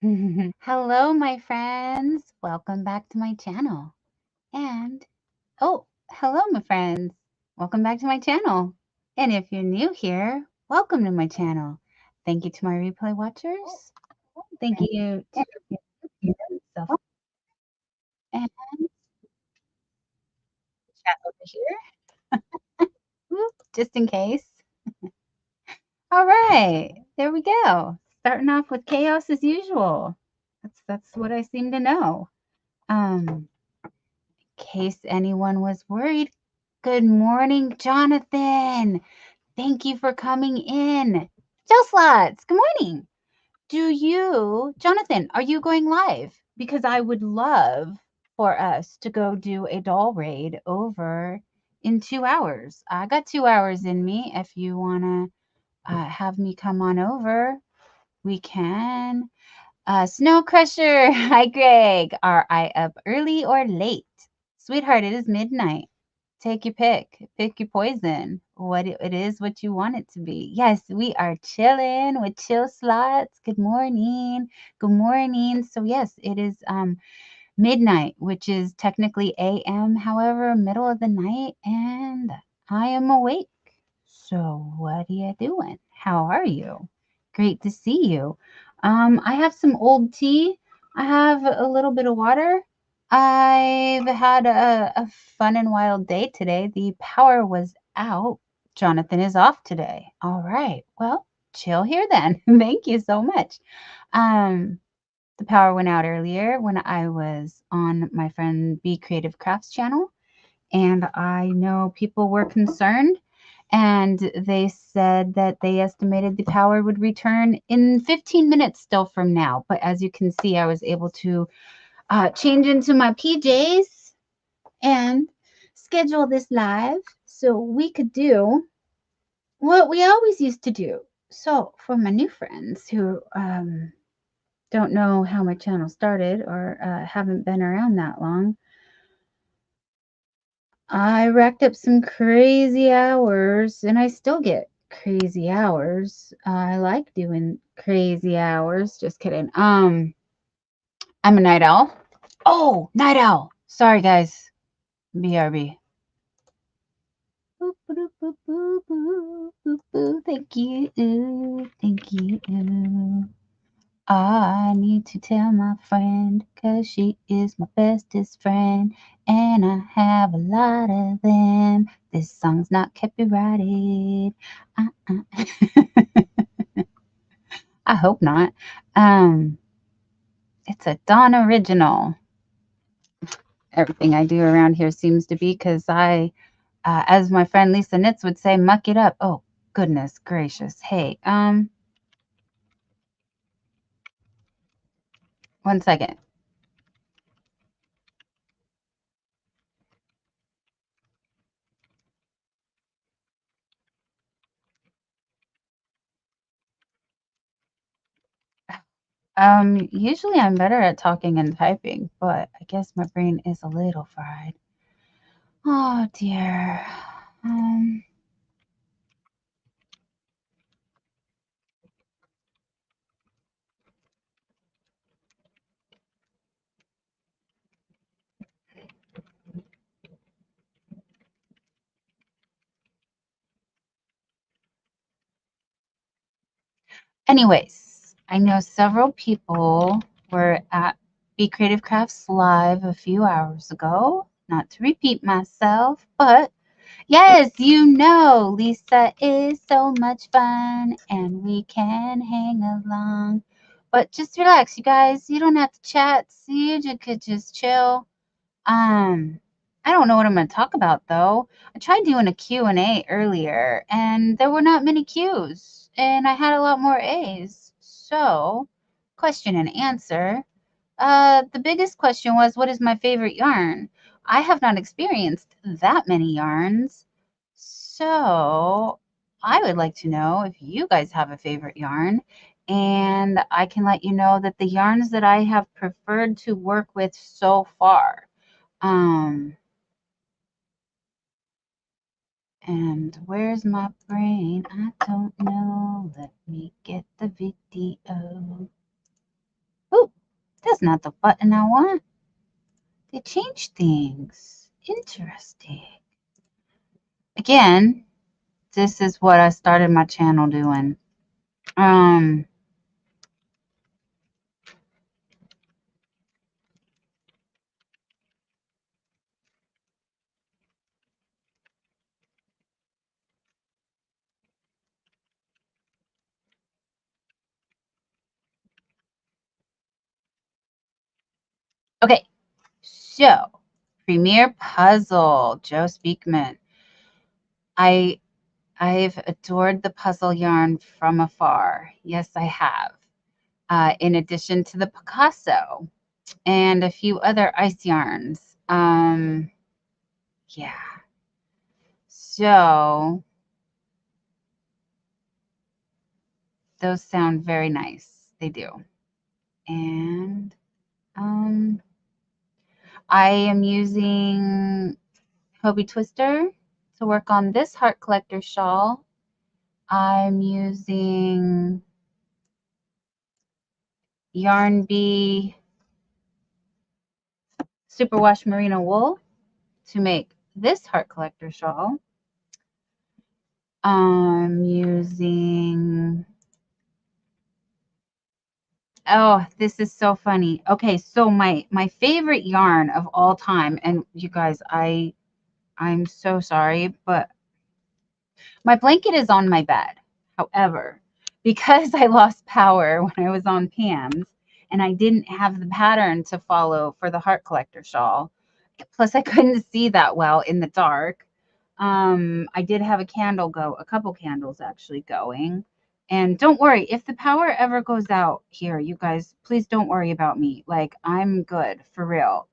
Hello, my friends. Welcome back to my channel. And, oh, hello, my friends. Welcome back to my channel. And if you're new here, welcome to my channel. Thank you to my replay watchers. Thank you to yourself and chat over here, just in case. All right, there we go. Starting off with chaos as usual. That's what I seem to know. In case anyone was worried, good morning, Jonathan. Thank you for coming in. Joe Slots, good morning. Jonathan, are you going live? Because I would love for us to go do a doll raid over in 2 hours. I got 2 hours in me. If you want to have me come on over, we can. Snow Crusher, hi Greg. Are I up early or late? Sweetheart, it is midnight. Take your pick. Pick your poison. What it is, what you want it to be. Yes, we are chilling with Chill Slots. Good morning. Good morning. So yes, it is midnight, which is technically AM, however, middle of the night, and I am awake. So what are you doing? How are you? Great to see you. I have some old tea. I have a little bit of water. I've had a fun and wild day today. The power was out. Jonathan is off today. All right. Well, chill here then. Thank you so much. Um, the power went out earlier when I was on my friend Be Creative Crafts channel, and I know people were concerned, and they said that they estimated the power would return in 15 minutes still from now. But as you can see, I was able to change into my PJs and schedule this live so we could do what we always used to do. So for my new friends who don't know how my channel started or haven't been around that long, I racked up some crazy hours and I still get crazy hours. I like doing crazy hours. Just kidding. I'm a night owl. Oh, night owl. Sorry, guys. BRB. Boop, boop, boop, boop, boop, boop, boop. Thank you. Thank you. I need to tell my friend, 'cause she is my bestest friend, and I have a lot of them. This song's not copyrighted. I hope not. It's a Dawn original. Everything I do around here seems to be, because as my friend Lisa Knits would say, muck it up. Oh, goodness gracious. Hey, 1 second. Usually I'm better at talking and typing, but I guess my brain is a little fried. Oh dear. Um, Anyways, I know several people were at Be Creative Crafts Live a few hours ago. Not to repeat myself, but yes, you know, Lisa is so much fun and we can hang along. But just relax, you guys. You don't have to chat. See, you could just chill. I don't know what I'm going to talk about though. I tried doing a Q&A earlier and there were not many Qs and I had a lot more A's. So, question and answer. The biggest question was, what is my favorite yarn? I have not experienced that many yarns. So, I would like to know if you guys have a favorite yarn, and I can let you know that the yarns that I have preferred to work with so far. And where's my brain? I don't know. Let me get the video. Ooh, was not the button I want. They changed things. Interesting. Again, this is what I started my channel doing. Okay, so Premier Puzzle, Joe Speakman. I've adored the puzzle yarn from afar. Yes, I have. In addition to the Picasso and a few other ice yarns. Yeah. So those sound very nice. They do. And I am using Hobie Twister to work on this Heart Collector shawl. I'm using Yarn Bee Superwash Merino Wool to make this Heart Collector shawl. I'm using, oh, this is so funny. Okay, so my favorite yarn of all time, and you guys, I'm so sorry, but my blanket is on my bed. However, because I lost power when I was on Pam's and I didn't have the pattern to follow for the Heart Collector shawl, plus I couldn't see that well in the dark, I did have a couple candles actually going. And don't worry, if the power ever goes out here, you guys, please don't worry about me. Like, I'm good, for real.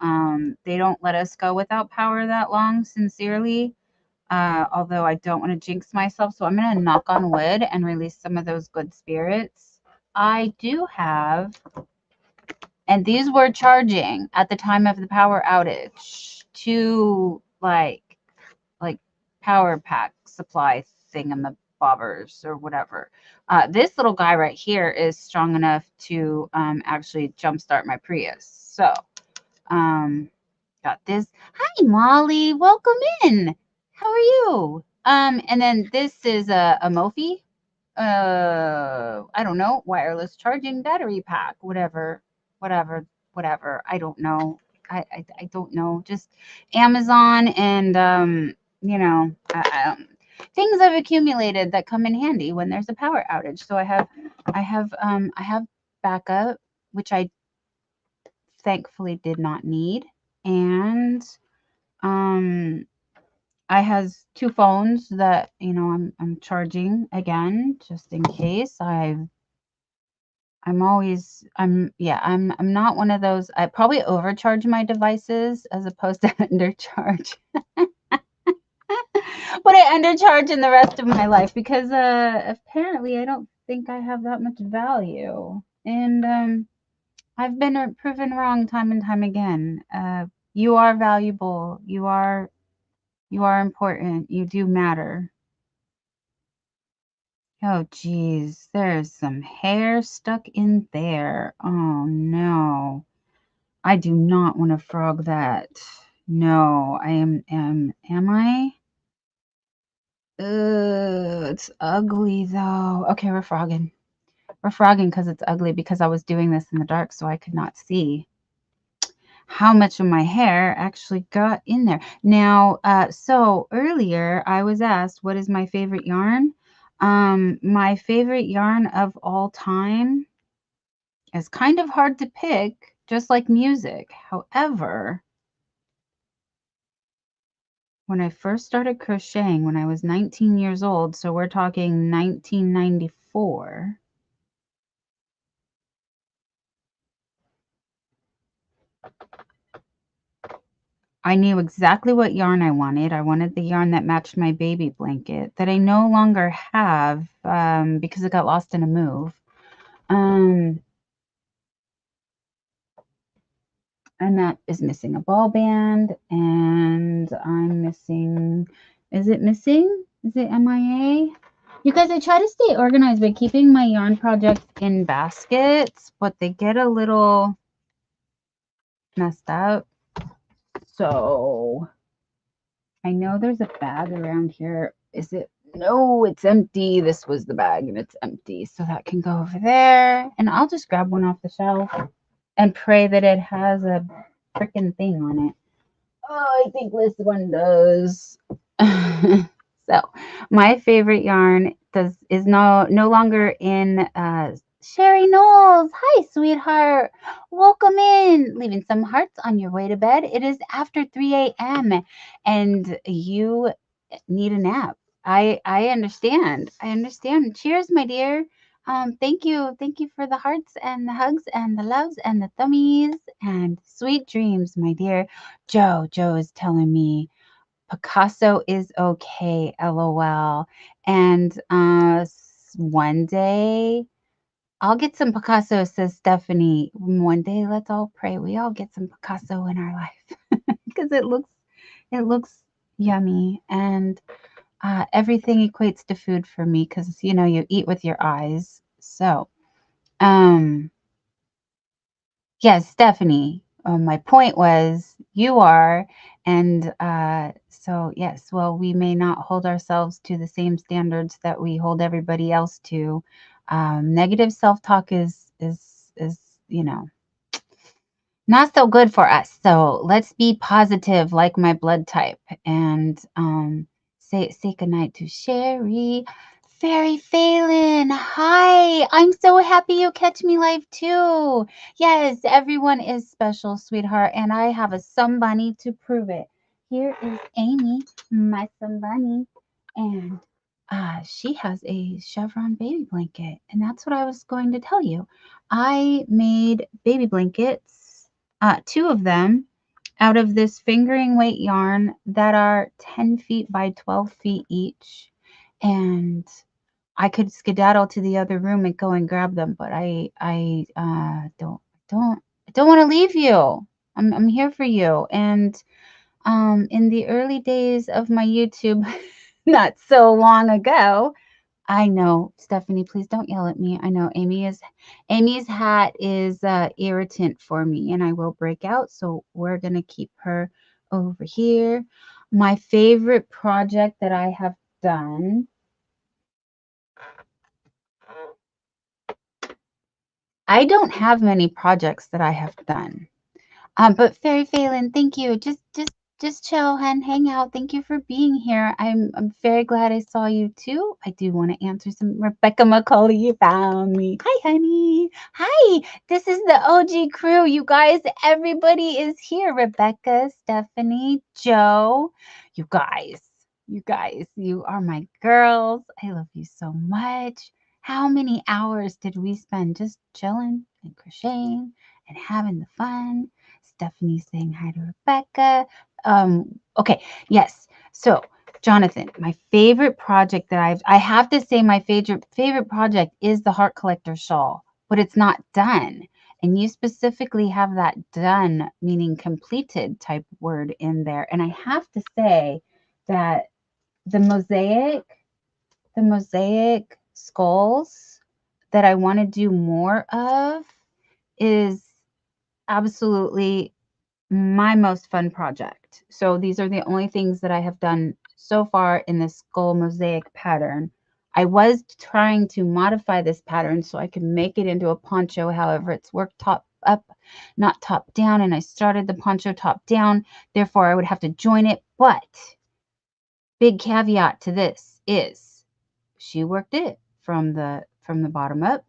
They don't let us go without power that long, sincerely. Although I don't want to jinx myself, so I'm going to knock on wood and release some of those good spirits. I do have, and these were charging at the time of the power outage, two like power pack supply thingamabobbers or whatever. This little guy right here is strong enough to actually jumpstart my Prius. So, got this. Hi, Molly. Welcome in. How are you? And then this is a Mophie. I don't know, wireless charging battery pack, whatever. I don't know. I don't know. Just Amazon and you know, things I've accumulated that come in handy when there's a power outage. So I have backup, which I thankfully did not need, and I has two phones that, you know, I'm charging again just in case. I'm not one of those. I probably overcharge my devices as opposed to undercharge. But I undercharge in the rest of my life because apparently I don't think I have that much value. And I've been proven wrong time and time again. You are valuable. You are important. You do matter. Oh, geez, there's some hair stuck in there. Oh, no. I do not want to frog that. No, am I? It's ugly though. Okay, we're frogging. We're frogging because it's ugly because I was doing this in the dark so I could not see how much of my hair actually got in there. Now, so earlier I was asked, what is my favorite yarn? My favorite yarn of all time is kind of hard to pick, just like music. However, when I first started crocheting when I was 19 years old, so we're talking 1994, I knew exactly what yarn I wanted. I wanted the yarn that matched my baby blanket that I no longer have because it got lost in a move. And that is missing a ball band, and I'm missing, is it missing? Is it MIA? You guys, I try to stay organized by keeping my yarn projects in baskets, but they get a little messed up. So I know there's a bag around here. Is it? No, it's empty. This was the bag and it's empty. So that can go over there. And I'll just grab one off the shelf and pray that it has a freaking thing on it. Oh, I think this one does. So my favorite yarn is no longer in Sherry Knowles. Hi, sweetheart. Welcome in. Leaving some hearts on your way to bed. It is after 3 a.m. and you need a nap. I understand. I understand. Cheers, my dear. Thank you. Thank you for the hearts and the hugs and the loves and the thummies and sweet dreams, my dear. Joe is telling me Picasso is okay, lol. And one day I'll get some Picasso, says Stephanie. One day let's all pray we all get some Picasso in our life because it looks yummy and everything equates to food for me because you eat with your eyes. So um yes, Stephanie. My point was you are, and so yes. Well, we may not hold ourselves to the same standards that we hold everybody else to. Negative self-talk is not so good for us. So let's be positive, like my blood type, and say goodnight to Sherry. Fairy Phelan, hi! I'm so happy you catch me live too. Yes, everyone is special, sweetheart, and I have a sunbunny to prove it. Here is Amy, my sunbunny, and she has a chevron baby blanket, and that's what I was going to tell you. I made baby blankets, two of them, out of this fingering weight yarn that are 10 feet by 12 feet each, and I could skedaddle to the other room and go and grab them, but I don't want to leave you. I'm here for you. And in the early days of my YouTube, not so long ago, I know, Stephanie, please don't yell at me. I know Amy's hat is irritant for me and I will break out, so we're going to keep her over here. My favorite project that I have done, I don't have many projects that I have done. But Fairy Phelan, thank you. Just chill and hang out. Thank you for being here. I'm very glad I saw you too. I do want to answer some. Rebecca McCauley, you found me. Hi, honey. Hi. This is the OG crew. You guys, everybody is here. Rebecca, Stephanie, Joe. You guys. You are my girls. I love you so much. How many hours did we spend just chilling and crocheting and having the fun? Stephanie saying hi to Rebecca. Okay, yes. So, Jonathan, my favorite project that I have to say my favorite project is the Heart Collector shawl, but it's not done. And you specifically have that done, meaning completed type word in there. And I have to say that the mosaic skulls that I want to do more of is absolutely my most fun project. So these are the only things that I have done so far in this skull mosaic pattern. I was trying to modify this pattern so I could make it into a poncho. However, it's worked top up, not top down, and I started the poncho top down. Therefore, I would have to join it. But big caveat to this is she worked it from the bottom up.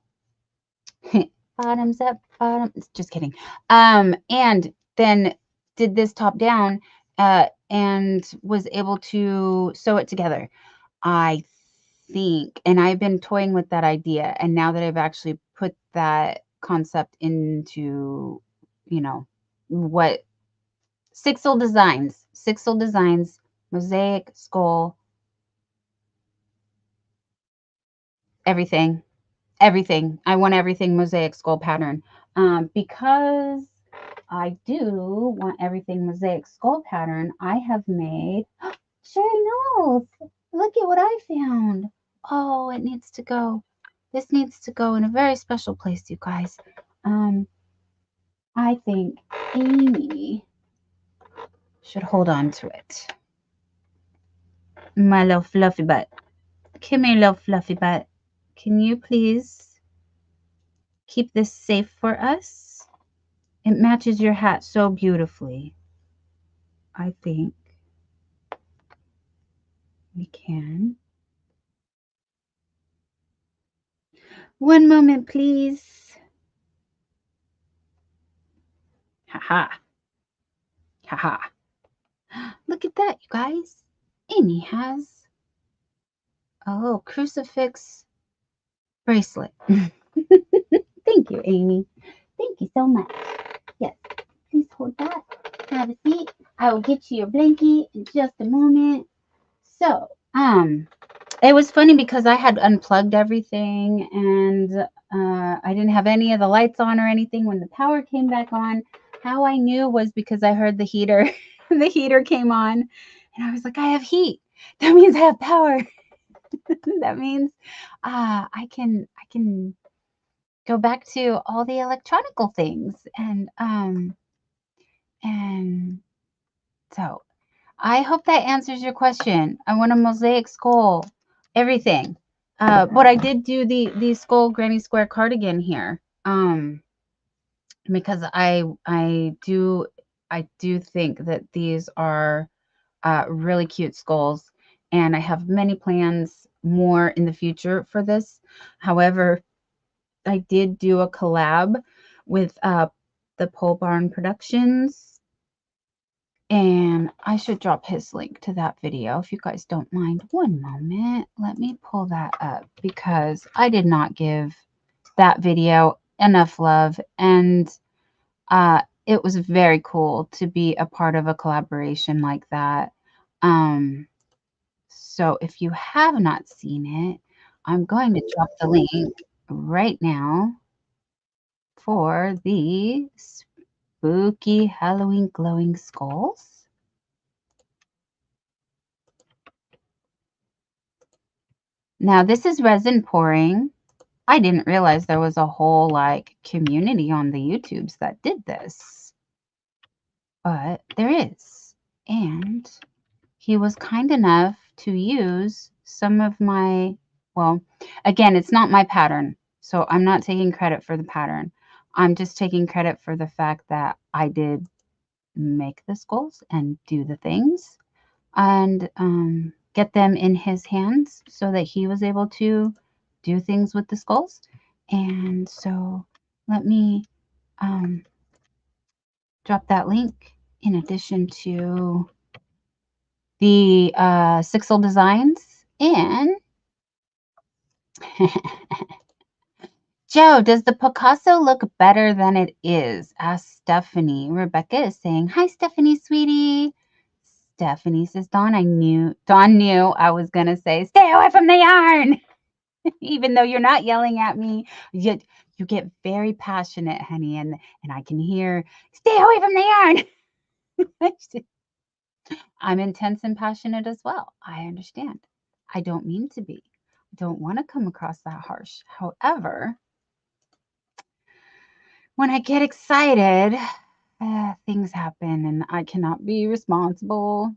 Bottoms up, bottoms. Just kidding. And then did this top down, and was able to sew it together. I think, and I've been toying with that idea, and now that I've actually put that concept into, what Sixel Designs, mosaic, skull, everything. Everything. I want everything mosaic skull pattern. Because I do want everything mosaic skull pattern, I have made Sherry Knowles. Look at what I found. Oh, it needs to go. This needs to go in a very special place, you guys. I think Amy should hold on to it. My little fluffy butt. Come here, little fluffy butt. Can you please keep this safe for us? It matches your hat so beautifully. I think we can. One moment, please. Ha-ha. Ha-ha. Look at that, you guys. Amy has a little crucifix bracelet. Thank you, Amy. Thank you so much. Yes, please hold that. Have a seat. I will get you your blankie in just a moment. So, it was funny because I had unplugged everything and I didn't have any of the lights on or anything when the power came back on. How I knew was because I heard the heater. The heater came on and I was like, I have heat. That means I have power. That means I can go back to all the electronical things and so I hope that answers your question. I want a mosaic skull, everything. But I did do the skull granny square cardigan here. Because I do think that these are really cute skulls, and I have many plans more in the future for this. However, I did do a collab with the Pole Barn Productions, and I should drop his link to that video if you guys don't mind. One moment, let me pull that up because I did not give that video enough love, and it was very cool to be a part of a collaboration like that. So if you have not seen it, I'm going to drop the link right now for the spooky Halloween glowing skulls. Now this is resin pouring. I didn't realize there was a whole like community on the YouTubes that did this, but there is. And he was kind enough to use some of my, well, again, it's not my pattern, so I'm not taking credit for the pattern. I'm just taking credit for the fact that I did make the skulls and do the things and get them in his hands so that he was able to do things with the skulls. And so let me drop that link in addition to the Sixel Designs. And Joe, does the Picasso look better than it is? Asked Stephanie. Rebecca is saying, hi, Stephanie, sweetie. Stephanie says, Dawn knew I was going to say, stay away from the yarn. Even though you're not yelling at me, you get very passionate, honey, and I can hear, stay away from the yarn. I'm intense and passionate as well. I understand. I don't mean to be. I don't want to come across that harsh. However, when I get excited, things happen and I cannot be responsible.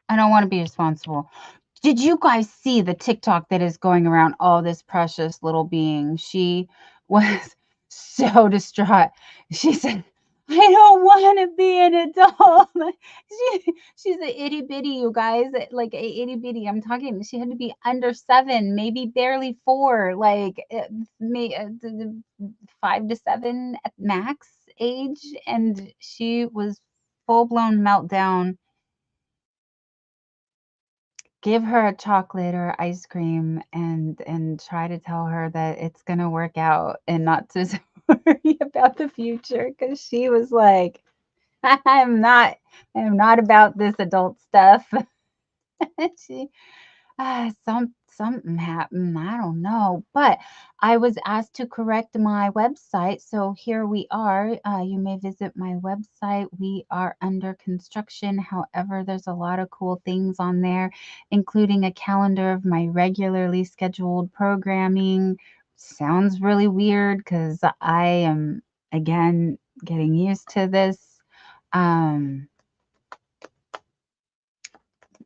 I don't want to be responsible. Did you guys see the TikTok that is going around? Oh, this precious little being. She was so distraught. She said, I don't want to be an adult. She's a itty bitty, you guys, like a itty bitty. I'm talking, she had to be under 7, maybe barely 4, like 5 to 7 at max age. And she was full blown meltdown. Give her a chocolate or ice cream and try to tell her that it's going to work out and not to worry about the future, because she was like, I'm not about this adult stuff. She something happened. I don't know, but I was asked to correct my website, so here we are. You may visit my website. We are under construction. However, there's a lot of cool things on there, including a calendar of my regularly scheduled programming. Sounds really weird because I am again, getting used to this.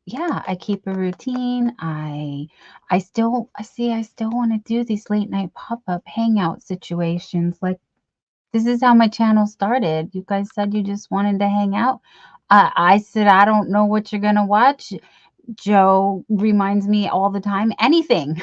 Yeah, I keep a routine. I still want to do these late night pop-up hangout situations. Like, this is how my channel started. You guys said you just wanted to hang out. I said, I don't know what you're gonna watch. Joe reminds me all the time, anything,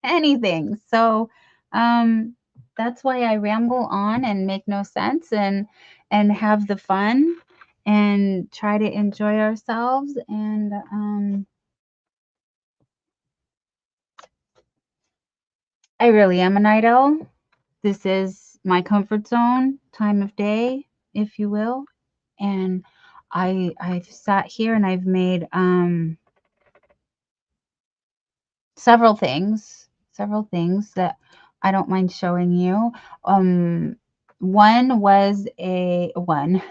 anything. So, that's why I ramble on and make no sense and have the fun and try to enjoy ourselves. And I really am a night owl. This is my comfort zone, time of day, if you will. And I've sat here and I've made several things that I don't mind showing you. Um, one was a one.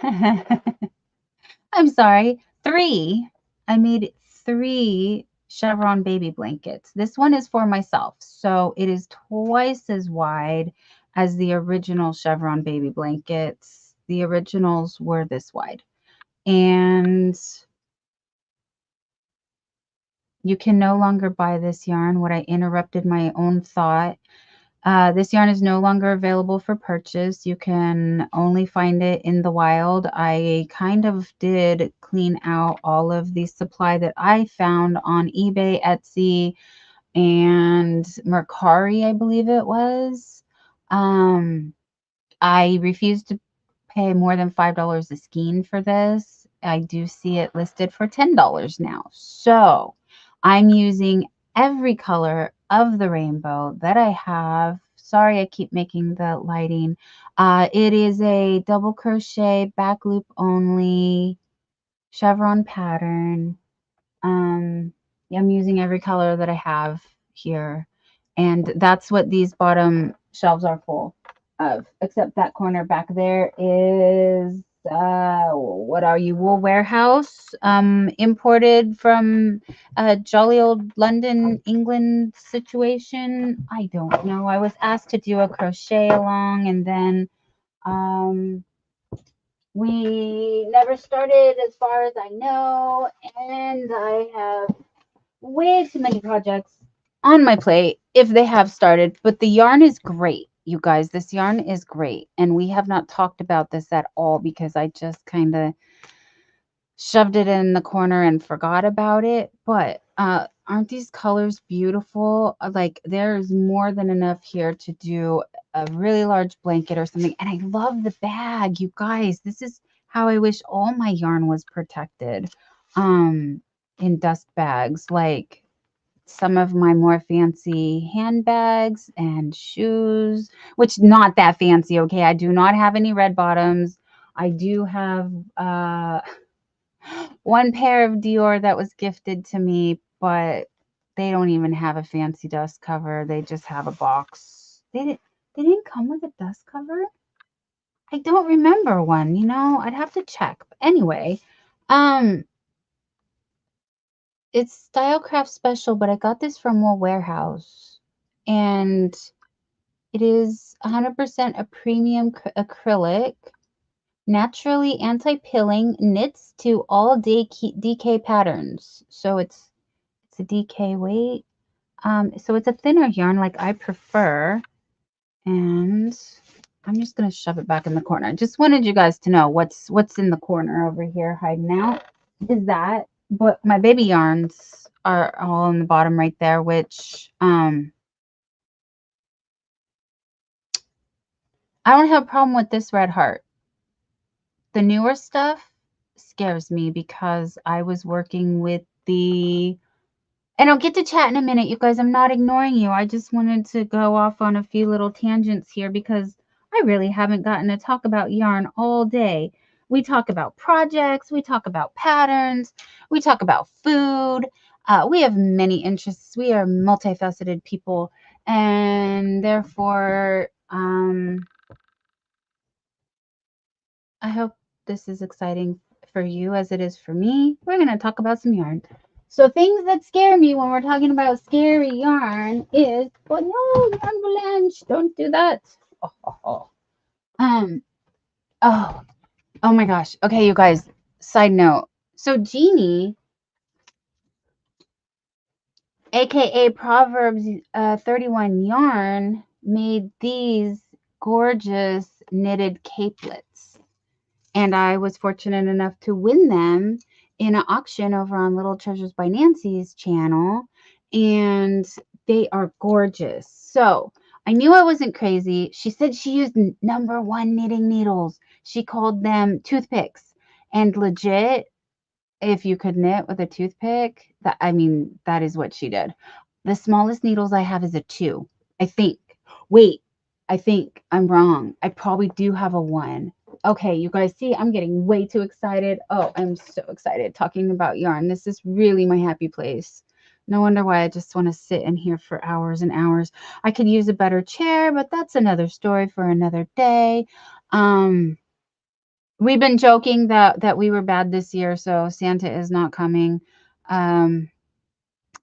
I'm sorry, three. I made three chevron baby blankets. This one is for myself, so it is twice as wide as the original chevron baby blankets. The originals were this wide. And you can no longer buy this yarn. What I interrupted my own thought. This yarn is no longer available for purchase. You can only find it in the wild. I kind of did clean out all of the supply that I found on eBay, Etsy, and Mercari, I believe it was. I refuse to pay more than $5 a skein for this. I do see it listed for $10 now. So I'm using every color of the rainbow that I have. Sorry, I keep making the lighting. It is a double crochet back loop only chevron pattern. I'm using every color that I have here. And that's what these bottom shelves are full of, except that corner back there is, what are you, Wool Warehouse, imported from a jolly old London, England situation. I don't know. I was asked to do a crochet along, and then we never started as far as I know, and I have way too many projects on my plate if they have started. But the yarn is great, you guys. This yarn is great. And we have not talked about this at all because I just kind of shoved it in the corner and forgot about it. But aren't these colors beautiful? Like, there's more than enough here to do a really large blanket or something. And I love the bag, you guys. This is how I wish all my yarn was protected, in dust bags. Like, some of my more fancy handbags and shoes, which not that fancy, okay? I do not have any red bottoms. I do have one pair of Dior that was gifted to me, but they don't even have a fancy dust cover. They just have a box. They didn't come with a dust cover? I don't remember one, I'd have to check. But anyway, it's Stylecraft Special, but I got this from Wool Warehouse. And it is 100% a premium acrylic, naturally anti-pilling, knits to all day DK patterns. So it's a DK weight. So it's a thinner yarn like I prefer. And I'm just going to shove it back in the corner. I just wanted you guys to know what's in the corner over here hiding out is that. But my baby yarns are all in the bottom right there, which I don't have a problem with this red heart. The newer stuff scares me because I was working with and I'll get to chat in a minute, you guys. I'm not ignoring you. I just wanted to go off on a few little tangents here because I really haven't gotten to talk about yarn all day. We talk about projects, we talk about patterns, we talk about food. We have many interests. We are multifaceted people, and therefore, I hope this is exciting for you as it is for me. We're going to talk about some yarn. So things that scare me when we're talking about scary yarn is, oh no, yarn avalanche, don't do that. Oh, oh, oh. Um, oh, oh my gosh. Okay, you guys, side note. So Jeannie, aka Proverbs 31 Yarn, made these gorgeous knitted capelets. And I was fortunate enough to win them in an auction over on Little Treasures by Nancy's channel. And they are gorgeous. So I knew I wasn't crazy. She said she used #1 knitting needles. She called them toothpicks. And legit, if you could knit with a toothpick, that, I mean, that is what she did. The smallest needles I have is a 2, I think. Wait, I think I'm wrong. I probably do have a 1. Okay, you guys see, I'm getting way too excited. Oh, I'm so excited talking about yarn. This is really my happy place. No wonder why I just want to sit in here for hours and hours. I could use a better chair, but that's another story for another day. We've been joking that we were bad this year, so Santa is not coming. And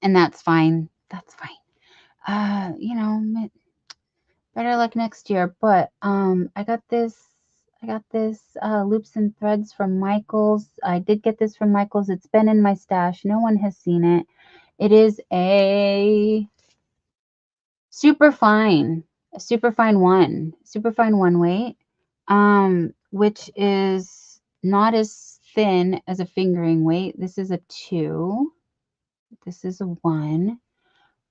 that's fine. That's fine. You know, better luck next year. But I got this loops and threads from Michaels. I did get this from Michaels. It's been in my stash. No one has seen it. It is a super fine one weight, which is not as thin as a fingering weight. This is a 2. This is a 1.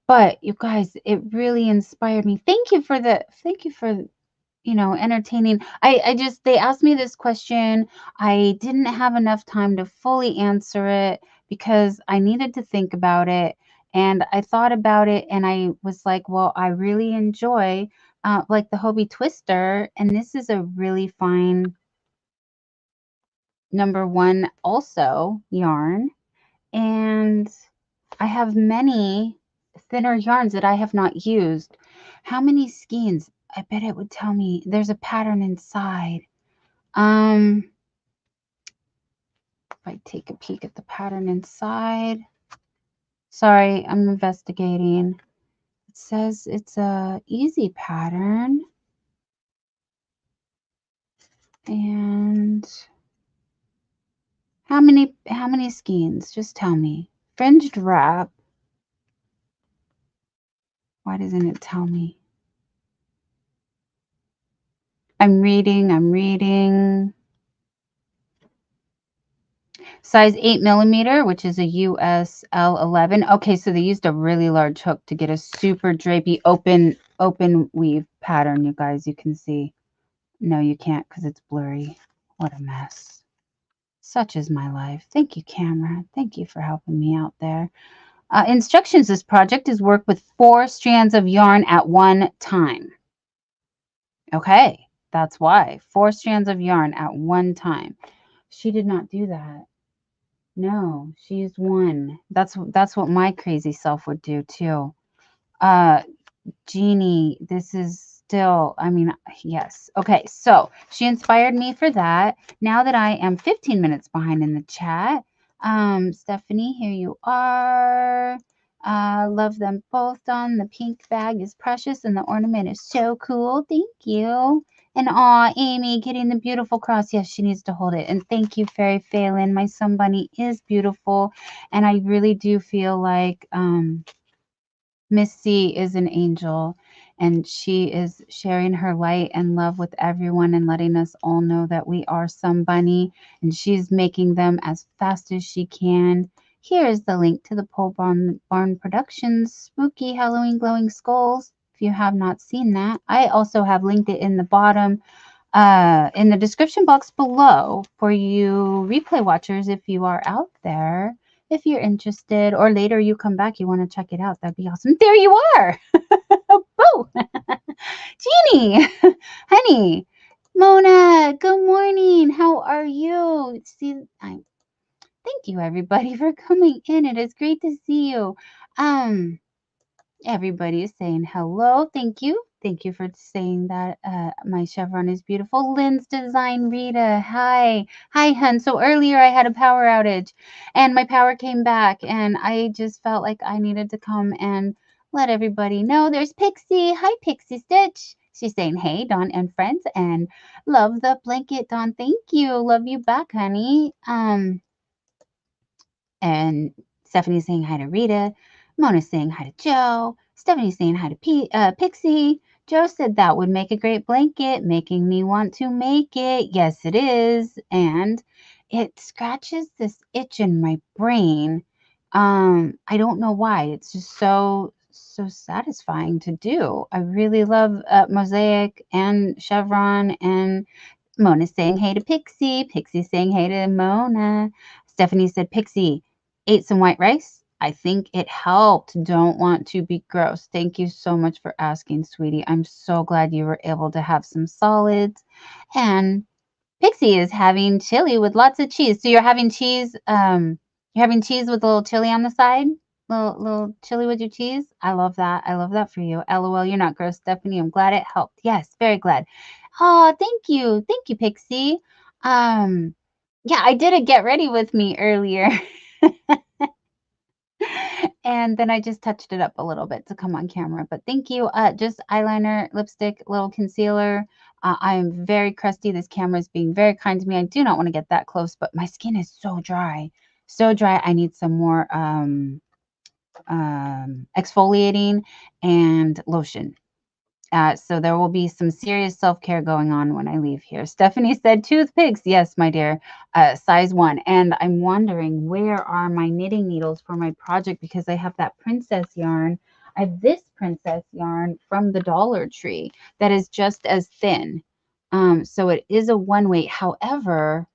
But you guys, it really inspired me. Thank you for entertaining. They asked me this question. I didn't have enough time to fully answer it because I needed to think about it. And I thought about it and I was like, well, I really enjoy like the Hobie Twister. And this is a really fine #1 also yarn. And I have many thinner yarns that I have not used. How many skeins? I bet it would tell me there's a pattern inside. If I take a peek at the pattern inside. Sorry, I'm investigating. It says it's a easy pattern. And how many skeins? Just tell me. Fringed wrap. Why doesn't it tell me? I'm reading. Size 8mm, which is a US L11. Okay, so they used a really large hook to get a super drapey open weave pattern, you guys. You can see. No, you can't because it's blurry. What a mess. Such is my life. Thank you, camera. Thank you for helping me out there. Instructions. This project is work with 4 strands of yarn at one time. Okay, that's why. 4 strands of yarn at one time. She did not do that. No, she used 1. That's what my crazy self would do too. Jeannie, this is still, I mean, yes. Okay, so she inspired me for that. Now that I am 15 minutes behind in the chat, Stephanie, here you are. Love them both, Dawn. The pink bag is precious and the ornament is so cool. Thank you. And aw, Amy getting the beautiful cross. Yes, she needs to hold it. And thank you, Fairy Phelan. My sun bunny is beautiful. And I really do feel like Miss C is an angel, and she is sharing her light and love with everyone and letting us all know that we are some bunny, and she's making them as fast as she can. Here is the link to the Pole Barn Productions Spooky Halloween Glowing Skulls. If you have not seen that, I also have linked it in the bottom in the description box below for you replay watchers if you are out there. If you're interested, or later you come back, you want to check it out, that'd be awesome. There you are. Boo. Jeannie, honey, Mona, good morning. How are you? Thank you everybody for coming in. It is great to see you. Everybody is saying hello. Thank you. Thank you for saying that. My chevron is beautiful. Lynn's Design, Rita. Hi. Hi, hun. So earlier I had a power outage and my power came back and I just felt like I needed to come and let everybody know. There's Pixie. Hi, Pixie Stitch. She's saying, hey, Dawn and friends, and love the blanket, Dawn. Thank you. Love you back, honey. And Stephanie's saying hi to Rita. Mona's saying hi to Joe. Stephanie's saying hi to Pixie. Joe said that would make a great blanket, making me want to make it. Yes, it is. And it scratches this itch in my brain. I don't know why. It's just so satisfying to do. I really love Mosaic and Chevron, and Mona's saying hey to Pixie. Pixie's saying hey to Mona. Stephanie said, Pixie, ate some white rice. I think it helped. Don't want to be gross. Thank you so much for asking, sweetie. I'm so glad you were able to have some solids. And Pixie is having chili with lots of cheese. So you're having cheese, with a little chili on the side? Little chili with your cheese? I love that. I love that for you. LOL, you're not gross, Stephanie. I'm glad it helped. Yes, very glad. Oh, thank you. Thank you, Pixie. Yeah, I did a get ready with me earlier. And then I just touched it up a little bit to come on camera. But thank you. Just eyeliner, lipstick, little concealer. I'm very crusty. This camera is being very kind to me. I do not want to get that close, but my skin is so dry. So dry. I need some more exfoliating and lotion. So there will be some serious self-care going on when I leave here. Stephanie said toothpicks. Yes, my dear, size 1. And I'm wondering, where are my knitting needles for my project? Because I have that princess yarn. I have this princess yarn from the Dollar Tree that is just as thin. So it is a one weight. However,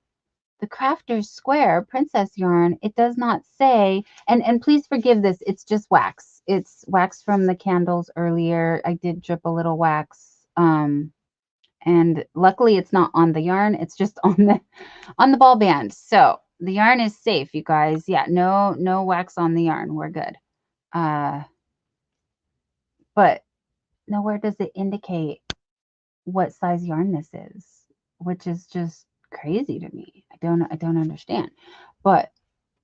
the Crafter's Square princess yarn, it does not say, and please forgive this, it's just wax. It's wax from the candles earlier. I did drip a little wax. And luckily it's not on the yarn, it's just on the ball band. So the yarn is safe, you guys. Yeah, no wax on the yarn. We're good. But nowhere does it indicate what size yarn this is, which is just crazy to me. I don't understand. But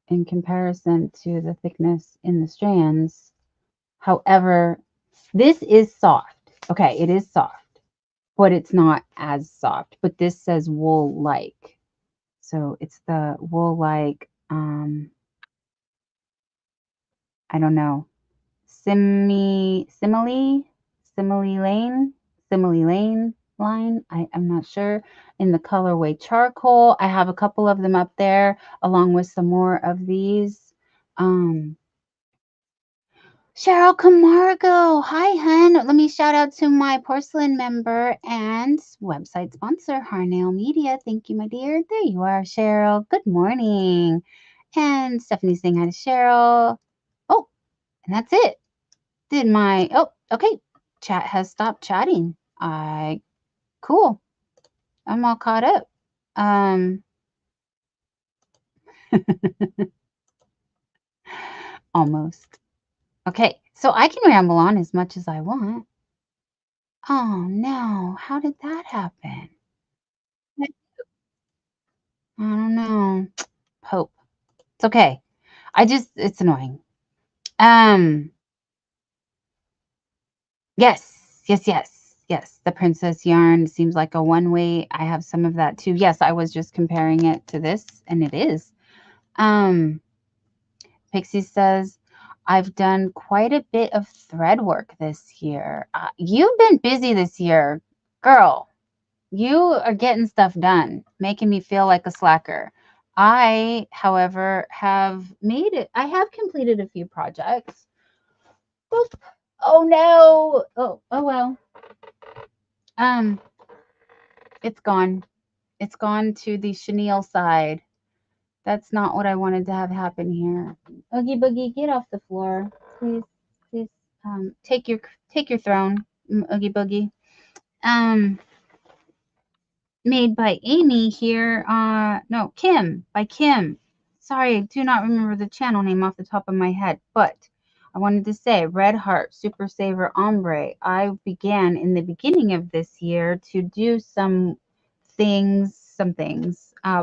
in comparison to the thickness in the strands, however, this is soft. Okay, it is soft, but it's not as soft. But this says wool like. So it's the wool like, I don't know, simile lane line. I'm not sure. In the colorway charcoal, I have a couple of them up there along with some more of these. Cheryl Camargo, hi hun. Let me shout out to my porcelain member and website sponsor, Harnail Media. Thank you, my dear. There you are, Cheryl. Good morning. And Stephanie's saying hi to Cheryl. Oh, and that's it. Oh, okay. Chat has stopped chatting. Cool. I'm all caught up. Almost. Okay, so I can ramble on as much as I want. Oh no, how did that happen? I don't know. Hope. It's okay. It's annoying. Yes. The princess yarn seems like a one way. I have some of that too. Yes, I was just comparing it to this, and it is. Pixie says, I've done quite a bit of thread work this year. You've been busy this year, girl. You are getting stuff done, making me feel like a slacker. I, however, have completed a few projects. Oops. Oh no. Oh well. It's gone. It's gone to the chenille side. That's not what I wanted to have happen here. Oogie Boogie, get off the floor. Please, please, take your throne, Oogie Boogie. Made by Amy here. No, Kim, by Kim. Sorry, I do not remember the channel name off the top of my head, but I wanted to say Red Heart Super Saver Ombre. I began in the beginning of this year to do some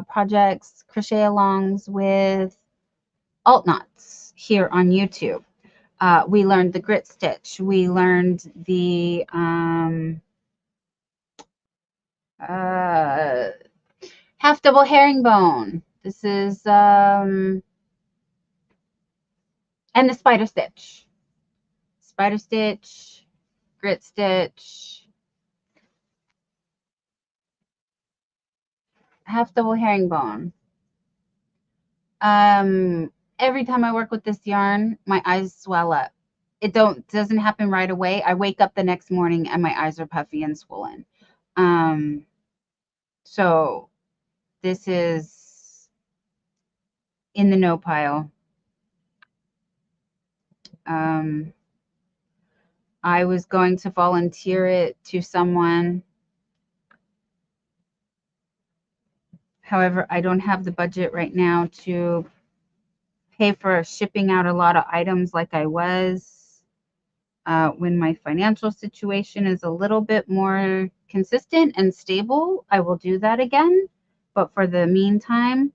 projects, crochet alongs with alt knots here on YouTube. We learned the grit stitch. We learned the Uh, half double herringbone. This is, and the spider stitch. Spider stitch, grit stitch, half double herringbone. Every time I work with this yarn, my eyes swell up. It doesn't happen right away. I wake up the next morning and my eyes are puffy and swollen. So this is in the no pile. I was going to volunteer it to someone. However, I don't have the budget right now to pay for shipping out a lot of items like I was. When my financial situation is a little bit more consistent and stable, I will do that again. But for the meantime,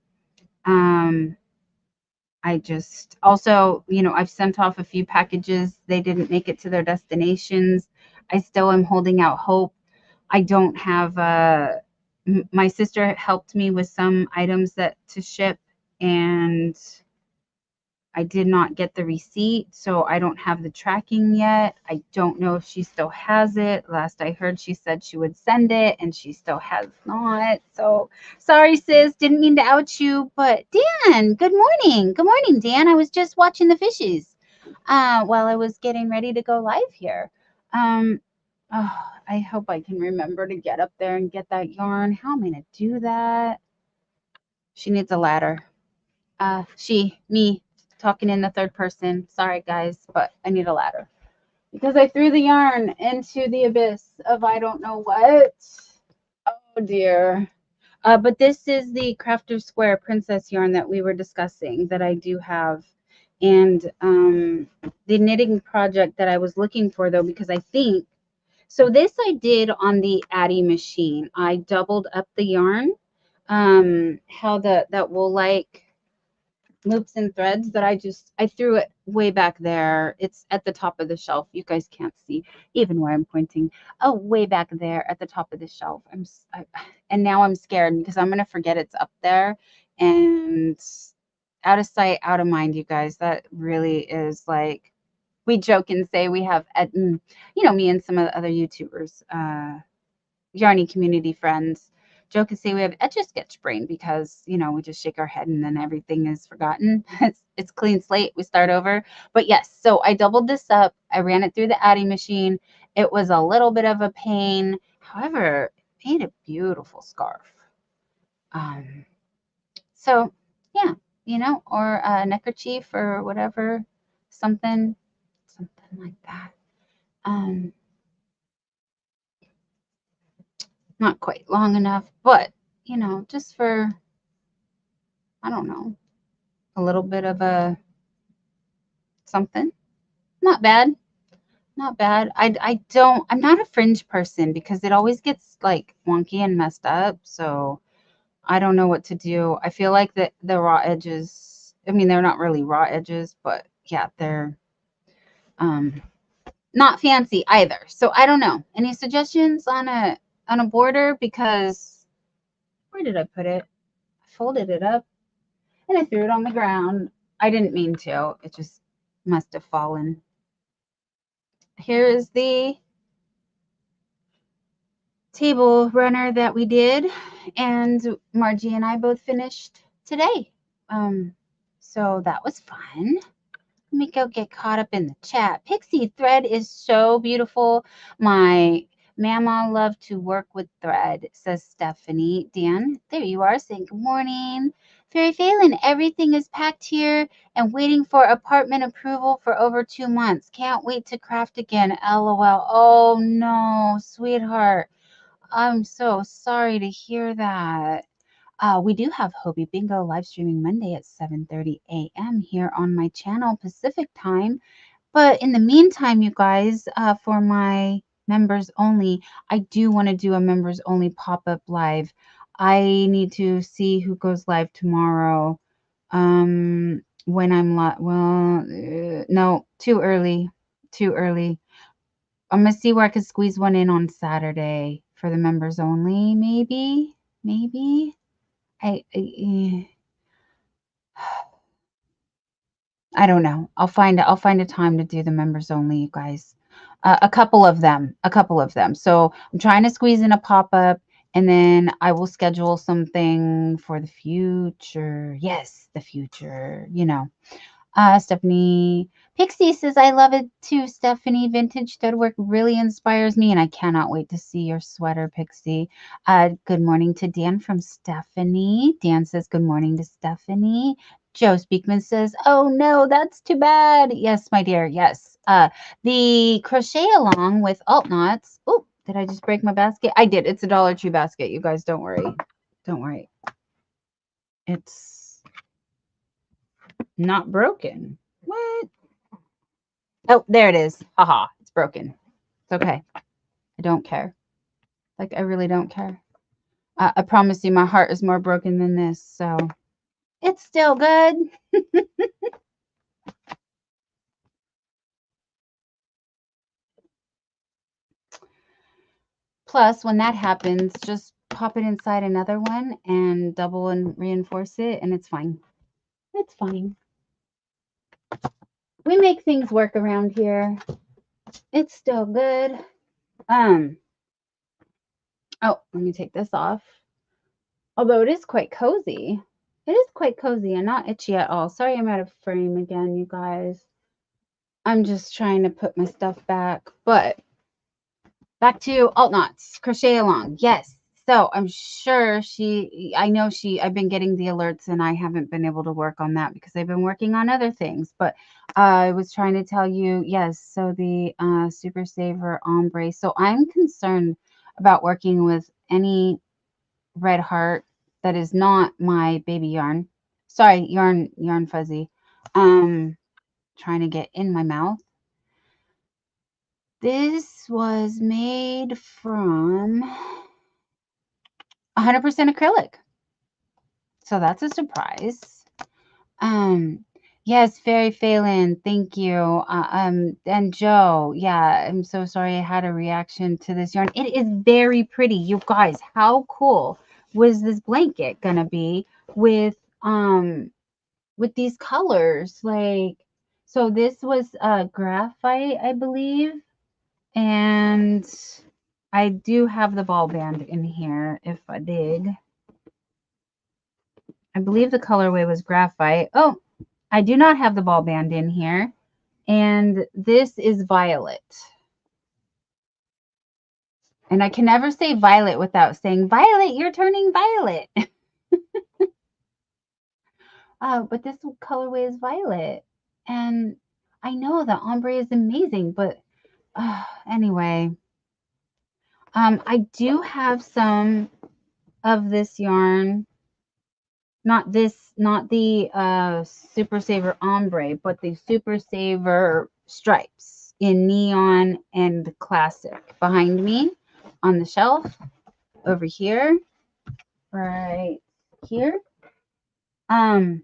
I just also, I've sent off a few packages. They didn't make it to their destinations. I still am holding out hope. I don't have, my sister helped me with some items to ship, and I did not get the receipt, so I don't have the tracking yet. I don't know if she still has it. Last I heard, she said she would send it, and she still has not. So sorry, sis. Didn't mean to out you. But Dan, good morning. Good morning, Dan. I was just watching the fishes while I was getting ready to go live here. Oh, I hope I can remember to get up there and get that yarn. How am I going to do that? She needs a ladder. Me, talking in the third person. Sorry, guys, but I need a ladder because I threw the yarn into the abyss of I don't know what. Oh dear. But this is the Crafter Square Princess yarn that we were discussing that I do have. And the knitting project that I was looking for, though, because I think, so this I did on the Addy machine. I doubled up the yarn, how that wool like loops and threads that I threw it way back there. It's at the top of the shelf. You guys can't see even where I'm pointing. Oh, way back there at the top of the shelf. And now I'm scared because I'm gonna forget it's up there, and out of sight, out of mind, you guys. That really is like, we joke and say we have, me and some of the other YouTubers, Yarny community friends, joke and say we have etch a sketch brain because we just shake our head and then everything is forgotten. It's clean slate. We start over. But yes, so I doubled this up. I ran it through the Addy machine. It was a little bit of a pain. However, it made a beautiful scarf. So yeah, or a neckerchief or whatever, something like that. Not quite long enough, but just for, I don't know, a little bit of a something. Not bad. Not bad. I'm not a fringe person because it always gets like wonky and messed up. So I don't know what to do. I feel like the raw edges, I mean, they're not really raw edges, but yeah, they're not fancy either. So I don't know. Any suggestions on a border? Because where did I put it? I folded it up and I threw it on the ground. I didn't mean to. It just must have fallen. Here is the table runner that we did, and Margie and I both finished today. So that was fun. Let me go get caught up in the chat. Pixie thread is so beautiful. My mama loved to work with thread, says Stephanie. Dan, there you are saying good morning. Fairy Phelan, everything is packed here and waiting for apartment approval for over 2 months. Can't wait to craft again. LOL. Oh no, sweetheart. I'm so sorry to hear that. We do have Hobie Bingo live streaming Monday at 7:30 a.m. here on my channel, Pacific time. But in the meantime, you guys, for my members only, I do want to do a members only pop-up live. I need to see who goes live tomorrow. When I'm no, too early. Too early. I'm gonna see where I can squeeze one in on Saturday for the members only, maybe. I don't know. I'll find a time to do the members only, you guys. A couple of them. So I'm trying to squeeze in a pop-up, and then I will schedule something for the future. Yes, the future, you know. Stephanie Pixie says, I love it too, Stephanie. Vintage threadwork really inspires me, and I cannot wait to see your sweater, Pixie. Good morning to Dan from Stephanie. Dan says, good morning to Stephanie. Joe Speakman says, oh no, that's too bad. Yes, my dear, yes. The crochet along with alt knots. Oh, did I just break my basket? I did. It's a Dollar Tree basket. You guys, don't worry. Don't worry. It's not broken. What? Oh, there it is. Haha, it's broken. It's okay. I don't care. Like, I really don't care. I promise you my heart is more broken than this, so it's still good. Plus, when that happens, just pop it inside another one and double and reinforce it, and it's fine. It's fine. We make things work around here. It's still good. Oh, let me take this off. Although it is quite cozy. It is quite cozy and not itchy at all. Sorry I'm out of frame again, you guys. I'm just trying to put my stuff back. But back to alt knots, crochet along. Yes. So I'm sure I've been getting the alerts and I haven't been able to work on that because I've been working on other things. But I was trying to tell you, yes, so the Super Saver ombre. So I'm concerned about working with any red heart that is not my baby yarn. Sorry, yarn fuzzy. Trying to get in my mouth. This was made from 100% acrylic. So that's a surprise. Yes, Fairy Phelan, thank you. And Joe, yeah, I'm so sorry I had a reaction to this yarn. It is very pretty. You guys, how cool was this blanket gonna be with these colors? Like, so this was graphite, I believe. And I do have the ball band in here if I dig. I believe the colorway was graphite. Oh, I do not have the ball band in here. And this is violet. And I can never say violet without saying, Violet, you're turning violet. But this colorway is violet. And I know the ombre is amazing, but anyway. I do have some of this yarn. Not the Super Saver ombre, but the Super Saver stripes in neon and classic behind me on the shelf over here, right here. And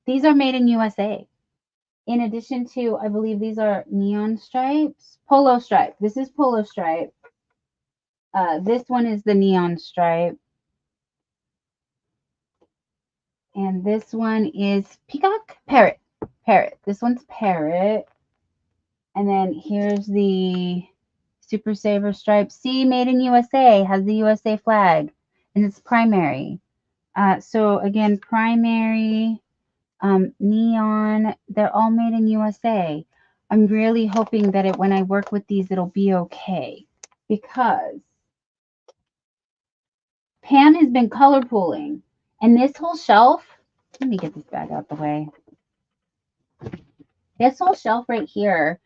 these are made in USA. In addition to, I believe these are neon stripes, polo stripe. This is polo stripe. This one is the neon stripe. And this one is peacock, parrot. This one's parrot. And then here's the Super Saver stripe. See, made in USA, has the USA flag. And it's primary. So again, primary, neon, they're all made in USA. I'm really hoping that when I work with these, it'll be okay. Because Pam has been color pooling. And this whole shelf, let me get this bag out the way. This whole shelf right here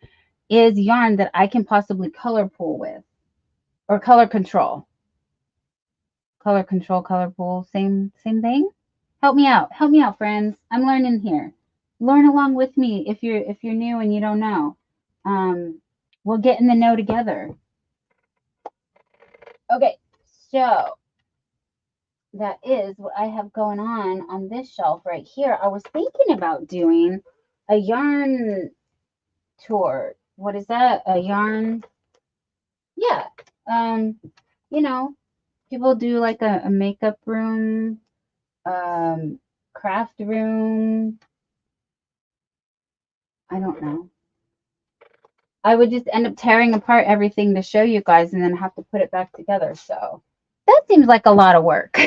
is yarn that I can possibly color pool with. Or color control. Color control, color pool, same thing. Help me out, friends. I'm learning here. Learn along with me if you're new and you don't know. We'll get in the know together. Okay, so that is what I have going on this shelf right here. I was thinking about doing a yarn tour. What is that? A yarn? Yeah, You know, people do like a makeup room, craft room. I don't know. I would just end up tearing apart everything to show you guys and then have to put it back together. So that seems like a lot of work.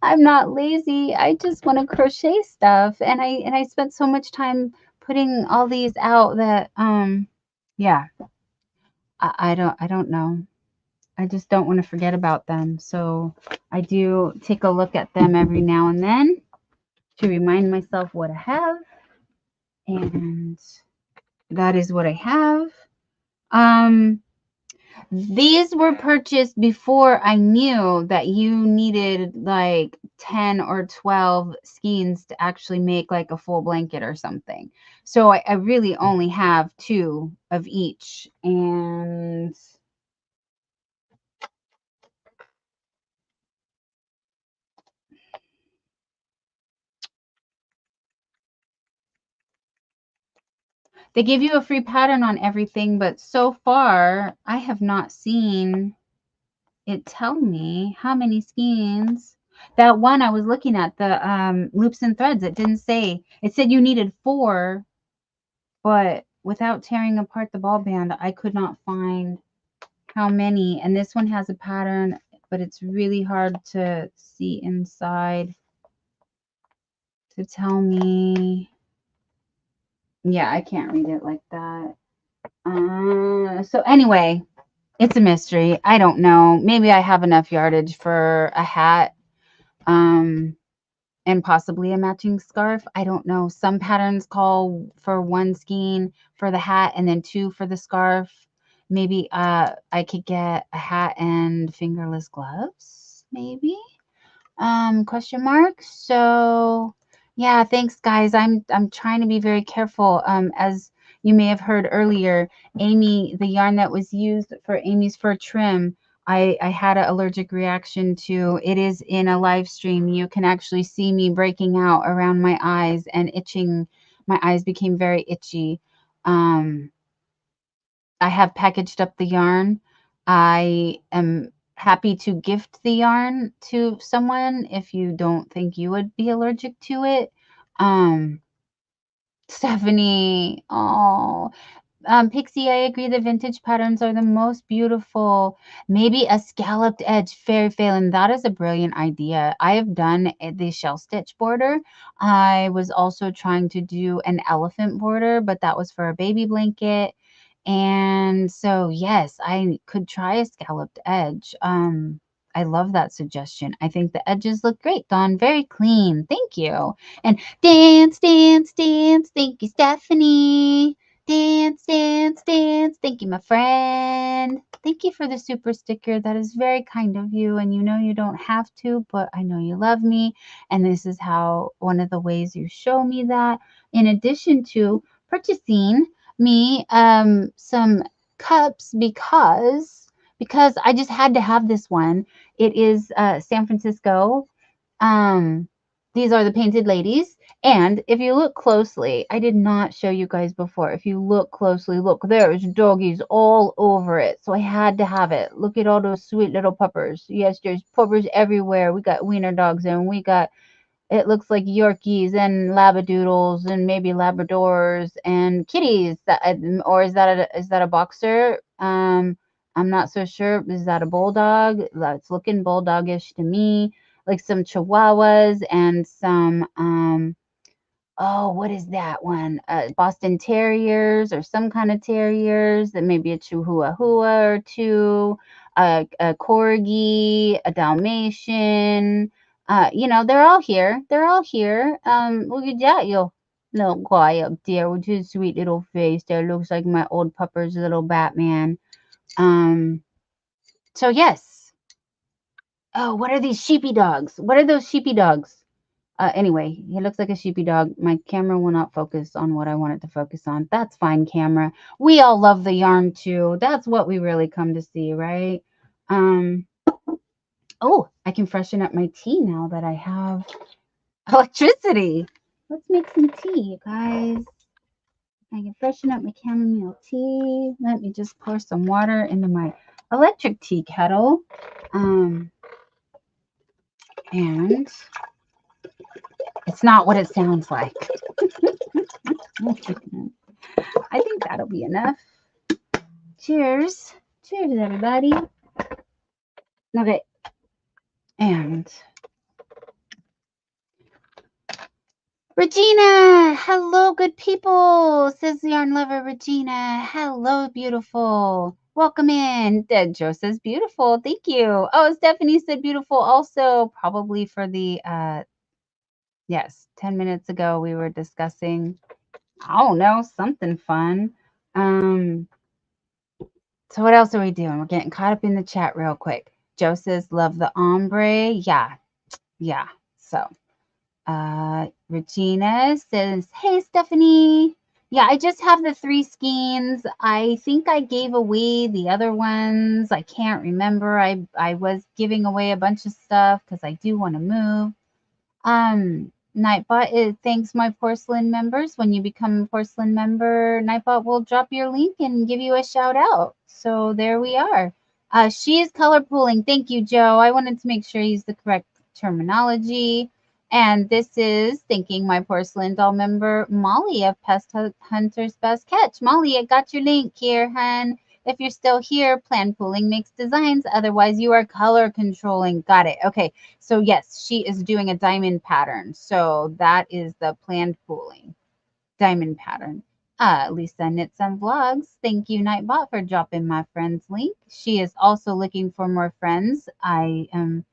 I'm not lazy. I just want to crochet stuff. And I spent so much time putting all these out that yeah, I don't know. I just don't want to forget about them. So I do take a look at them every now and then to remind myself what I have. And that is what I have. Um These were purchased before I knew that you needed like 10 or 12 skeins to actually make like a full blanket or something. So I really only have 2 of each. And they give you a free pattern on everything, but so far I have not seen it tell me how many skeins. That one I was looking at, the loops and threads, it didn't say. It said you needed 4, but without tearing apart the ball band, I could not find how many. And this one has a pattern, but it's really hard to see inside to tell me. Yeah, I can't read it like that. So anyway, it's a mystery. I don't know. Maybe I have enough yardage for a hat. And possibly a matching scarf. I don't know. Some patterns call for 1 skein for the hat and then 2 for the scarf. Maybe I could get a hat and fingerless gloves, maybe. Question mark. So yeah, thanks guys. I'm trying to be very careful. As you may have heard earlier, Amy, the yarn that was used for Amy's fur trim, I had an allergic reaction to. It is in a live stream. You can actually see me breaking out around my eyes and itching. My eyes became very itchy. I have packaged up the yarn. I am happy to gift the yarn to someone if you don't think you would be allergic to it. Um, Stephanie, oh, Pixie, I agree. The vintage patterns are the most beautiful. Maybe a scalloped edge, fairy Phelan. That is a brilliant idea. I have done the shell stitch border. I was also trying to do an elephant border, but that was for a baby blanket. And so, yes, I could try a scalloped edge. I love that suggestion. I think the edges look great, Dawn. Very clean. Thank you. And dance, dance, dance. Thank you, Stephanie. Dance, dance, dance. Thank you, my friend. Thank you for the super sticker. That is very kind of you. And you know you don't have to, but I know you love me. And this is how one of the ways you show me that. In addition to purchasing me some cups because I just had to have this one. It is San Francisco. Um, these are the painted ladies. And if you look closely, I did not show you guys before. If you look closely, look, there's doggies all over it. So I had to have it. Look at all those sweet little puppers. Yes, there's puppers everywhere. We got wiener dogs and we got, it looks like Yorkies and Labradoodles and maybe Labradors and kitties. Or is that a boxer? I'm not so sure. Is that a bulldog? That's looking bulldogish to me. Like some Chihuahuas and some oh, what is that one? Boston Terriers or some kind of terriers. That maybe a Chihuahua or two, a Corgi, a Dalmatian. They're all here. They're all here. Look at that, you little guy up there with his sweet little face. That looks like my old pupper's little Batman. So yes. Oh, what are these sheepy dogs? What are those sheepy dogs? Anyway, he looks like a sheepy dog. My camera will not focus on what I want it to focus on. That's fine, camera. We all love the yarn too. That's what we really come to see, right? Oh, I can freshen up my tea now that I have electricity. Let's make some tea, you guys. I can freshen up my chamomile tea. Let me just pour some water into my electric tea kettle. And it's not what it sounds like. I think that'll be enough. Cheers. Cheers, everybody. Okay. And Regina, hello, good people, says the yarn lover Regina. Hello, beautiful. Welcome in. Joe says beautiful. Thank you. Oh, Stephanie said beautiful also, probably for the, yes, 10 minutes ago we were discussing, I don't know, something fun. So what else are we doing? We're getting caught up in the chat real quick. Joe says, love the ombre. Yeah. So, Regina says, hey, Stephanie. Yeah, I just have the 3 skeins. I think I gave away the other ones. I can't remember. I was giving away a bunch of stuff because I do want to move. Nightbot, it thanks my porcelain members. When you become a porcelain member, Nightbot will drop your link and give you a shout out. So there we are. She is color pooling. Thank you, Joe. I wanted to make sure I use the correct terminology. And this is thanking my porcelain doll member, Molly of Pest Hunter's Best Catch. Molly, I got your link here, hun. If you're still here, plan pooling makes designs. Otherwise, you are color controlling. Got it. Okay. So yes, she is doing a diamond pattern. So that is the planned pooling diamond pattern. Lisa Knits and Vlogs. Thank you, Nightbot, for dropping my friend's link. She is also looking for more friends. I am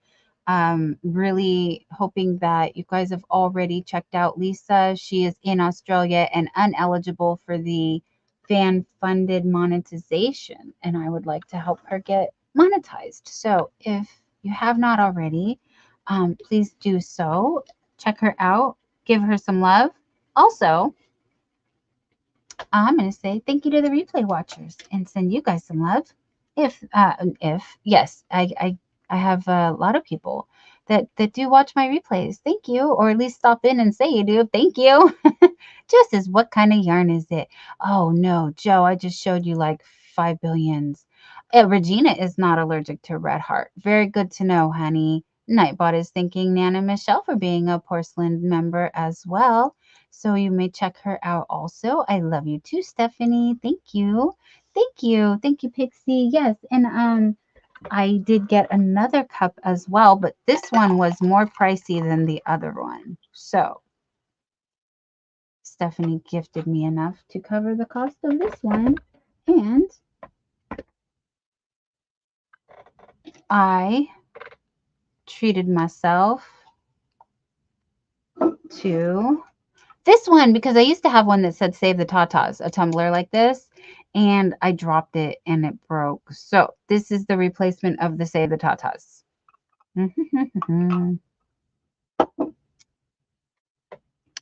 really hoping that you guys have already checked out Lisa. She is in Australia and uneligible for the fan-funded monetization, and I would like to help her get monetized. So if you have not already, please do so. Check her out. Give her some love. Also, I'm going to say thank you to the replay watchers and send you guys some love. If yes, I have a lot of people that do watch my replays. Thank you, or at least stop in and say you do. Thank you. Just as what kind of yarn is it? Oh no, Joe, I just showed you like 5 billions. Regina is not allergic to red heart. Very good to know, honey. Nightbot is thanking Nana Michelle for being a porcelain member as well. So you may check her out also. I love you too, Stephanie. Thank you. Thank you. Thank you, Pixie. Yes. And I did get another cup as well, but this one was more pricey than the other one. So Stephanie gifted me enough to cover the cost of this one. And I treated myself to this one because I used to have one that said Save the Tatas, a tumbler like this, and I dropped it and it broke. So this is the replacement of the Save the Tatas.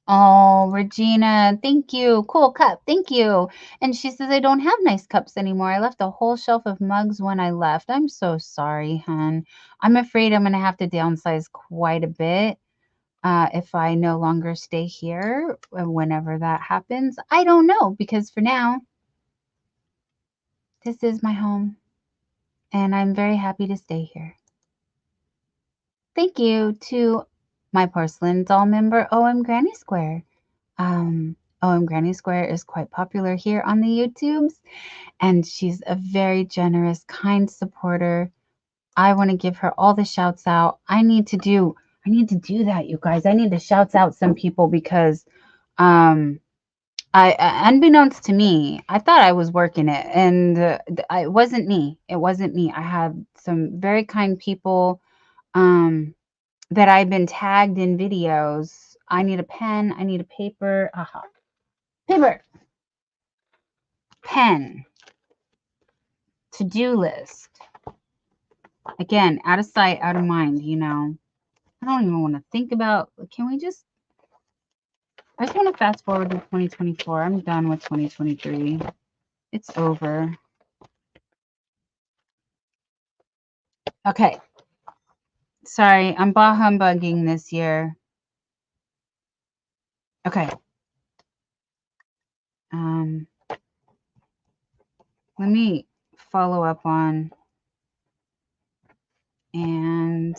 Oh, Regina, thank you. Cool cup. Thank you. And she says, I don't have nice cups anymore. I left a whole shelf of mugs when I left. I'm so sorry, hun. I'm afraid I'm going to have to downsize quite a bit if I no longer stay here whenever that happens. I don't know because for now, this is my home and I'm very happy to stay here. Thank you to my porcelain doll member, OM Granny Square. OM Granny Square is quite popular here on the YouTubes, and she's a very generous, kind supporter. I want to give her all the shouts out. I need to do that, you guys. I need to shout out some people because unbeknownst to me, I thought I was working it, and it wasn't me. It wasn't me. I had some very kind people that I've been tagged in videos. I need a pen. I need a paper. Aha. Paper. Pen. To-do list. Again, out of sight, out of mind, you know. I don't even want to think about, can we just, I just want to fast forward to 2024. I'm done with 2023. It's over. Okay. Sorry, I'm bah humbugging this year. Okay. Let me follow up on, and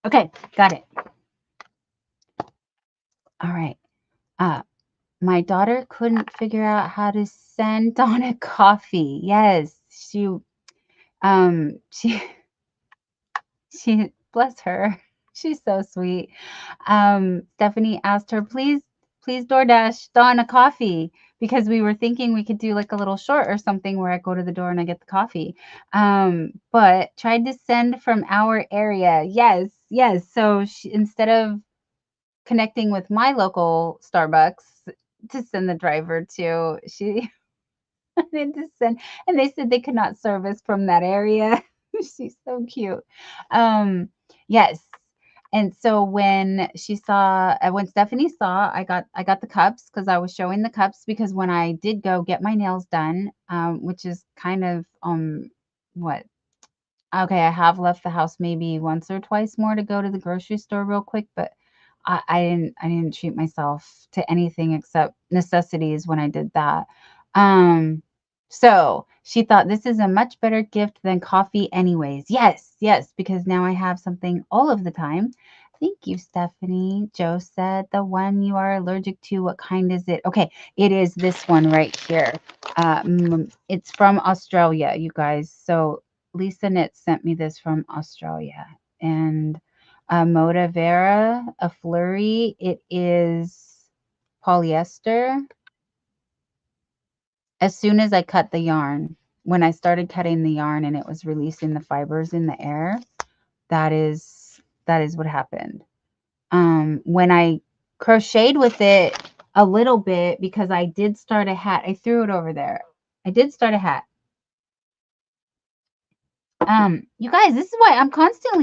okay, got it. All right. My daughter couldn't figure out how to send Donna coffee. Yes, she she bless her. She's so sweet. Stephanie asked her, please DoorDash Dawn a coffee, because we were thinking we could do like a little short or something where I go to the door and I get the coffee. But tried to send from our area. Yes, yes. So instead of connecting with my local Starbucks to send the driver to, she wanted to send, and they said they could not service from that area. She's so cute. Yes. And so when Stephanie saw, I got the cups, because I was showing the cups, because when I did go get my nails done, which is kind of what okay, I have left the house maybe once or twice more to go to the grocery store real quick, but I didn't treat myself to anything except necessities when I did that. Um, so she thought, this is a much better gift than coffee anyways. Yes, yes, because now I have something all of the time. Thank you, Stephanie. Joe said, the one you are allergic to, what kind is it? Okay, it is this one right here. It's from Australia, you guys. So Lisa Knit sent me this from Australia. And Moda Vera, a flurry. It is polyester. As soon as I cut the yarn, when I started cutting the yarn and it was releasing the fibers in the air, that is what happened. When I crocheted with it a little bit, because I did start a hat. I threw it over there. I did start a hat. You guys, this is why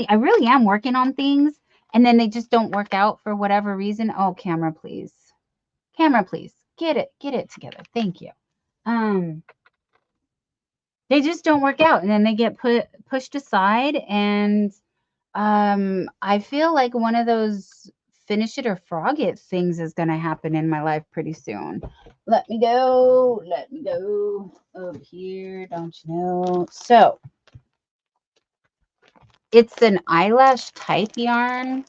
I really am working on things, and then they just don't work out for whatever reason. Oh, camera, please. Camera, please. Get it together. Thank you. Um, they just don't work out, and then they get pushed aside, and I feel like one of those finish it or frog it things is going to happen in my life pretty soon. Let me go over here, don't you know? So, it's an eyelash type yarn.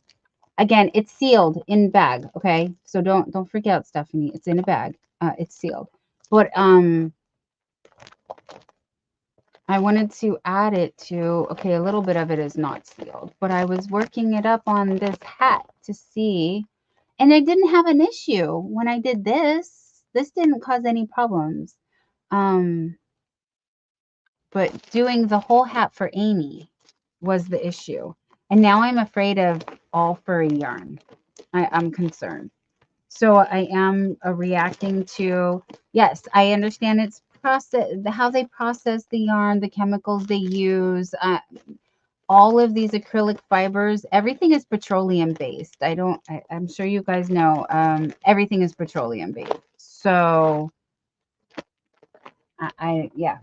Again, it's sealed in bag, okay? So don't freak out, Stephanie. It's in a bag. It's sealed. But I wanted to add it to, okay, a little bit of it is not sealed, but I was working it up on this hat to see, and I didn't have an issue when I did this. This didn't cause any problems. But doing the whole hat for Amy was the issue. And now I'm afraid of all furry yarn. I'm concerned. So I am reacting to, yes, I understand it's how they process the yarn, the chemicals they use, all of these acrylic fibers, everything is petroleum based. I'm sure you guys know, everything is petroleum based. So yeah,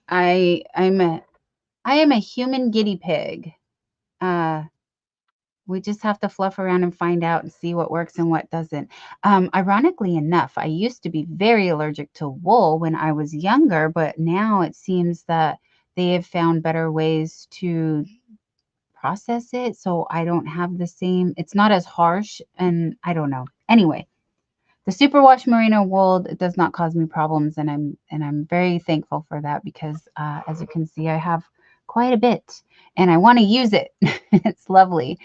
I am a human guinea pig. Uh, We just have to fluff around and find out and see what works and what doesn't. Ironically enough, I used to be very allergic to wool when I was younger, but now it seems that they have found better ways to process it, so I don't have the same, it's not as harsh, and I don't know. Anyway, the superwash merino wool does not cause me problems, and I'm very thankful for that, because as you can see, I have quite a bit and I want to use it. It's lovely.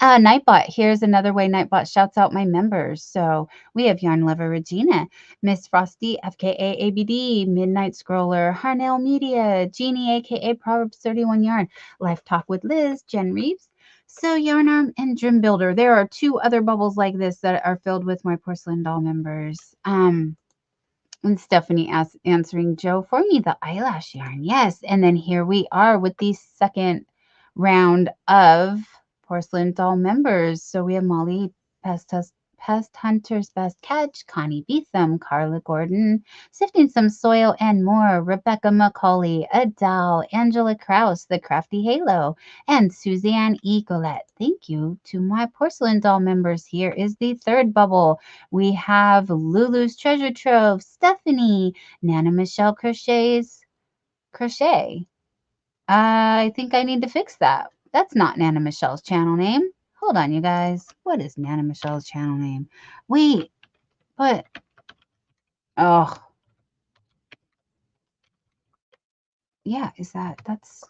Nightbot, here's another way Nightbot shouts out my members. So we have Yarn Lover Regina, Miss Frosty, FKA ABD, Midnight Scroller, Harnell Media, Jeannie, aka Proverbs 31 Yarn, Life Talk with Liz, Jen Reeves, So Yarn Arm, and Dream Builder. There are 2 other bubbles like this that are filled with my porcelain doll members. And Stephanie answering Joe for me, the eyelash yarn. Yes. And then here we are with the second round of porcelain doll members. So we have Molly Pest Hunter's Best Catch, Connie Beetham, Carla Gordon, Sifting Some Soil and More, Rebecca McCauley, Adele, Angela Krause, The Crafty Halo, and Suzanne E. Golette. Thank you to my porcelain doll members. Here is the third bubble. We have Lulu's Treasure Trove, Stephanie, Nana Michelle Crochet. I think I need to fix that. That's not Nana Michelle's channel name. Hold on, you guys. What is Nana Michelle's channel name? Wait, but oh, yeah, that's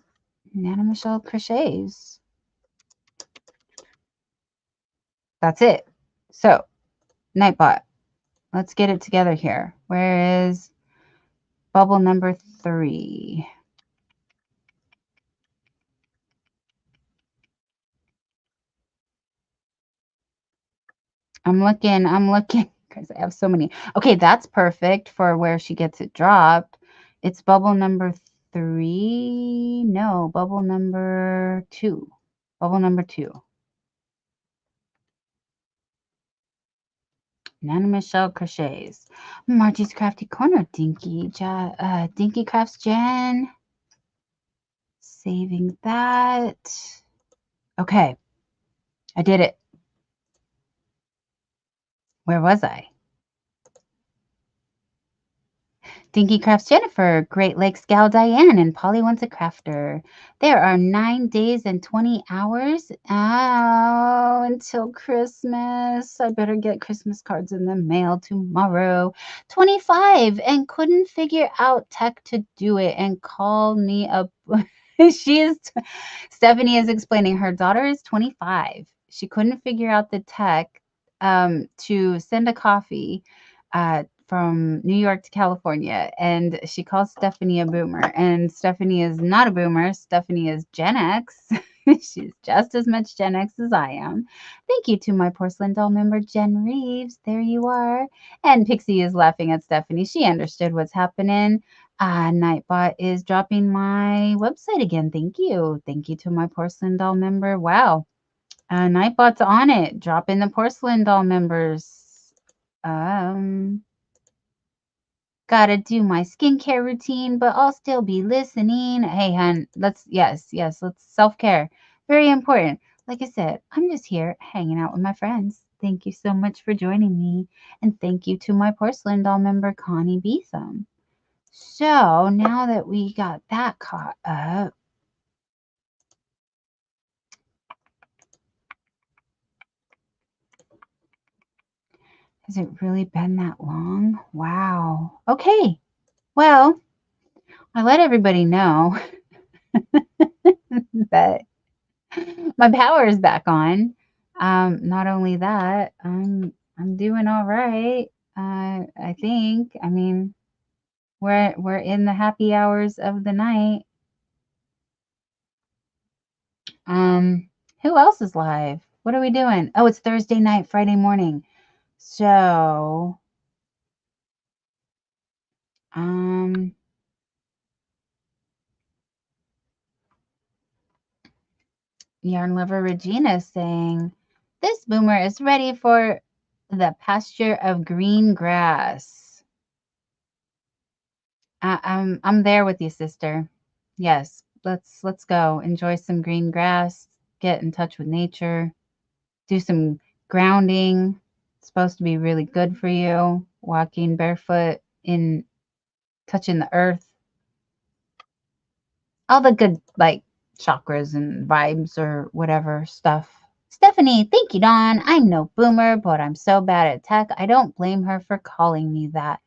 Nana Michelle Crochets. That's it. So, Nightbot, let's get it together here. Where is bubble number 3? I'm looking because I have so many. Okay, that's perfect for where she gets it dropped. It's bubble number 3. No, bubble number 2. Bubble number 2. Nana Michelle Crochets. Margie's Crafty Corner. Dinky Crafts Jen. Saving that. Okay, I did it. Where was I? Dinky Crafts Jennifer, Great Lakes Gal Diane, and Polly Wants a Crafter. There are 9 days and 20 hours until Christmas. I better get Christmas cards in the mail tomorrow. 25 and couldn't figure out tech to do it and call me up. Stephanie is explaining her daughter is 25. She couldn't figure out the tech to send a coffee from New York to California, and she calls Stephanie a boomer. And Stephanie is not a boomer. Stephanie is Gen X. She's just as much Gen X as I am. Thank you to my porcelain doll member, Jen Reeves. There you are. And Pixie is laughing at Stephanie. She understood what's happening. Nightbot is dropping my website again. Thank you. Thank you to my porcelain doll member. Wow. Nightbot's on it. Dropping the porcelain doll members. Gotta do my skincare routine, but I'll still be listening. Hey, hun, yes, let's self-care. Very important. Like I said, I'm just here hanging out with my friends. Thank you so much for joining me. And thank you to my porcelain doll member, Connie Beetham. So now that we got that caught up, has it really been that long? Wow. Okay. Well, I let everybody know that my power is back on. Not only that, I'm doing all right. I think. I mean, we're in the happy hours of the night. Who else is live? What are we doing? Oh, it's Thursday night, Friday morning. So, Yarn Lover Regina is saying, this boomer is ready for the pasture of green grass. I'm there with you, sister. Yes, let's go. Enjoy some green grass, get in touch with nature, do some grounding. It's supposed to be really good for you. Walking barefoot in touching the earth. All the good like chakras and vibes or whatever stuff. Stephanie, thank you, Dawn. I'm no boomer, but I'm so bad at tech. I don't blame her for calling me that.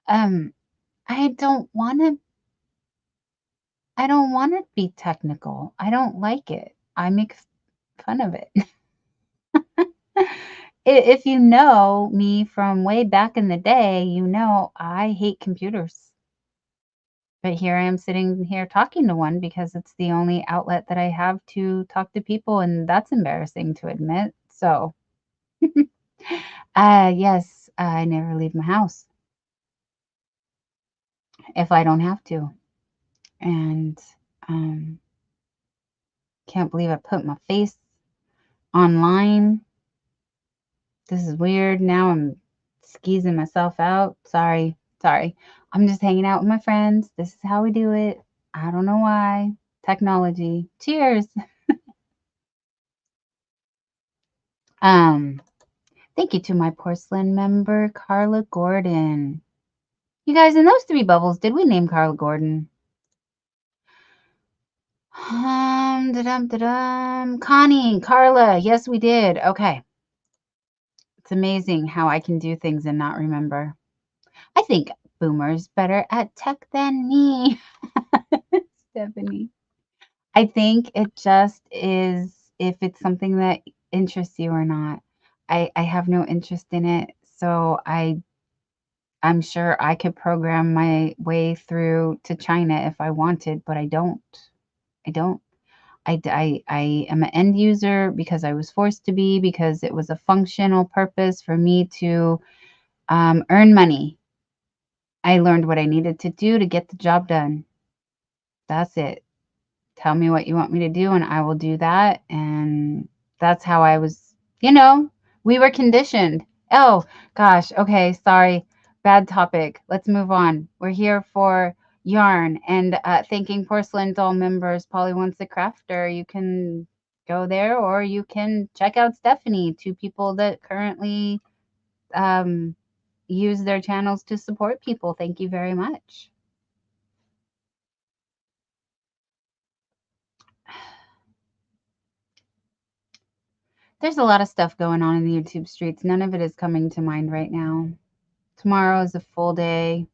I don't want to be technical. I don't like it. I make fun of it. If you know me from way back in the day, you know I hate computers. But here I am sitting here talking to one because it's the only outlet that I have to talk to people, and that's embarrassing to admit. So, yes, I never leave my house if I don't have to. And can't believe I put my face online This is weird. Now I'm skeezing myself out. Sorry. I'm just hanging out with my friends. This is how we do it. I don't know why. Technology. Cheers. Um, Thank you to my porcelain member, Carla Gordon. You guys, in those 3 bubbles, did we name Carla Gordon? Connie, Carla. Yes, we did. Okay. It's amazing how I can do things and not remember. I think Boomer's better at tech than me. Stephanie. I think it just is if it's something that interests you or not. I have no interest in it, so I'm sure I could program my way through to China if I wanted, but I don't. I don't. I am an end user because I was forced to be, because it was a functional purpose for me to earn money. I learned what I needed to do to get the job done. That's it. Tell me what you want me to do and I will do that. And that's how I was, we were conditioned. Oh, gosh. Okay. Sorry. Bad topic. Let's move on. We're here for yarn and thanking porcelain doll members. Polly Wants a Crafter. You can go there or you can check out Stephanie, 2 people that currently use their channels to support people. Thank you very much. There's a lot of stuff going on in the YouTube streets. None of it is coming to mind right now. Tomorrow is a full day.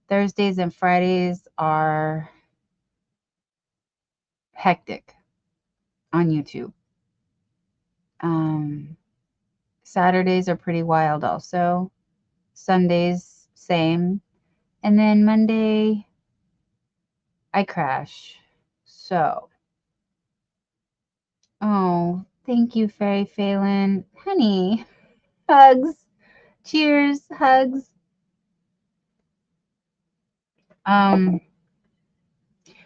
Thursdays and Fridays are hectic on YouTube. Saturdays are pretty wild also. Sundays, same. And then Monday, I crash. So, oh, thank you, Fairy Phelan. Honey, hugs. Cheers, hugs.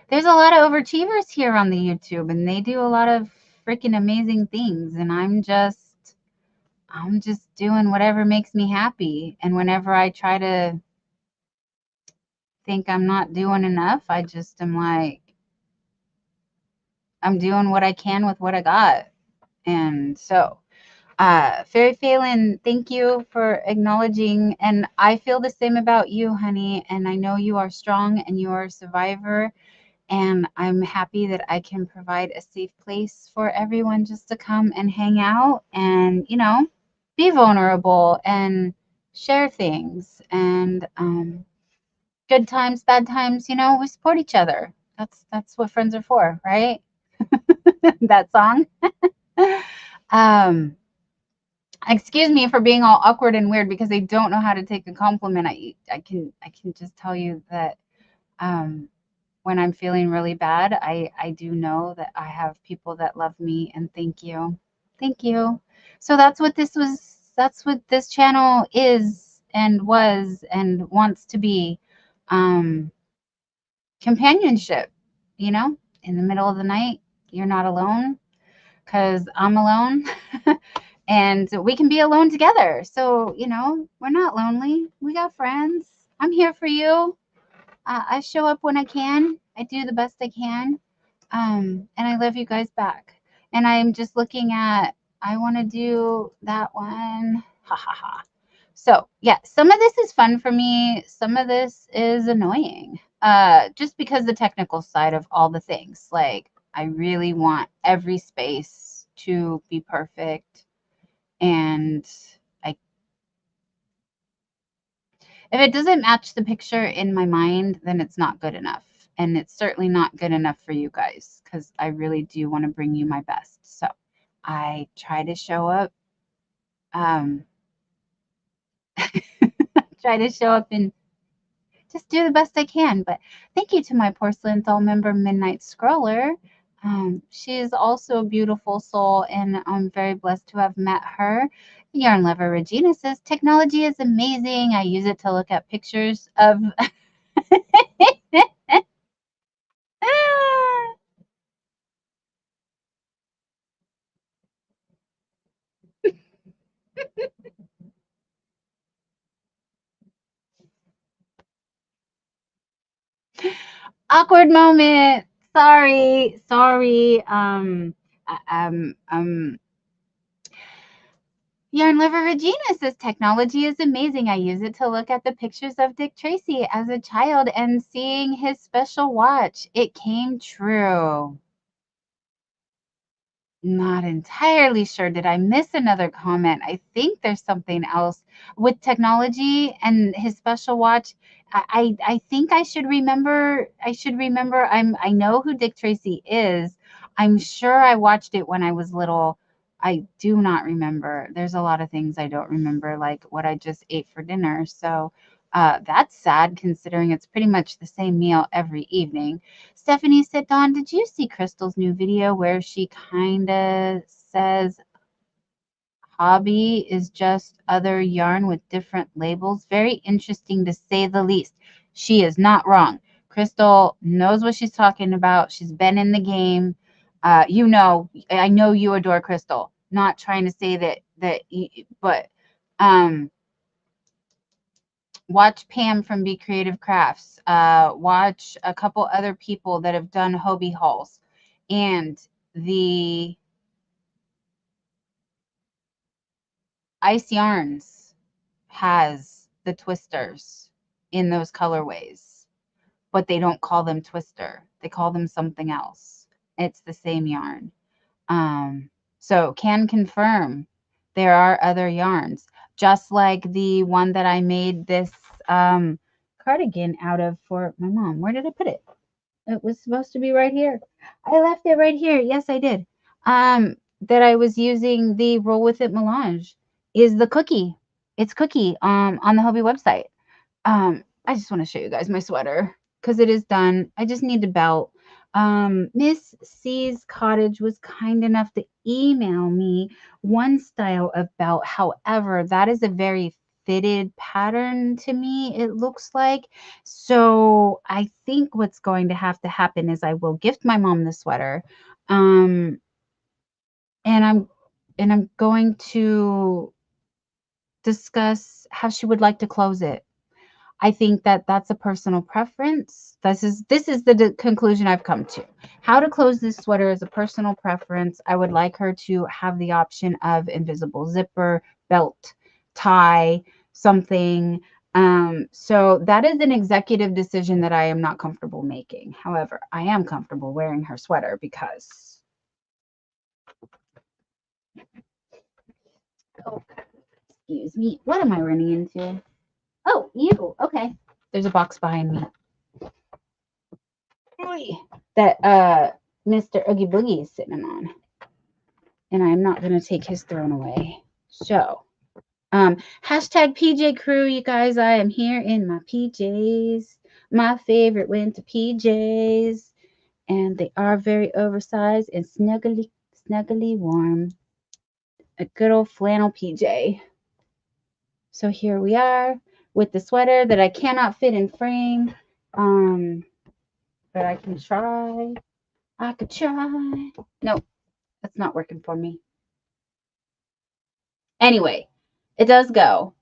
There's a lot of overachievers here on the YouTube, and they do a lot of freaking amazing things, and I'm just doing whatever makes me happy. And whenever I try to think I'm not doing enough, I just am like, I'm doing what I can with what I got. And so, Fairy Phelan, thank you for acknowledging. And I feel the same about you, honey. And I know you are strong and you are a survivor. And I'm happy that I can provide a safe place for everyone just to come and hang out and, be vulnerable and share things. And good times, bad times, we support each other. That's what friends are for, right? That song. Excuse me for being all awkward and weird because I don't know how to take a compliment. I can just tell you that when I'm feeling really bad, I do know that I have people that love me, and thank you. Thank you. So that's what this channel is and was and wants to be. Companionship, in the middle of the night, you're not alone because I'm alone. And we can be alone together. So, we're not lonely. We got friends. I'm here for you. I show up when I can. I do the best I can. And I love you guys back. And I'm just looking at, I want to do that one. Ha ha ha. So yeah, some of this is fun for me. Some of this is annoying. Just because the technical side of all the things. Like, I really want every space to be perfect. And if it doesn't match the picture in my mind, then it's not good enough. And it's certainly not good enough for you guys because I really do want to bring you my best. So I try to show up, and just do the best I can. But thank you to my porcelain doll member, Midnight Scroller. She is also a beautiful soul, and I'm very blessed to have met her. Yarn Lover Regina says, technology is amazing. I use it to look at pictures of Awkward moment. Sorry. Yarn Lover Regina says technology is amazing. I use it to look at the pictures of Dick Tracy as a child and seeing his special watch. It came true. Not entirely sure. Did I miss another comment? I think there's something else with technology and his special watch. I think I should remember. I know who Dick Tracy is. I'm sure I watched it when I was little. I do not remember. There's a lot of things I don't remember, like what I just ate for dinner. So that's sad considering it's pretty much the same meal every evening. Stephanie said, Dawn, did you see Crystal's new video where she kind of says hobby is just other yarn with different labels? Very interesting to say the least. She is not wrong. Crystal knows what she's talking about. She's been in the game. I know you adore Crystal. Not trying to say but watch Pam from Be Creative Crafts. Watch a couple other people that have done Hobie hauls. And the Ice Yarns has the twisters in those colorways, but they don't call them twister. They call them something else. It's the same yarn. So can confirm there are other yarns, just like the one that I made this cardigan out of for my mom. Where did I put it? It was supposed to be right here. I left it right here. Yes, I did. That I was using the Roll With It melange is the cookie. It's cookie on the Hobie website. I just want to show you guys my sweater because it is done. I just need the belt. Miss C's Cottage was kind enough to email me one style of belt. However, that is a very fitted pattern to me, it looks like. So I think what's going to have to happen is I will gift my mom the sweater. And I'm going to discuss how she would like to close it. I think that that's a personal preference. This is the conclusion I've come to. How to close this sweater is a personal preference. I would like her to have the option of invisible zipper, belt, tie, something. So that is an executive decision that I am not comfortable making. However, I am comfortable wearing her sweater because, oh, excuse me, what am I running into? Oh, you. Okay. There's a box behind me that Mr. Oogie Boogie is sitting on. And I'm not going to take his throne away. So, hashtag PJ Crew, you guys. I am here in my PJs. My favorite winter PJs. And they are very oversized and snuggly warm. A good old flannel PJ. So here we are with the sweater that I cannot fit in frame. But I can try. I could try. Nope, that's not working for me. Anyway, it does go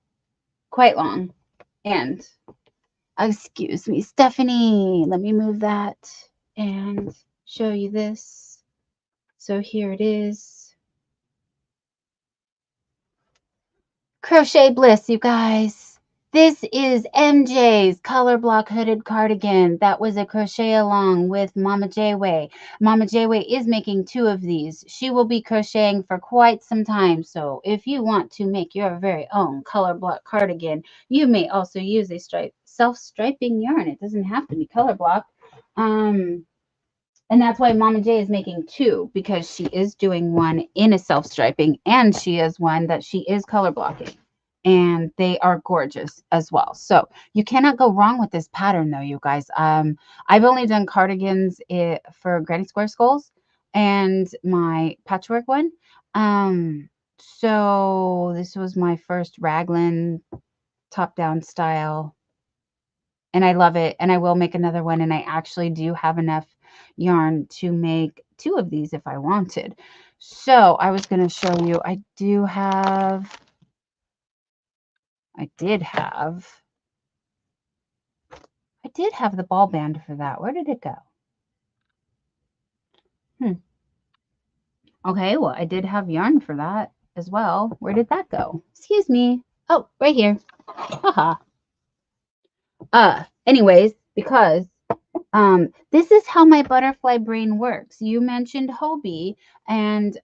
quite long. And excuse me, Stephanie, let me move that and show you this. So here it is. Crochet Bliss, you guys. This is MJ's color block hooded cardigan. That was a crochet along with Mama Jayway. Mama Jayway is making 2 of these. She will be crocheting for quite some time. So if you want to make your very own color block cardigan, you may also use a self-striping yarn. It doesn't have to be color block. And that's why Mama J is making 2, because she is doing one in a self-striping and she is one that she is color blocking. And they are gorgeous as well. So you cannot go wrong with this pattern though, you guys. I've only done cardigans for Granny Square Skulls and my patchwork one. So this was my first raglan top-down style. And I love it. And I will make another one. And I actually do have enough yarn to make 2 of these if I wanted. So I was going to show you, I did have did have the ball band for that. Where did it go? Okay, well, I did have yarn for that as well. Where did that go? Excuse me. Oh, right here. Haha. Anyways, because this is how my butterfly brain works. You mentioned Hobie and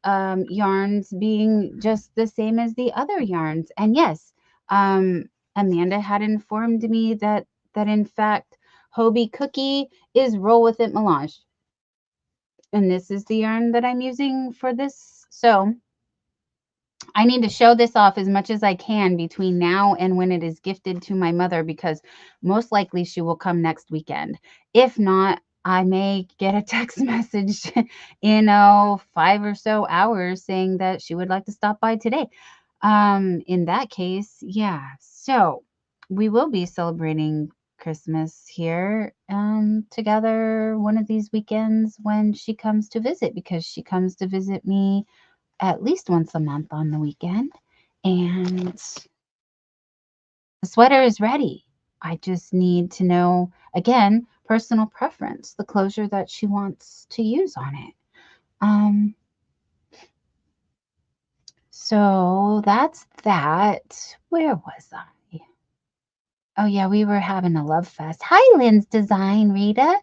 yarns being just the same as the other yarns. And yes, Amanda had informed me that in fact Hobie Cookie is Roll With It Melange. And this is the yarn that I'm using for this. So I need to show this off as much as I can between now and when it is gifted to my mother, because most likely she will come next weekend. If not, I may get a text message in 5 or so hours saying that she would like to stop by today. In that case, yeah. So we will be celebrating Christmas here together one of these weekends when she comes to visit, because she comes to visit me at least once a month on the weekend. And the sweater is ready. I just need to know, again, personal preference, the closure that she wants to use on it. So that's that. Where was I? Oh yeah, we were having a love fest. Hi, Lynn's Design, Rita.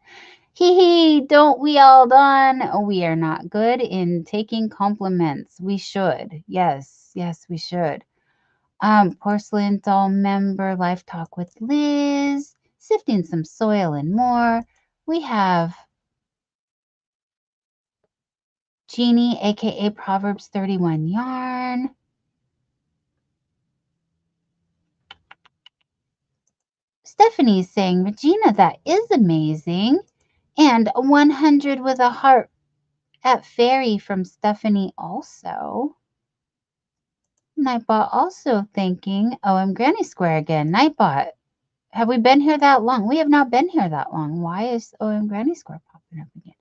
Hee hee, don't we all, Dawn? We are not good in taking compliments. We should. Yes, yes, we should. Porcelain doll member, live talk with Liz, sifting some soil and more. We have Jeannie, aka Proverbs 31 yarn. Stephanie's saying, Regina, that is amazing. And 100 with a heart at Fairy from Stephanie also. Nightbot also thinking, oh, I'm Granny Square again. Nightbot, have we been here that long? We have not been here that long. Why is OM Granny Square popping up again?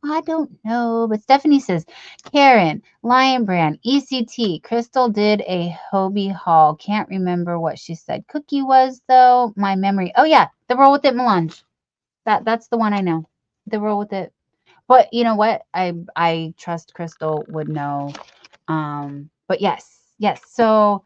I don't know. But Stephanie says, Karen, Lion Brand, ECT, Crystal did a Hobie haul. Can't remember what she said. Cookie was, though. My memory. Oh, yeah. The Roll With It melange. That's the one I know. The Roll With It. But you know what? I trust Crystal would know. But yes. So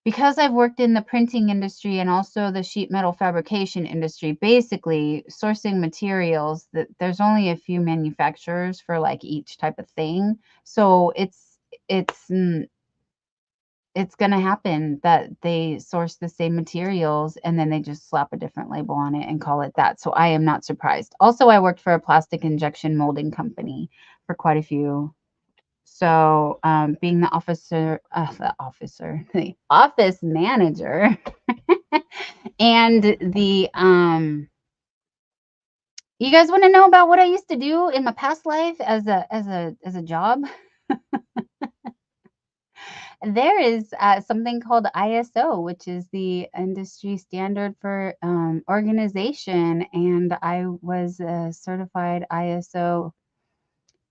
because I've worked in the printing industry and also the sheet metal fabrication industry, basically sourcing materials, that there's only a few manufacturers for like each type of thing. So it's going to happen that they source the same materials and then they just slap a different label on it and call it that. So I am not surprised. Also, I worked for a plastic injection molding company for quite a few. So being the the office manager and the you guys want to know about what I used to do in my past life as a job? There is something called ISO, which is the industry standard for organization, and I was a certified ISO,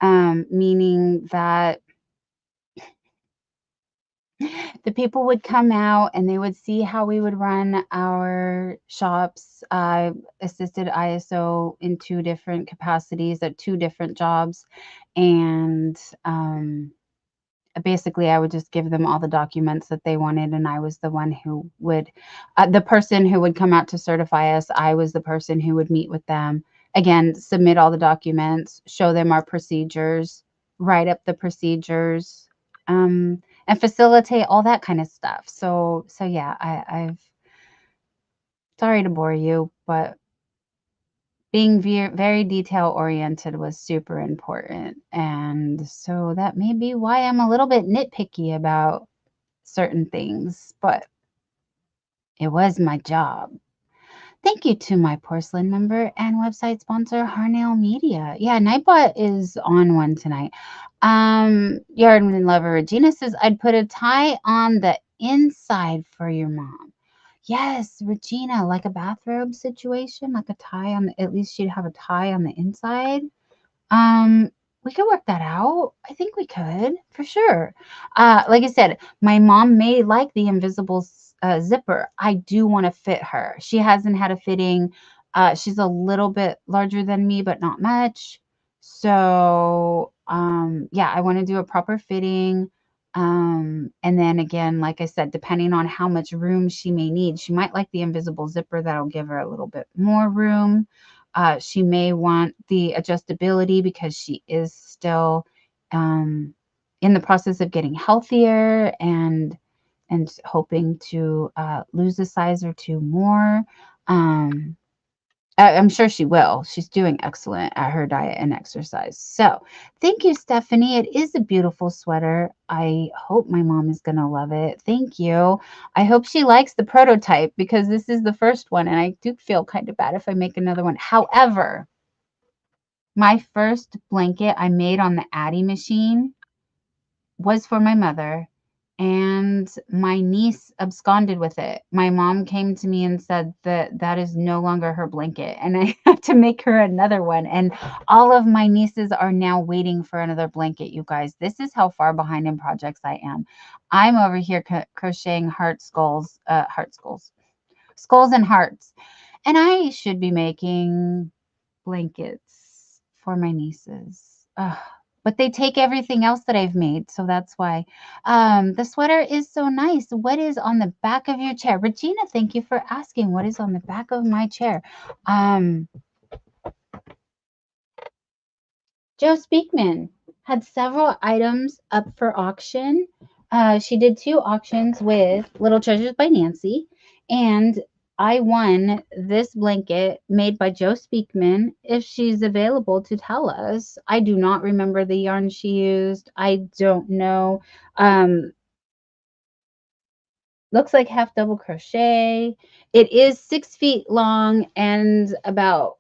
meaning that the people would come out and they would see how we would run our shops. I assisted ISO in 2 different capacities at 2 different jobs. And basically, I would just give them all the documents that they wanted. And I was the one who would, the person who would come out to certify us, I was the person who would meet with them. Again, submit all the documents, show them our procedures, write up the procedures. And facilitate all that kind of stuff. So yeah, I've sorry to bore you, but being very detail oriented was super important. And so that may be why I'm a little bit nitpicky about certain things, but it was my job. Thank you to my porcelain member and website sponsor, Harnail Media. Yeah, Nightbot is on one tonight. Yarn Lover Regina says, I'd put a tie on the inside for your mom. Yes, Regina, like a bathrobe situation, like a tie on the, at least she'd have a tie on the inside. We could work that out. I think we could, for sure. Like I said, my mom may like the invisible zipper. I do want to fit her. She hasn't had a fitting. She's a little bit larger than me, but not much. So, yeah, I want to do a proper fitting. And then again, like I said, depending on how much room she may need, she might like the invisible zipper that'll give her a little bit more room. She may want the adjustability because she is still in the process of getting healthier and hoping to lose a size or two more. I'm sure she will. She's doing excellent at her diet and exercise. So thank you, Stephanie. It is a beautiful sweater. I hope my mom is going to love it. Thank you. I hope she likes the prototype because this is the first one, and I do feel kind of bad if I make another one. However, my first blanket I made on the Addy machine was for my mother, and my niece absconded with it. My mom came to me and said that that is no longer her blanket, and I have to make her another one. And all of my nieces are now waiting for another blanket, you guys. This is how far behind in projects I am. I'm over here crocheting skulls and hearts, and I should be making blankets for my nieces. Ugh. But they take everything else that I've made, so that's why. The sweater is so nice. What is on the back of your chair? Regina, thank you for asking. What is on the back of my chair? Joe Speakman had several items up for auction. She did 2 auctions with Little Treasures by Nancy, and I won this blanket made by Joe Speakman. If she's available to tell us, I do not remember the yarn she used. I don't know. Looks like half double crochet. It is 6 feet long and about,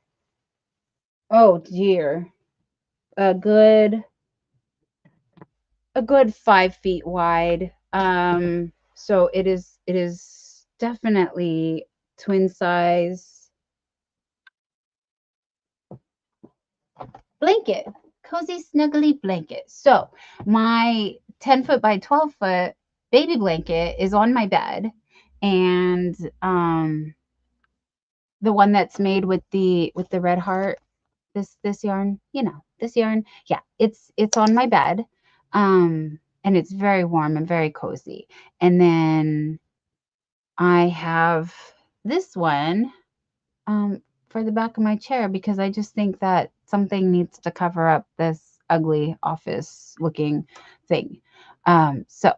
oh dear, a good 5 feet wide. So it is definitely twin size blanket, cozy snuggly blanket. So my 10-foot by 12-foot baby blanket is on my bed, and the one that's made with the red heart, this yarn, this yarn, yeah, it's on my bed, and it's very warm and very cozy. And then I have this one for the back of my chair because I just think that something needs to cover up this ugly office looking thing. So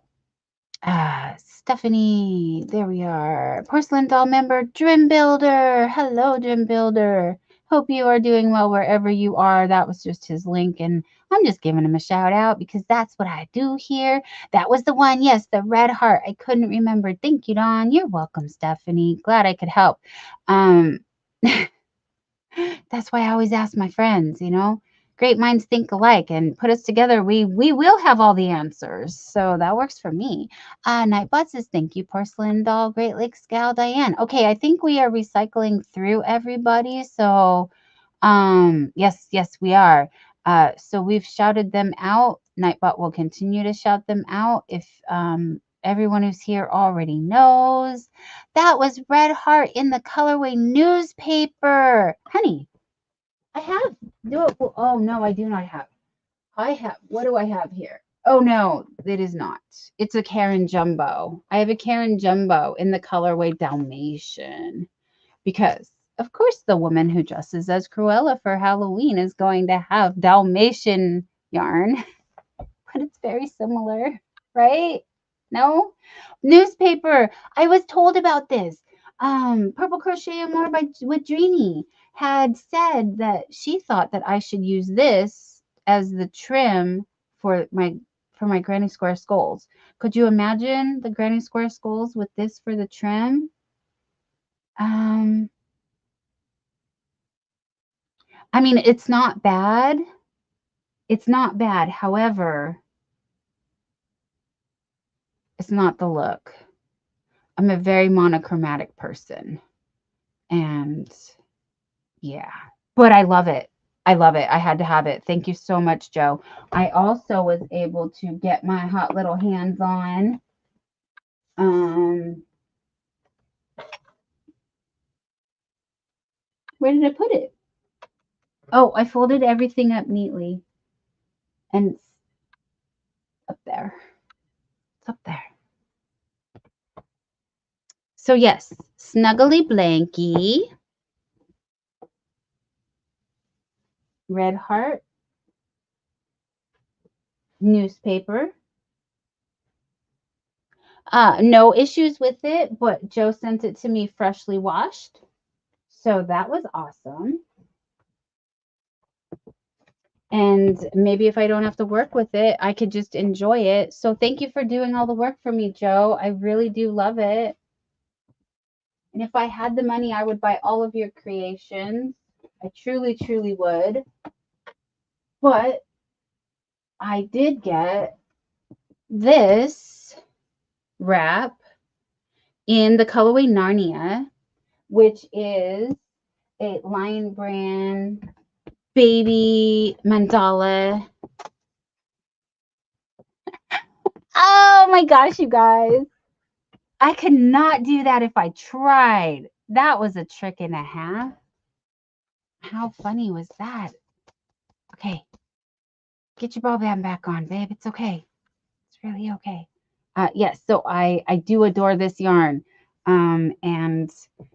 Stephanie, there we are. Porcelain doll member, Dream Builder. Hello, Dream Builder. Hope you are doing well wherever you are. That was just his link, and I'm just giving him a shout out because that's what I do here. That was the one, yes, the red heart. I couldn't remember. Thank you, Dawn. You're welcome, Stephanie. Glad I could help. That's why I always ask my friends, great minds think alike, and put us together, we will have all the answers. So that works for me. Nightbot says, thank you, Porcelain Doll, Great Lakes Gal, Diane. Okay, I think we are recycling through everybody. So yes, we are. So we've shouted them out. Nightbot will continue to shout them out if everyone who's here already knows. That was Red Heart in the colorway newspaper. Honey, I have. Oh, no, I do not have. What do I have here? Oh, no, it is not. It's a Karen Jumbo. I have a Karen Jumbo in the colorway Dalmatian because, of course, the woman who dresses as Cruella for Halloween is going to have Dalmatian yarn, but it's very similar, right? No? Newspaper. I was told about this. Purple Crochet More with Dreamy had said that she thought that I should use this as the trim for my granny square skulls. Could you imagine the granny square skulls with this for the trim? I mean, it's not bad. It's not bad. However, it's not the look. I'm a very monochromatic person. And yeah, but I love it. I love it. I had to have it. Thank you so much, Joe. I also was able to get my hot little hands on Where did I put it? Oh, I folded everything up neatly. And it's up there. It's up there. So yes, Snuggly Blankie, red heart, newspaper. No issues with it, but Joe sent it to me freshly washed. So that was awesome. And maybe if I don't have to work with it, I could just enjoy it. So thank you for doing all the work for me, Joe. I really do love it. And if I had the money, I would buy all of your creations. I truly, truly would. But I did get this wrap in the colorway Narnia, which is a Lion Brand baby mandala. Oh my gosh, you guys. I could not do that if I tried. That was a trick and a half. How funny was that? Okay. Get your ball band back on, babe. It's okay. It's really okay. Yes, so I do adore this yarn. And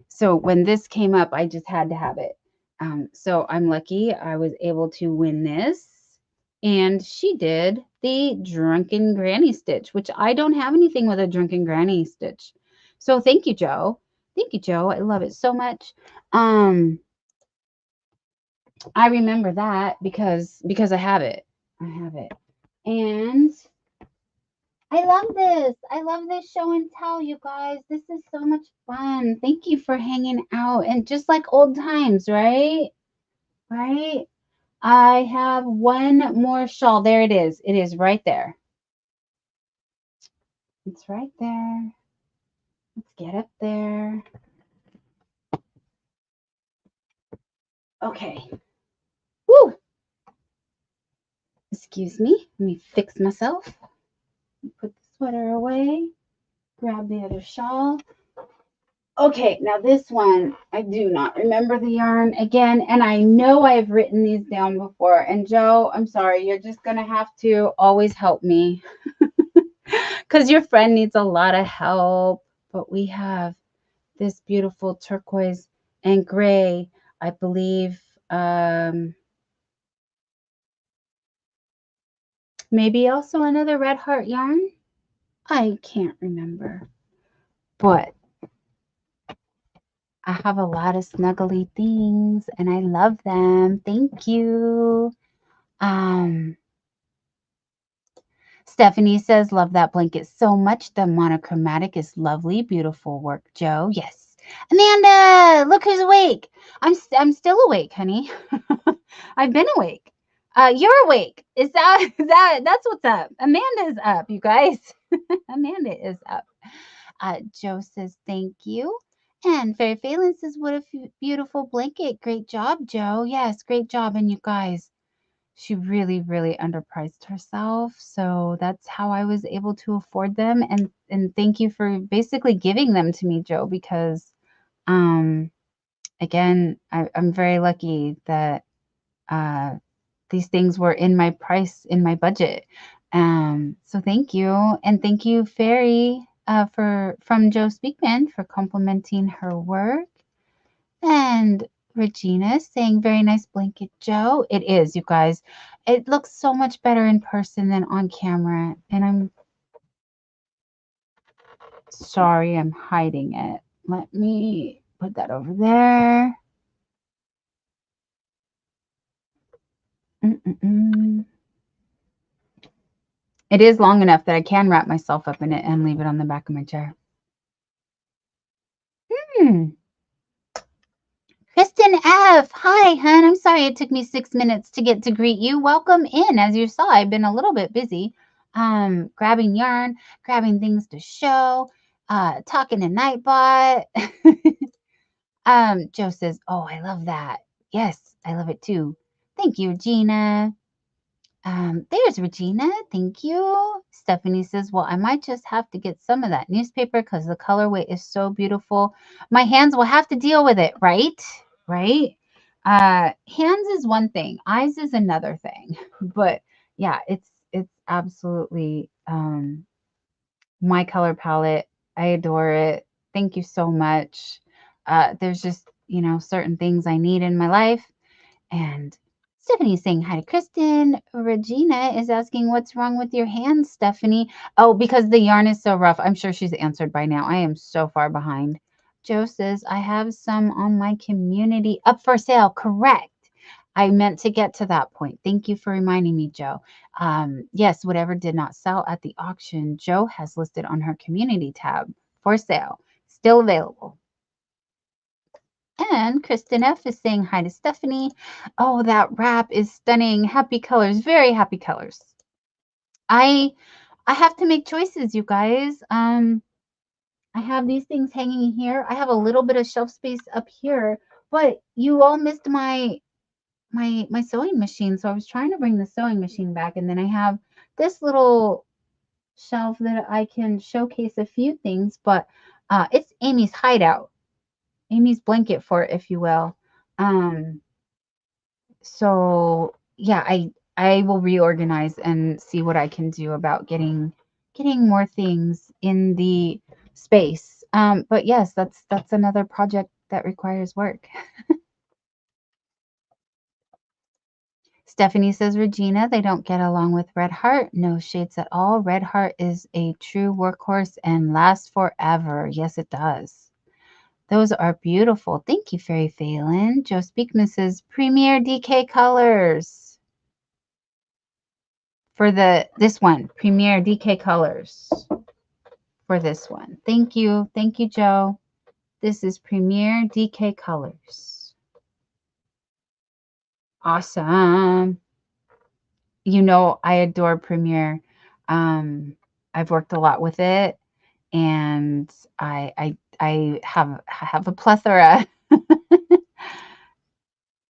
so when this came up, I just had to have it. So I'm lucky I was able to win this. And she did the Drunken Granny stitch, which I don't have anything with a Drunken Granny stitch. So thank you, Joe. Thank you, Joe. I love it so much. I remember that because I have it. I have it. And I love this. I love this show and tell, you guys. This is so much fun. Thank you for hanging out and just like old times, right? Right? I have one more shawl. There it is. It is right there. It's right there. Let's get up there. Okay. Woo! Excuse me. Let me fix myself. Put the sweater away. Grab the other shawl. Okay, now this one, I do not remember the yarn again, and I know I've written these down before. And Joe, I'm sorry, you're just going to have to always help me because your friend needs a lot of help. But we have this beautiful turquoise and gray, I believe, maybe also another red heart yarn. I can't remember, but I have a lot of snuggly things and I love them. Thank you. Stephanie says, love that blanket so much. The monochromatic is lovely. Beautiful work, Joe. Yes. Amanda, look who's awake. I'm still awake, honey. I've been awake. You're awake. Is that's what's up. Amanda's up, you guys. Amanda is up. Joe says, thank you. And Fairy Phelan says, what a beautiful blanket. Great job, Joe. Yes, great job. And you guys, she really, really underpriced herself. So that's how I was able to afford them. And thank you for basically giving them to me, Joe, because again, I'm very lucky that these things were in my price, in my budget. So thank you. And thank you, Fairy, from Joe Speakman for complimenting her work. And Regina saying, very nice blanket, Joe. It is, you guys. It looks so much better in person than on camera. And I'm sorry I'm hiding it. Let me put that over there. It is long enough that I can wrap myself up in it and leave it on the back of my chair. Kristen F. Hi, hun. I'm sorry it took me 6 minutes to get to greet you. Welcome in. As you saw, I've been a little bit busy grabbing yarn, grabbing things to show, talking to Nightbot. Joe says, oh, I love that. Yes, I love it too. Thank you, Regina. There's Regina. Thank you. Stephanie says, well, I might just have to get some of that newspaper because the colorway is so beautiful. My hands will have to deal with it, right? right? Hands is one thing, eyes is another thing. But yeah, it's absolutely my color palette. I adore it. Thank you so much. There's just, certain things I need in my life. And Stephanie's saying hi to Kristen. Regina is asking, what's wrong with your hands, Stephanie? Oh, because the yarn is so rough. I'm sure she's answered by now. I am so far behind. Joe says, I have some on my community up for sale. Correct. I meant to get to that point. Thank you for reminding me, Joe. Yes, whatever did not sell at the auction, Joe has listed on her community tab for sale. Still available. And Kristen F is saying hi to Stephanie. Oh, that wrap is stunning. Happy colors, very happy colors. I have to make choices, you guys. I have these things hanging here. I have a little bit of shelf space up here, but you all missed my sewing machine. So I was trying to bring the sewing machine back, and then I have this little shelf that I can showcase a few things, but it's Amy's hideout, Amy's blanket fort, if you will. So yeah, I will reorganize and see what I can do about getting more things in the space. But yes, that's another project that requires work. Stephanie says, Regina, they don't get along with Red Heart. No shades at all. Red Heart is a true workhorse and lasts forever. Yes, it does. Those are beautiful. Thank you, Fairy Phelan. Joe Speakman says, Premier DK Colors. For this one, Premier DK Colors for this one. Thank you. Thank you, Joe. This is Premier DK Colors. Awesome. I adore Premier. I've worked a lot with it, and I have a plethora.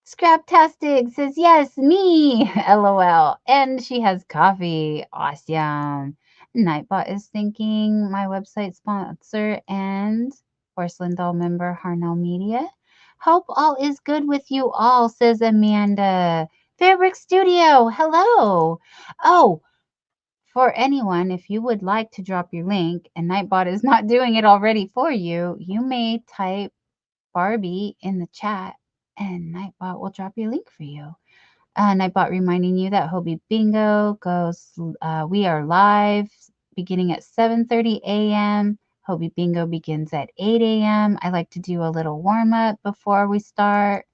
Scraptastic says, yes, me, LOL. And she has coffee. Awesome. Nightbot is thanking my website sponsor and Porcelain Doll member Harnell Media. Hope all is good with you all, says Amanda. Fabric Studio, hello. Oh, for anyone, if you would like to drop your link and Nightbot is not doing it already for you, you may type Barbie in the chat and Nightbot will drop your link for you. Nightbot reminding you that Hobie Bingo goes, we are live beginning at 7:30 a.m. Hobie Bingo begins at 8 a.m. I like to do a little warm up before we start.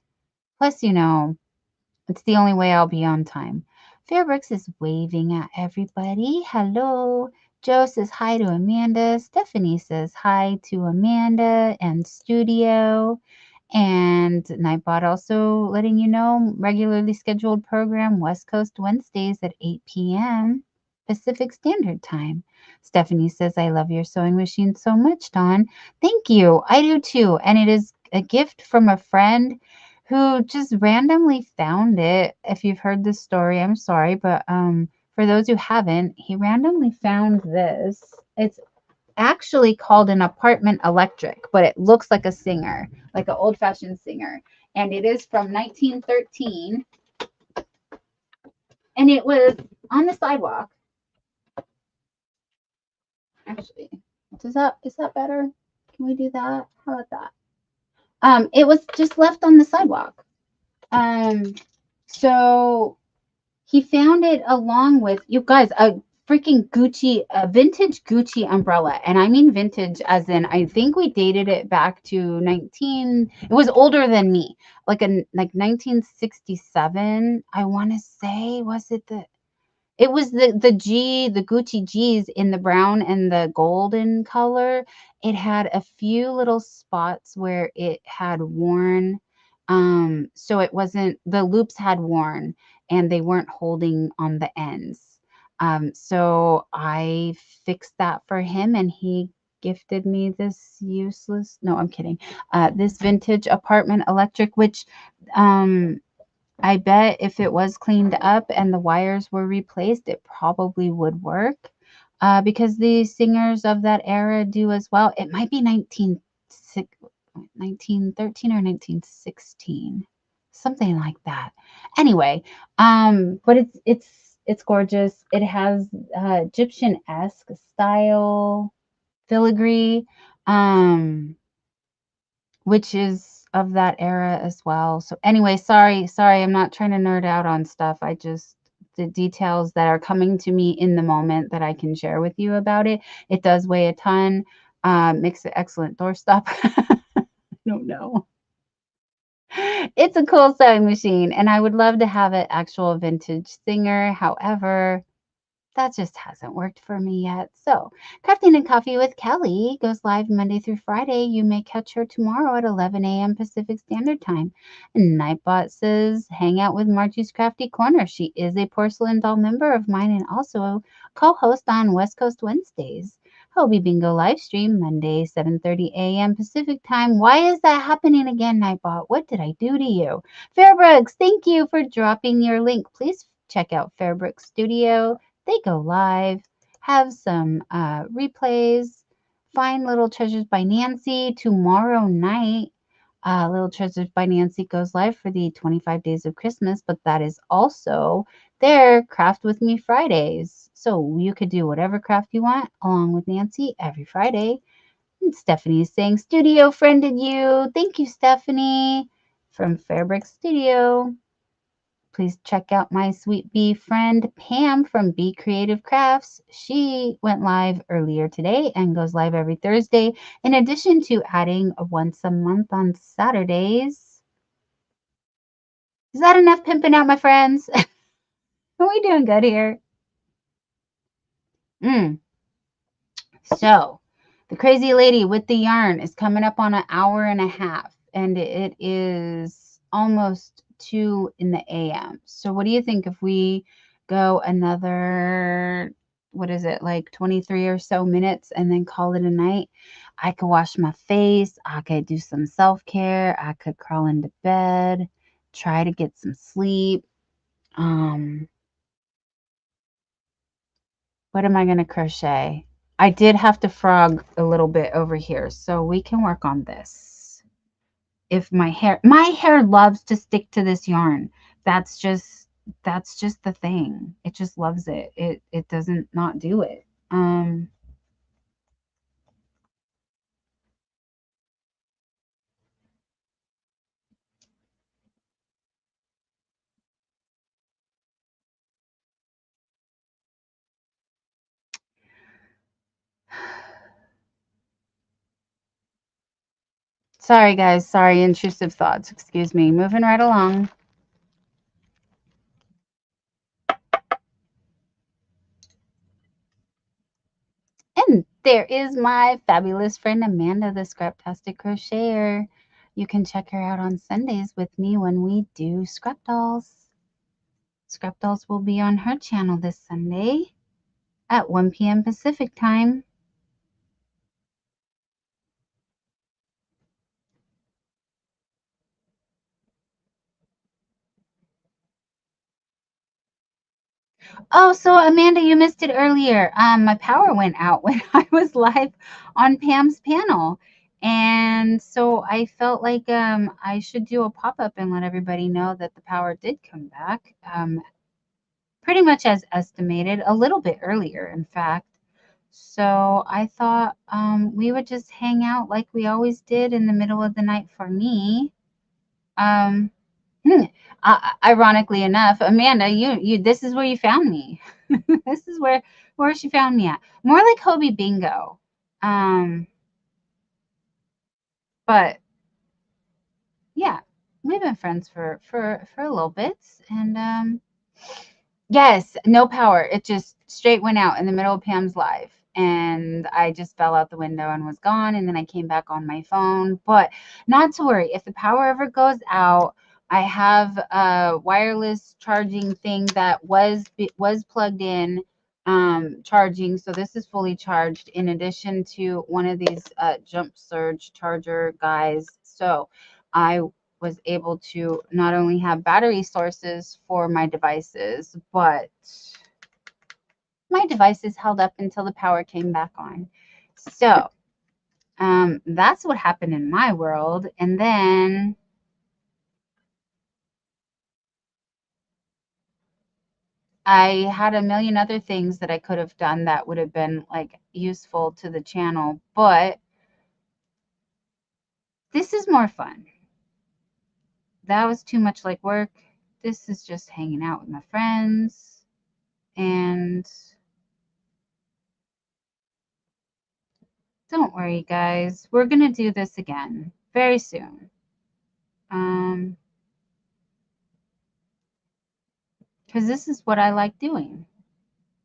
Plus, it's the only way I'll be on time. Fairbrooks is waving at everybody. Hello. Joe says hi to Amanda. Stephanie says hi to Amanda and studio. And Nightbot also letting you know, regularly scheduled program West Coast Wednesdays at 8 p.m. Pacific Standard Time. Stephanie says, I love your sewing machine so much, Dawn. Thank you. I do too. And it is a gift from a friend who just randomly found it. If you've heard this story, I'm sorry, but for those who haven't, he randomly found this. It's actually called an apartment electric, but it looks like a singer, like an old-fashioned singer. And it is from 1913. And it was on the sidewalk. Actually, is that better? Can we do that? How about that? It was just left on the sidewalk. So he found it along with, you guys, a freaking Gucci, a vintage Gucci umbrella. And I mean vintage as in, I think we dated it back to it was older than me, like 1967. I want to say, it was the Gucci G's in the brown and the golden color. It had a few little spots where it had worn. So it wasn't, the loops had worn and they weren't holding on the ends. So I fixed that for him and he gifted me this no, I'm kidding. This vintage apartment electric, which, I bet if it was cleaned up and the wires were replaced, it probably would work, because the singers of that era do as well. It might be 1913 or 1916, something like that. Anyway, but it's gorgeous. It has Egyptian-esque style filigree, which is of that era as well. So anyway, sorry, I'm not trying to nerd out on stuff. I just the details that are coming to me in the moment that I can share with you about it. It does weigh a ton. Makes an excellent doorstop. I don't know. It's a cool sewing machine, and I would love to have an actual vintage Singer. However, that just hasn't worked for me yet. So, Crafting and Coffee with Kelly goes live Monday through Friday. You may catch her tomorrow at 11 a.m. Pacific Standard Time. And Nightbot says, hang out with Margie's Crafty Corner. She is a porcelain doll member of mine and also a co-host on West Coast Wednesdays. Hobie Bingo live stream Monday, 7:30 a.m. Pacific Time. Why is that happening again, Nightbot? What did I do to you? Fairbrooks, thank you for dropping your link. Please check out Fairbrooks Studio. They go live, have some replays, find Little Treasures by Nancy tomorrow night. Little Treasures by Nancy goes live for the 25 Days of Christmas, but that is also their Craft With Me Fridays. So you could do whatever craft you want along with Nancy every Friday. And Stephanie is saying, Studio friended you. Thank you, Stephanie, from Fairbrick Studio. Please check out my sweet bee friend Pam from Bee Creative Crafts. She went live earlier today and goes live every Thursday, in addition to adding once a month on Saturdays. Is that enough pimping out, my friends? Are we doing good here? So, the crazy lady with the yarn is coming up on an hour and a half, and it is almost 2 in the a.m. So, what do you think if we go another, what is it, like 23 or so minutes and then call it a night? I could wash my face. I could do some self-care. I could crawl into bed, try to get some sleep. What am I going to crochet? I did have to frog a little bit over here, so we can work on this. If my hair loves to stick to this yarn. That's just the thing. It just loves it. It doesn't not do it. Sorry guys, sorry, intrusive thoughts. Excuse me. Moving right along. And there is my fabulous friend Amanda, the Scraptastic Crocheter. You can check her out on Sundays with me when we do scrap dolls. Scrap dolls will be on her channel this Sunday at 1 p.m. Pacific time. Oh, so Amanda, you missed it earlier. My power went out when I was live on Pam's panel. And so I felt like I should do a pop-up and let everybody know that the power did come back. Pretty much as estimated, a little bit earlier, in fact. So I thought we would just hang out like we always did in the middle of the night for me. Um, Ironically enough, Amanda, you this is where you found me. This is where she found me at. More like Hobie Bingo. But yeah, we've been friends for a little bit, and yes, no power. It just straight went out in the middle of Pam's live. And I just fell out the window and was gone. And then I came back on my phone. But not to worry. If the power ever goes out, I have a wireless charging thing that was plugged in, charging. So this is fully charged in addition to one of these jump surge charger guys. So I was able to not only have battery sources for my devices, but my devices held up until the power came back on. So That's what happened in my world. And then I had a million other things that I could have done that would have been like useful to the channel, but this is more fun. That was too much like work. This is just hanging out with my friends. And don't worry, guys. We're going to do this again very soon. Because this is what I like doing.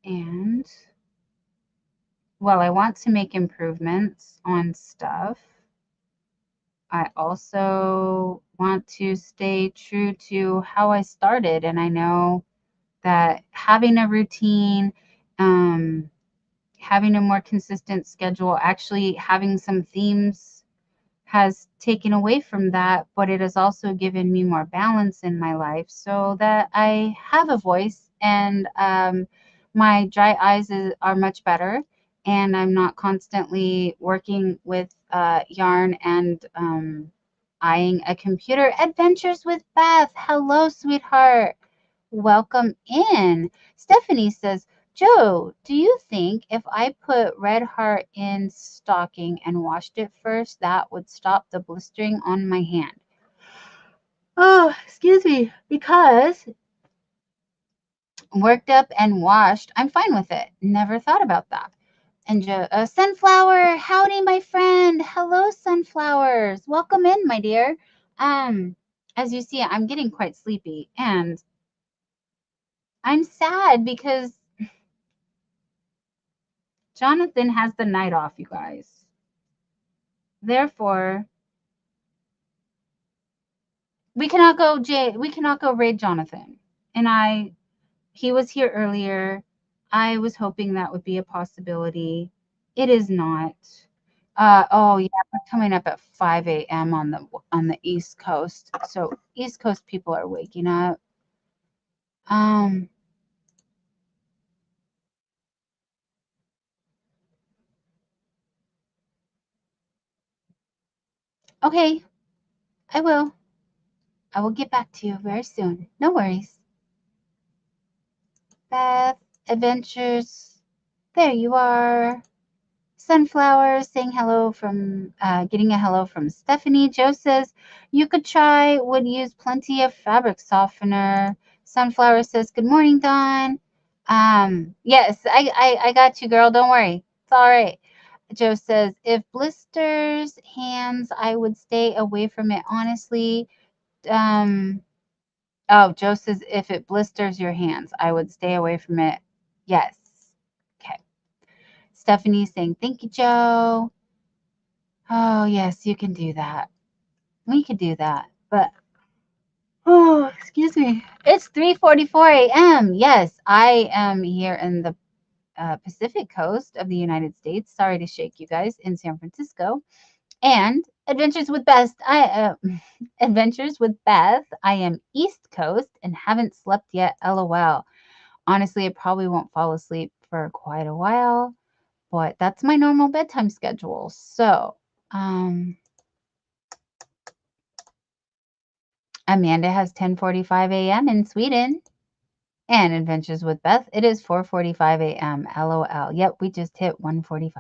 And, well, I want to make improvements on stuff. I also want to stay true to how I started. And I know that having a routine, having a more consistent schedule, actually having some themes has taken away from that, but it has also given me more balance in my life so that I have a voice and my dry eyes are much better. And I'm not constantly working with yarn and eyeing a computer. Adventures with Beth. Hello, sweetheart. Welcome in. Stephanie says, Joe, do you think if I put Red Heart in stocking and washed it first, that would stop the blistering on my hand? Oh, excuse me. Because worked up and washed, I'm fine with it. Never thought about that. And Sunflower, howdy, my friend. Hello, sunflowers. Welcome in, my dear. As you see, I'm getting quite sleepy, and I'm sad because Jonathan has the night off, you guys. Therefore, we cannot go raid Jonathan. And he was here earlier. I was hoping that would be a possibility. It is not. Oh yeah, we're coming up at 5 a.m. on the East Coast. So East Coast people are waking up. Okay, I will. I will get back to you very soon. No worries. Beth, Adventures. There you are. Sunflower saying hello from, getting a hello from Stephanie. Joe says, you could try, would use plenty of fabric softener. Sunflower says, good morning, Dawn. Yes, I got you, girl. Don't worry. It's all right. Joe says, if blisters hands, I would stay away from it, honestly. Oh, Joe says, if it blisters your hands, I would stay away from it. Yes. Okay. Stephanie saying, thank you, Joe. Oh, yes, you can do that. We could do that. But, oh, excuse me. It's 3:44 a.m. Yes, I am here in the Pacific coast of the United States. Sorry to shake you guys, in San Francisco. And Adventures with Beth. Adventures with Beth. I am East Coast and haven't slept yet. LOL. Honestly, I probably won't fall asleep for quite a while, but that's my normal bedtime schedule. So, Amanda has 10:45 a.m. in Sweden. And Adventures with Beth, it is 4:45 a.m. LOL. Yep, we just hit 1:45.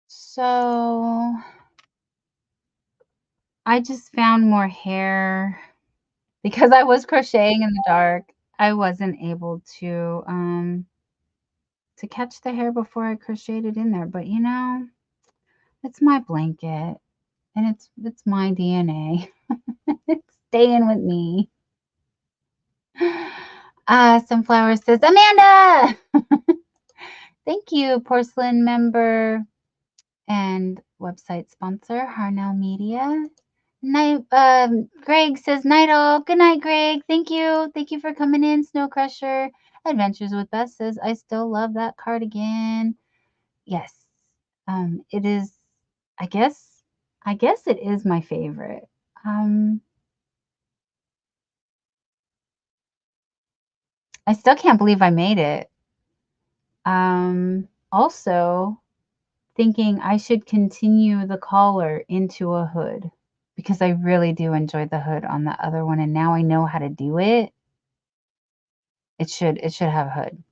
So I just found more hair because I was crocheting in the dark. I wasn't able to catch the hair before I crocheted in there, but you know, it's my blanket and it's my DNA. It's staying with me. Sunflower says, Amanda! Thank you, porcelain member and website sponsor, Harnell Media. Night, Greg says night all. Good night, Greg. Thank you. Thank you for coming in, Snow Crusher. Adventures with Beth says I still love that cardigan. Yes. It is, I guess it is my favorite. I still can't believe I made it. Also thinking I should continue the collar into a hood because I really do enjoy the hood on the other one, and now I know how to do it. It should have a hood.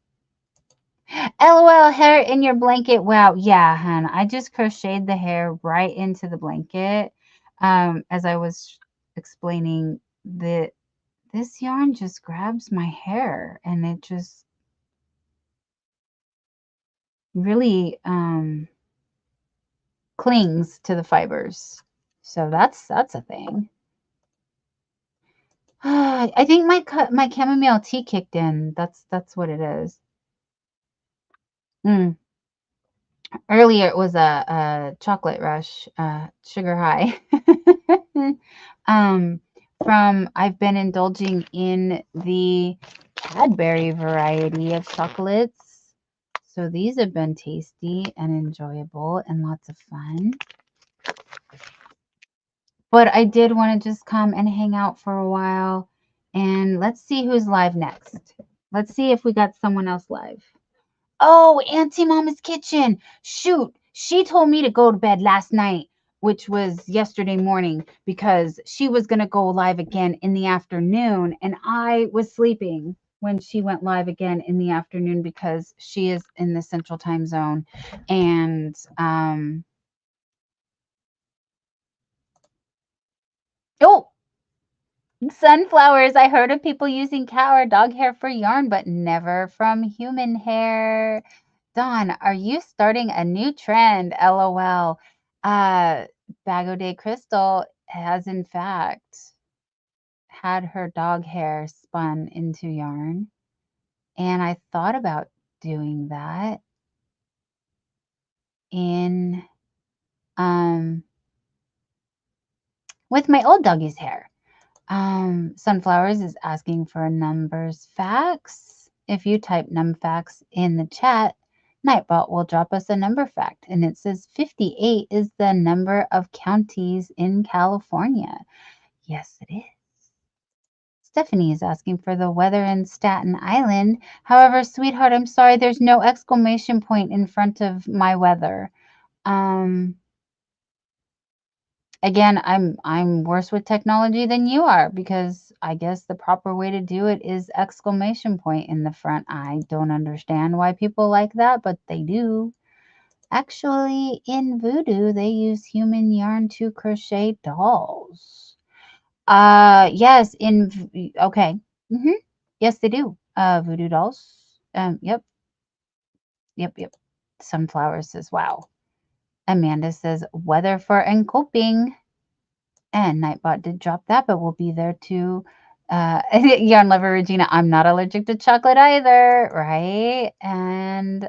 LOL, hair in your blanket. Wow, yeah, hun. I just crocheted the hair right into the blanket. As I was explaining, this yarn just grabs my hair and it just really clings to the fibers. So that's a thing. I think my chamomile tea kicked in. That's what it is. Earlier it was a chocolate rush, sugar high. um, from I've been indulging in the Cadbury variety of chocolates. So these have been tasty and enjoyable and lots of fun. But I did want to just come and hang out for a while. And let's see who's live next. Let's see if we got someone else live. Oh, Auntie Mama's Kitchen. Shoot. She told me to go to bed last night, which was yesterday morning, because she was going to go live again in the afternoon. And I was sleeping when she went live again in the afternoon because she is in the central time zone. And, oh, sunflowers. I heard of people using cow or dog hair for yarn, but never from human hair. Dawn, are you starting a new trend? LOL. Bago de Crystal has in fact had her dog hair spun into yarn, and I thought about doing that in with my old doggy's hair. Sunflowers is asking for a numbers facts. If you type num facts in the chat, Nightbot will drop us a number fact, and it says 58 is the number of counties in California. Yes, it is. Stephanie is asking for the weather in Staten Island. However, sweetheart, I'm sorry, there's no exclamation point in front of my weather. Again, I'm worse with technology than you are because I guess the proper way to do it is exclamation point in the front. I don't understand why people like that, but they do. Actually, in Voodoo, they use human yarn to crochet dolls. Yes, okay. Yes, they do. Voodoo dolls. Yep. Yep. Sunflower says, wow. Amanda says, weather for and coping. And Nightbot did drop that, but we'll be there too. Yarn lover Regina, I'm not allergic to chocolate either, right? And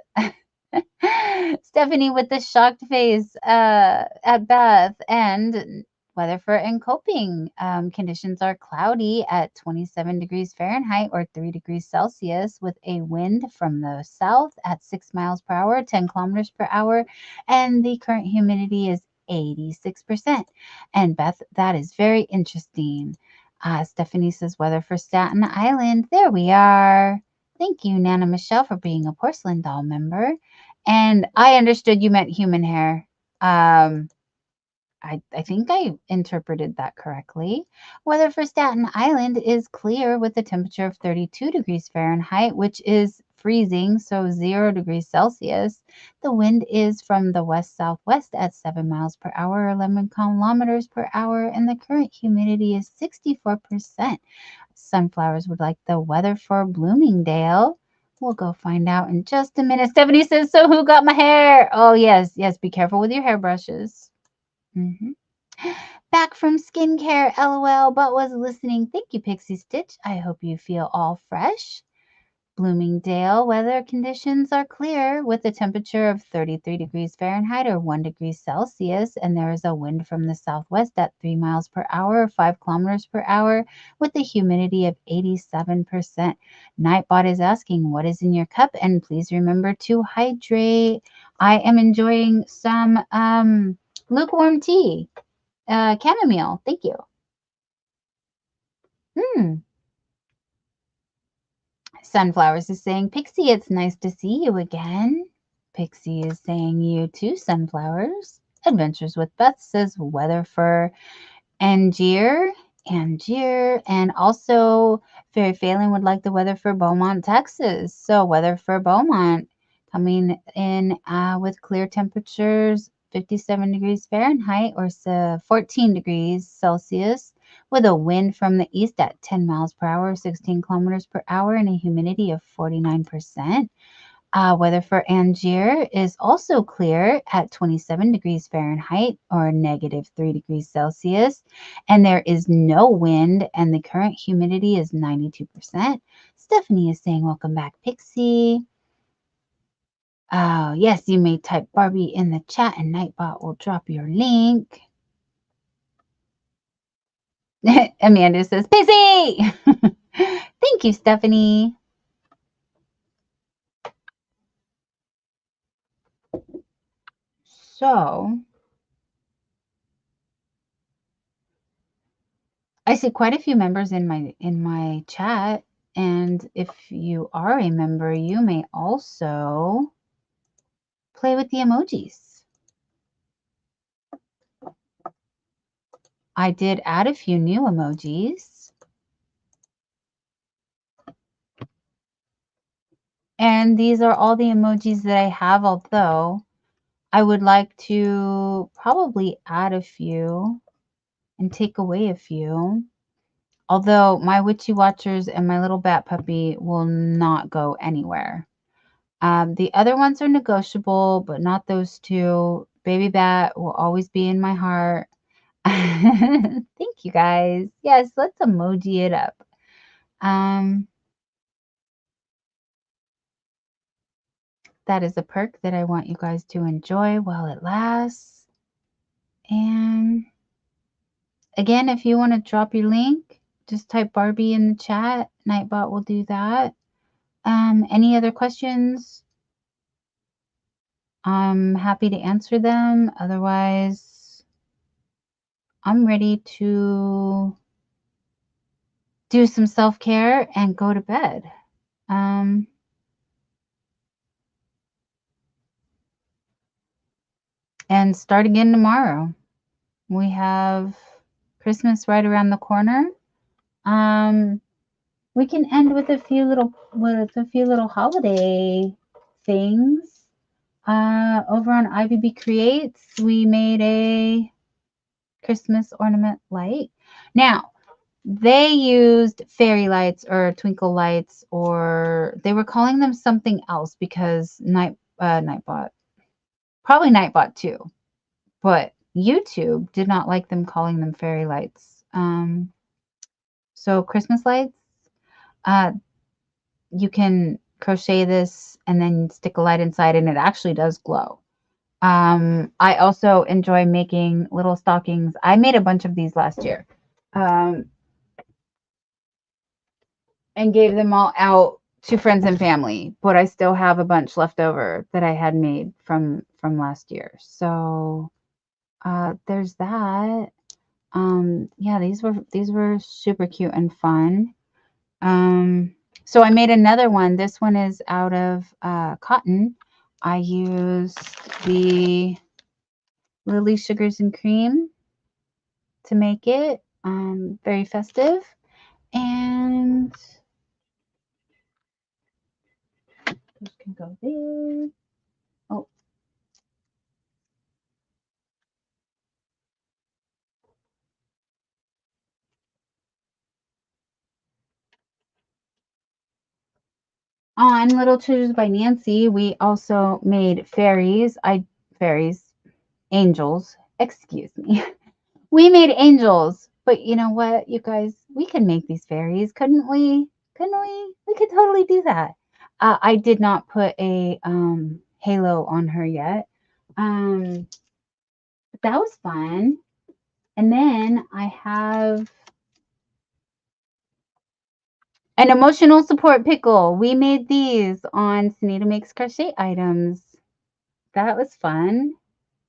Stephanie with the shocked face at Beth. And weather for and coping. Conditions are cloudy at 27 degrees Fahrenheit or 3 degrees Celsius with a wind from the south at 6 miles per hour, 10 kilometers per hour. And the current humidity is 86%. And Beth, that is very interesting. Stephanie says weather for Staten Island. There we are. Thank you, Nana Michelle, for being a porcelain doll member. And I understood you meant human hair. I think I interpreted that correctly. Weather for Staten Island is clear with a temperature of 32 degrees Fahrenheit, which is freezing, so 0 degrees Celsius. The wind is from the west-southwest at 7 miles per hour, 11 kilometers per hour, and the current humidity is 64%. Sunflowers would like the weather for Bloomingdale. We'll go find out in just a minute. Stephanie says, so who got my hair? Oh, yes. Be careful with your hairbrushes. Back from skincare, LOL, but was listening. Thank you, Pixie Stitch. I hope you feel all fresh. Bloomingdale, weather conditions are clear with a temperature of 33 degrees Fahrenheit or 1 degree Celsius, and there is a wind from the southwest at 3 miles per hour or 5 kilometers per hour with a humidity of 87%. Nightbot is asking, what is in your cup? And please remember to hydrate. I am enjoying some lukewarm tea, chamomile. Thank you. Sunflowers is saying, Pixie, it's nice to see you again. Pixie is saying, you too, Sunflowers. Adventures with Beth says, weather for Angier. And also, Fairy Phelan would like the weather for Beaumont, Texas. So, weather for Beaumont coming in with clear temperatures, 57 degrees Fahrenheit or 14 degrees Celsius, with a wind from the east at 10 miles per hour, 16 kilometers per hour, and a humidity of 49%. Weather for Angier is also clear at 27 degrees Fahrenheit or negative 3 degrees Celsius, and there is no wind, and the current humidity is 92%. Stephanie is saying, welcome back, Pixie. Oh, yes, you may type Barbie in the chat, and Nightbot will drop your link. Amanda says, Pixie! Thank you, Stephanie. So, I see quite a few members in my chat, and if you are a member, you may also play with the emojis. I did add a few new emojis. And these are all the emojis that I have, although I would like to probably add a few and take away a few. Although my Witchy Watchers and my little bat puppy will not go anywhere. The other ones are negotiable, but not those two. Baby Bat will always be in my heart. Thank you, guys. Yes, let's emoji it up. That is a perk that I want you guys to enjoy while it lasts. And again, if you want to drop your link, just type Barbie in the chat. Nightbot will do that. Any other questions? I'm happy to answer them. Otherwise, I'm ready to do some self-care and go to bed. And start again tomorrow. We have Christmas right around the corner. We can end with a few little holiday things. Over on IBB Creates, we made a Christmas ornament light. Now, they used fairy lights or twinkle lights, or they were calling them something else because Nightbot, probably Nightbot too, but YouTube did not like them calling them fairy lights. So Christmas lights, you can crochet this and then stick a light inside, and it actually does glow. I also enjoy making little stockings. I made a bunch of these last year. And gave them all out to friends and family, but I still have a bunch left over that I had made from last year. So there's that. Yeah, these were super cute and fun. So I made another one. This one is out of cotton. I used the Lily Sugars and Cream to make it very festive. And those can go there. Oh. On Little Treasures by Nancy, we also made angels, excuse me. We made angels, but you know what, you guys, we could make these fairies, couldn't we? We could totally do that. I did not put a halo on her yet. But that was fun. And then I have an emotional support pickle. We made these on Sunita Makes Crochet Items. That was fun.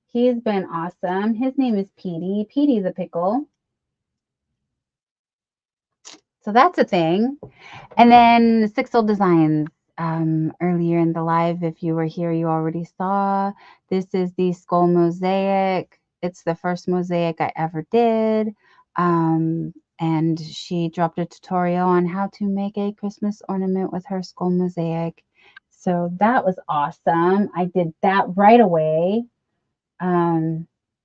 He's been awesome. His name is Petey. Petey's a pickle. So that's a thing. And then Sixel Designs. Earlier in the live, if you were here, you already saw. This is the skull mosaic. It's the first mosaic I ever did. And she dropped a tutorial on how to make a Christmas ornament with her skull mosaic. So that was awesome. I did that right away.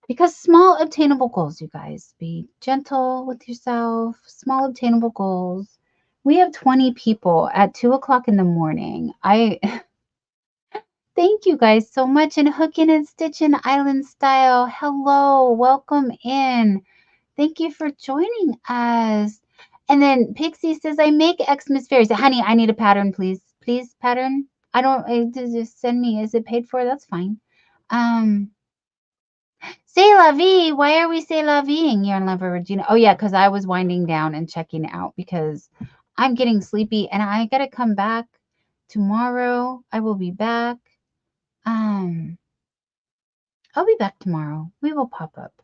Because small obtainable goals, you guys, be gentle with yourself. Small obtainable goals. We have 20 people at 2 o'clock in the morning. I thank you guys so much. And hooking and stitching island style. Hello, welcome in. Thank you for joining us. And then Pixie says, I make Xmas fairies. Honey, I need a pattern, please. Please, pattern. I don't just send me. Is it paid for? That's fine. C'est la vie. Why are we c'est la vie-ing here in Lover Regina? Oh, yeah, because I was winding down and checking out because I'm getting sleepy and I got to come back tomorrow. I will be back. I'll be back tomorrow. We will pop up.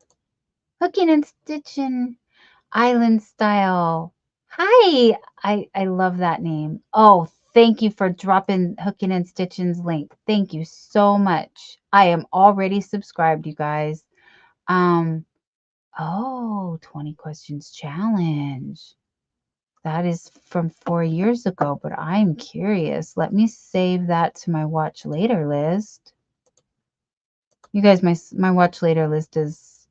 Hooking and stitching island style. Hi. I love that name. Oh, thank you for dropping Hooking and Stitching's link. Thank you so much. I am already subscribed, you guys. Oh, 20 questions challenge. That is from 4 years ago, but I'm curious. Let me save that to my watch later list. You guys, my watch later list is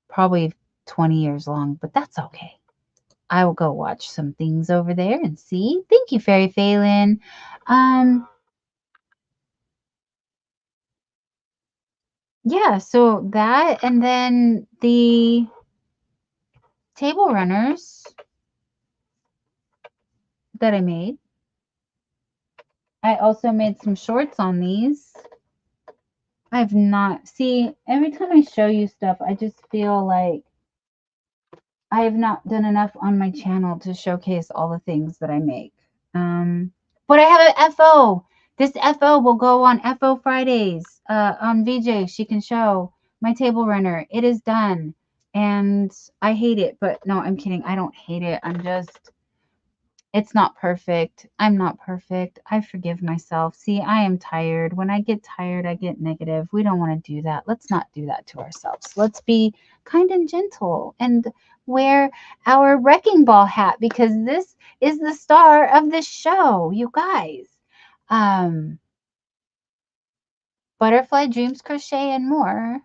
probably 20 years long, but that's okay. I will go watch some things over there and see. Thank you, Fairy Phelan. Yeah, so that and then the table runners that I made. I also made some shorts on these. I've not, see, every time I show you stuff, I just feel like I have not done enough on my channel to showcase all the things that I make. But I have an FO. This FO will go on FO Fridays on VJ. She can show my table runner. It is done. And I hate it, but no, I'm kidding. I don't hate it. I'm just, it's not perfect. I'm not perfect. I forgive myself. See, I am tired. When I get tired, I get negative. We don't want to do that. Let's not do that to ourselves. Let's be kind and gentle and wear our wrecking ball hat because this is the star of the show, you guys. Butterfly Dreams Crochet and more.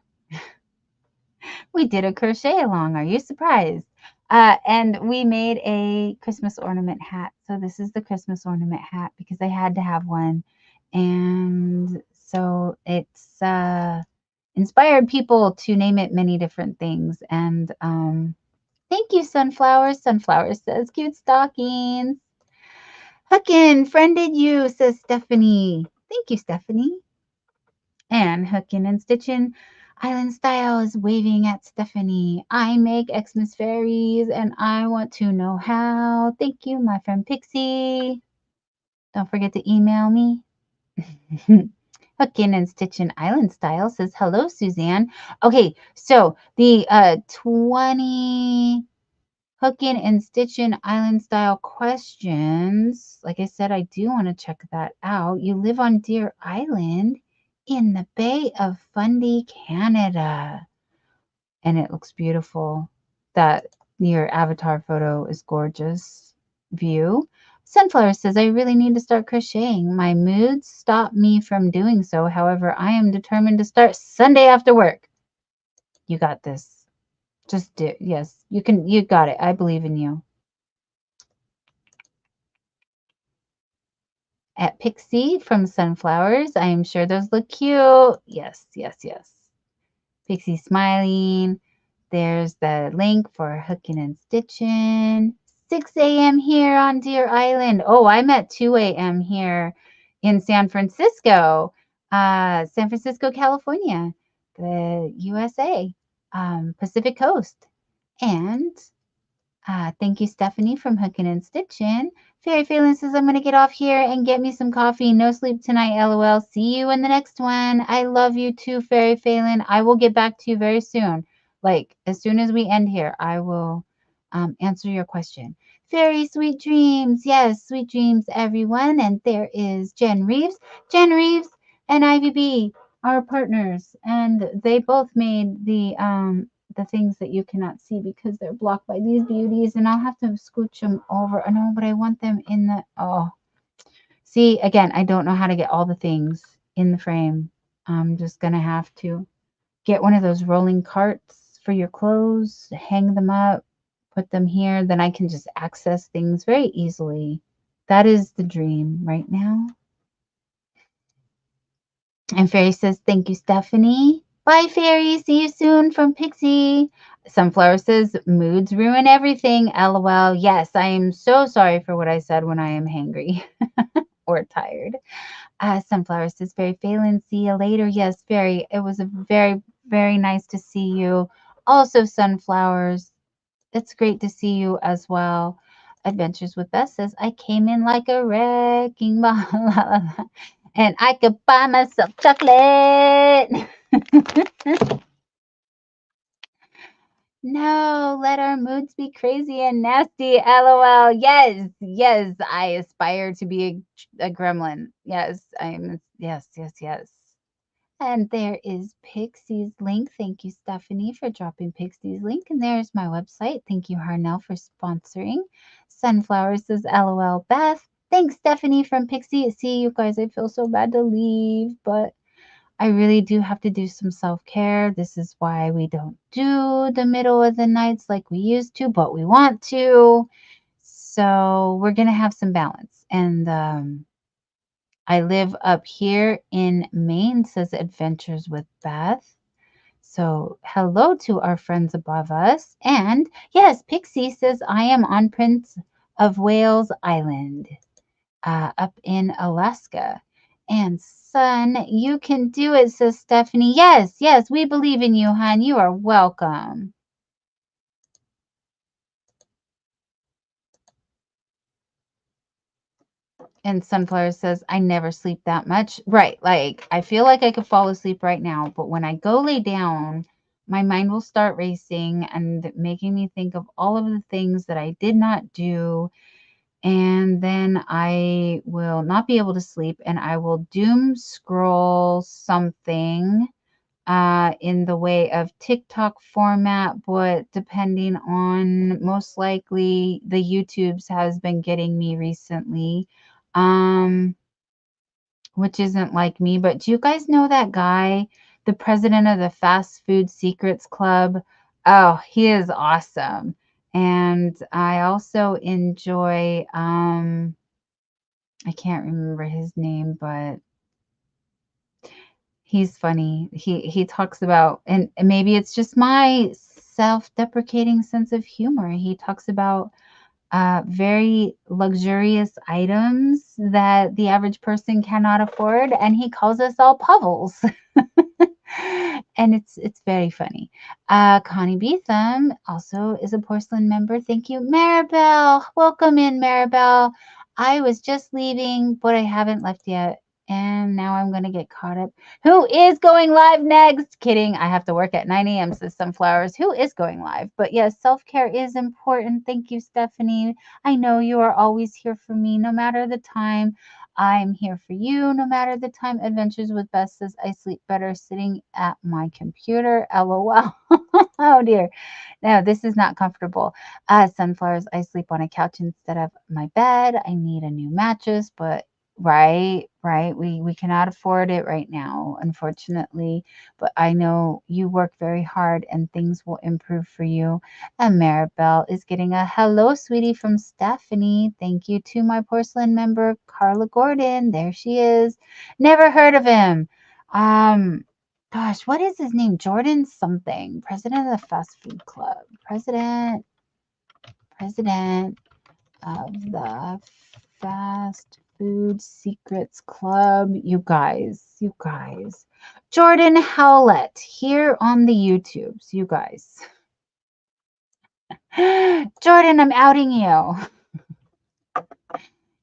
We did a crochet along. Are you surprised? And we made a Christmas ornament hat. So this is the Christmas ornament hat because I had to have one. And so it's inspired people to name it many different things. And thank you, Sunflowers. Sunflowers says, cute stockings. Hookin, friended you, says Stephanie. Thank you, Stephanie. And Hookin and Stitchin' Island Style is waving at Stephanie. I make Xmas fairies and I want to know how. Thank you, my friend Pixie. Don't forget to email me. Hookin and Stitchin' Island Style says, hello, Suzanne. Okay, so the 20 Hookin and Stitchin' Island Style questions. Like I said, I do want to check that out. You live on Deer Island in the Bay of Fundy, Canada. And it looks beautiful. That your avatar photo is gorgeous view. Sunflower says, I really need to start crocheting. My moods stop me from doing so. However, I am determined to start Sunday after work. You got this. Just do. Yes, you can. You got it. I believe in you. At Pixie from Sunflowers. I am sure those look cute. Yes, yes, yes. Pixie smiling. There's the link for Hooking and Stitching. 6 a.m. here on Deer Island. Oh, I'm at 2 a.m. here in San Francisco, California, the USA, Pacific Coast. And thank you, Stephanie, from Hookin' and Stitchin'. Fairy Phelan says, I'm going to get off here and get me some coffee. No sleep tonight, LOL. See you in the next one. I love you too, Fairy Phelan. I will get back to you very soon. Like, as soon as we end here, I will answer your question. Fairy sweet dreams. Yes, sweet dreams, everyone. And there is Jen Reeves. Jen Reeves and Ivy B are partners, and they both made the things that you cannot see because they're blocked by these beauties, and I'll have to scooch them over. I know, but I want them in the, oh, see, again, I don't know how to get all the things in the frame. I'm just going to have to get one of those rolling carts for your clothes, hang them up, put them here, then I can just access things very easily. That is the dream right now. And Fairy says, thank you, Stephanie. Bye, Fairy. See you soon from Pixie. Sunflower says, moods ruin everything. LOL. Yes, I am so sorry for what I said when I am hangry or tired. Sunflower says, Fairy Phelan, see you later. Yes, Fairy. It was a very, very nice to see you. Also, Sunflowers, it's great to see you as well. Adventures with Beth says, I came in like a wrecking ball. And I could buy myself chocolate. No, let our moods be crazy and nasty. LOL. Yes, yes, I aspire to be a gremlin. Yes, I'm. Yes, yes, yes. And there is Pixie's link. Thank you, Stephanie, for dropping Pixie's link. And there's my website. Thank you, Harnell, for sponsoring. Sunflower says, LOL, Beth. Thanks, Stephanie from Pixie. See, you guys, I feel so bad to leave, but I really do have to do some self-care. This is why we don't do the middle of the nights like we used to, but we want to. So we're going to have some balance. And I live up here in Maine, says Adventures with Beth. So hello to our friends above us. And yes, Pixie says, I am on Prince of Wales Island, up in Alaska. And son, you can do it, says Stephanie. Yes, yes, we believe in you, hon. You are welcome. And Sunflower says, I never sleep that much. Right. Like, I feel like I could fall asleep right now, but when I go lay down, my mind will start racing and making me think of all of the things that I did not do. And then I will not be able to sleep, and I will doom scroll something in the way of TikTok format, but depending on, most likely the YouTubes has been getting me recently, which isn't like me. But do you guys know that guy, the president of the Fast Food Secrets Club? Oh, he is awesome. And I also enjoy, I can't remember his name, but he's funny. He talks about, and maybe it's just my self-deprecating sense of humor. He talks about very luxurious items that the average person cannot afford, and he calls us all povels. And it's very funny. Connie Beetham also is a porcelain member. Thank you. Maribel, welcome in, Maribel. I was just leaving, but I haven't left yet. And now I'm going to get caught up. Who is going live next? Kidding. I have to work at 9 a.m., says Sunflowers. Who is going live? But yes, self-care is important. Thank you, Stephanie. I know you are always here for me, no matter the time. I'm here for you, no matter the time. Adventures with Beth says, I sleep better sitting at my computer. LOL. Oh, dear. No, this is not comfortable. Sunflowers, I sleep on a couch instead of my bed. I need a new mattress, but right. We cannot afford it right now, unfortunately. But I know you work very hard and things will improve for you. And Maribel is getting a hello, sweetie, from Stephanie. Thank you to my porcelain member, Carla Gordon. There she is. Never heard of him. Gosh, what is his name? Jordan something. President of the Fast Food Club. President of the Fast Food Secrets Club. You guys. Jordan Howlett here on the YouTubes, you guys. Jordan, I'm outing you.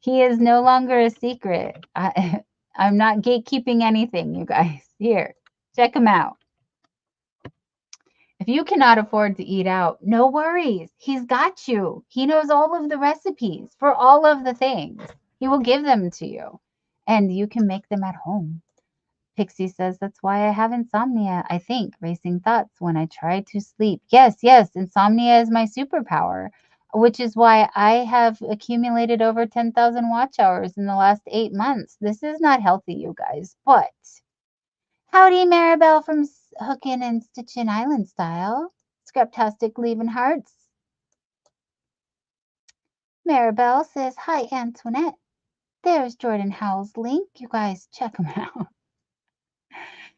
He is no longer a secret. I'm not gatekeeping anything, you guys. Here, check him out. If you cannot afford to eat out, no worries. He's got you. He knows all of the recipes for all of the things. He will give them to you, and you can make them at home. Pixie says, that's why I have insomnia, I think, racing thoughts when I try to sleep. Yes, insomnia is my superpower, which is why I have accumulated over 10,000 watch hours in the last 8 months. This is not healthy, you guys, but howdy, Maribel from Hookin' and Stitchin' Island Style. Scraptastic leaving hearts. Maribel says, hi, Antoinette. There's Jordan Howell's link. You guys check him out.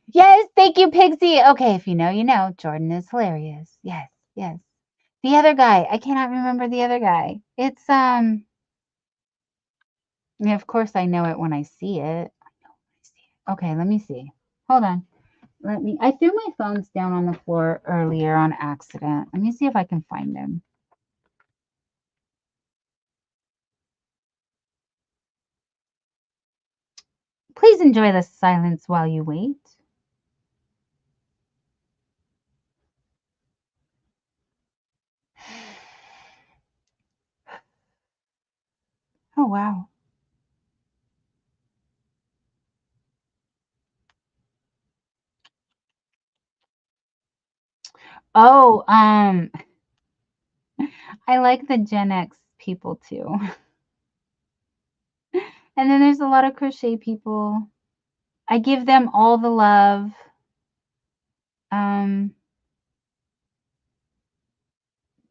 Yes, thank you, Pixie. Okay, if you know, you know. Jordan is hilarious. Yes. The other guy. I cannot remember the other guy. It's, yeah, of course I know it when I see it. Okay, let me see. Hold on. I threw my phones down on the floor earlier on accident. Let me see if I can find him. Please enjoy the silence while you wait. Oh, wow. Oh, I like the Gen X people too. And then there's a lot of crochet people. I give them all the love.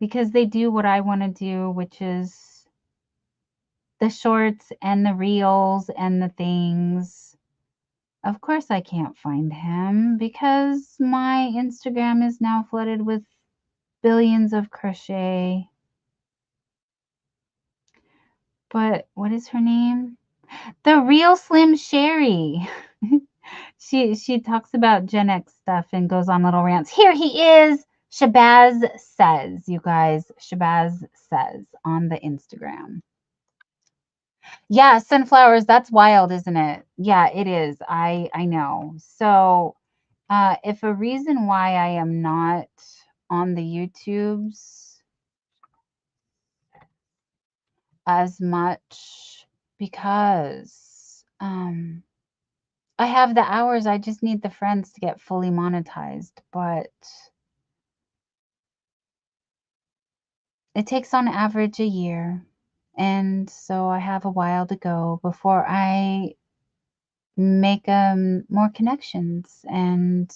Because they do what I want to do, which is the shorts and the reels and the things. Of course I can't find him because my Instagram is now flooded with billions of crochet. But what is her name? The Real Slim Sherry. She talks about Gen X stuff and goes on little rants. Here he is. Shabazz says, you guys. Shabazz says on the Instagram. Yeah, sunflowers, that's wild, isn't it? Yeah, it is. I know. So, if a reason why I am not on the YouTubes as much because I have the hours, I just need the friends to get fully monetized, but it takes on average a year. And so I have a while to go before I make more connections and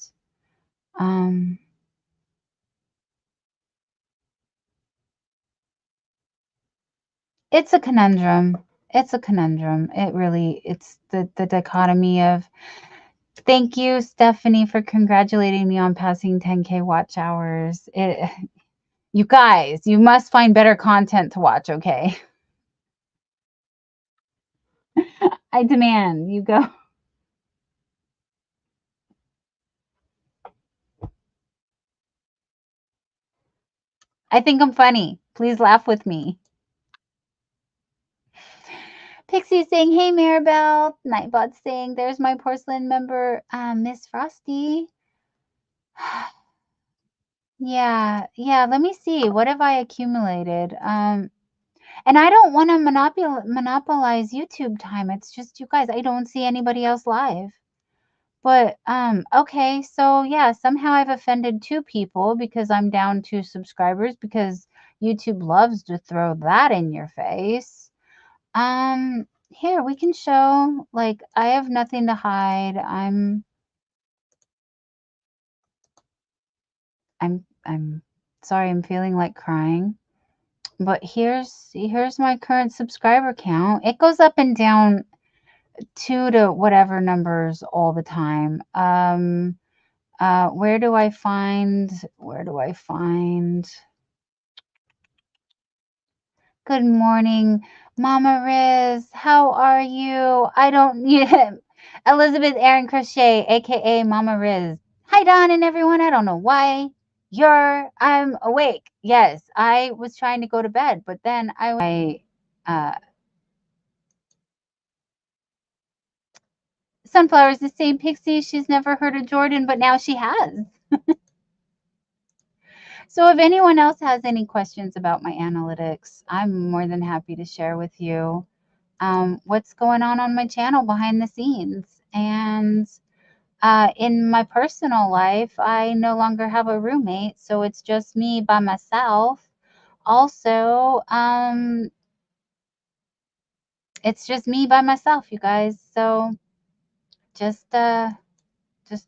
it's a conundrum. It's a conundrum. It's the dichotomy of thank you, Stephanie, for congratulating me on passing 10K watch hours. You guys, you must find better content to watch, okay? I demand you go. I think I'm funny. Please laugh with me. Pixie saying, hey, Maribel. Nightbot saying, there's my porcelain member, Miss Frosty. Yeah. Let me see. What have I accumulated? And I don't want to monopolize YouTube time. It's just you guys. I don't see anybody else live. But okay. So yeah, somehow I've offended 2 people because I'm down 2 subscribers because YouTube loves to throw that in your face. Here we can show like I have nothing to hide. I'm sorry. I'm feeling like crying. But here's my current subscriber count. It goes up and down 2 to whatever numbers all the time. Where do I find Good morning, Mama Riz. How are you? I don't yeah. Elizabeth Aaron Crochet, aka Mama Riz. Hi Don and everyone. I don't know why I'm awake. Yes, I was trying to go to bed, but then uh Sunflower's the same Pixie. She's never heard of Jordan, but now she has. So if anyone else has any questions about my analytics, I'm more than happy to share with you what's going on my channel behind the scenes. And in my personal life, I no longer have a roommate, so it's just me by myself. Also, it's just me by myself, you guys. So just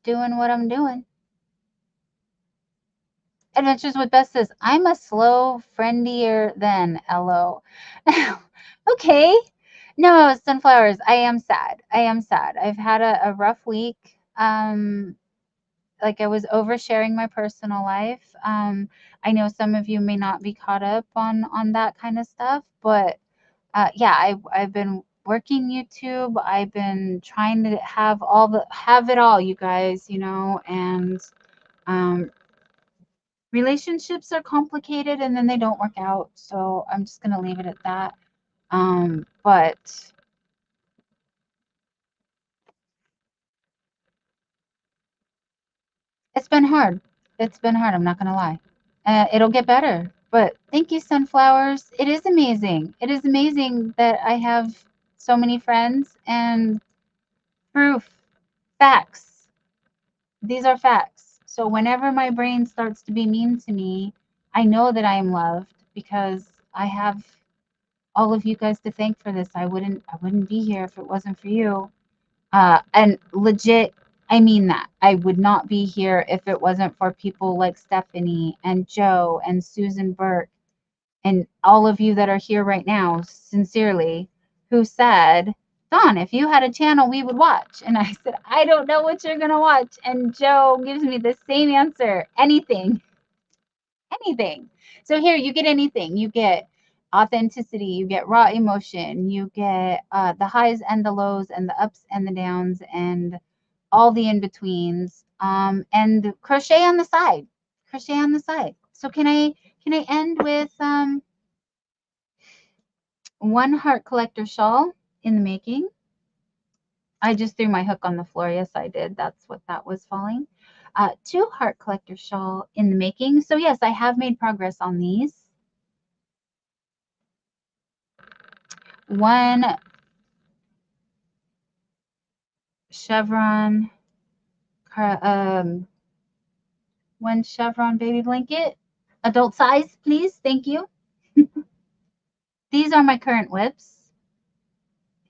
doing what I'm doing. Adventures with Beth says, I'm a slow friendier than LO. Okay. No, Sunflowers, I am sad. I am sad. I've had a rough week. Like I was oversharing my personal life. I know some of you may not be caught up on that kind of stuff, but yeah, I've been working YouTube. I've been trying to have it all, you guys, you know, and um, relationships are complicated and then they don't work out. So I'm just gonna leave it at that. But it's been hard. It's been hard. I'm not gonna lie. It'll get better. But thank you, Sunflowers. It is amazing. It is amazing that I have so many friends and proof, facts. These are facts. So whenever my brain starts to be mean to me, I know that I am loved because I have all of you guys to thank for this. I wouldn't be here if it wasn't for you. And legit, I mean that. I would not be here if it wasn't for people like Stephanie and Joe and Susan Burke and all of you that are here right now, sincerely, who said, Dawn, if you had a channel, we would watch. And I said, I don't know what you're going to watch. And Joe gives me the same answer, anything, anything. So here, you get anything. You get authenticity, you get raw emotion, you get the highs and the lows and the ups and the downs and all the in-betweens, and crochet on the side. Crochet on the side. So can I end with one heart collector shawl in the making? I just threw my hook on the floor. Yes, I did. That's what that was falling. Two heart collector shawl in the making. So yes, I have made progress on these. One chevron, one chevron baby blanket, adult size, please. Thank you. These are my current whips,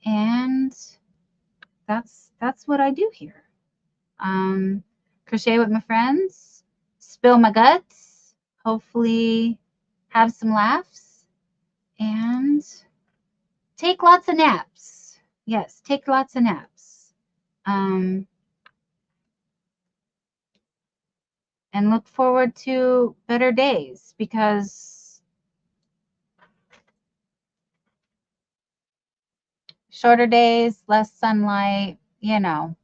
and that's what I do here. Crochet with my friends, spill my guts, hopefully have some laughs, and take lots of naps. Yes, take lots of naps. And look forward to better days, because shorter days, less sunlight, you know.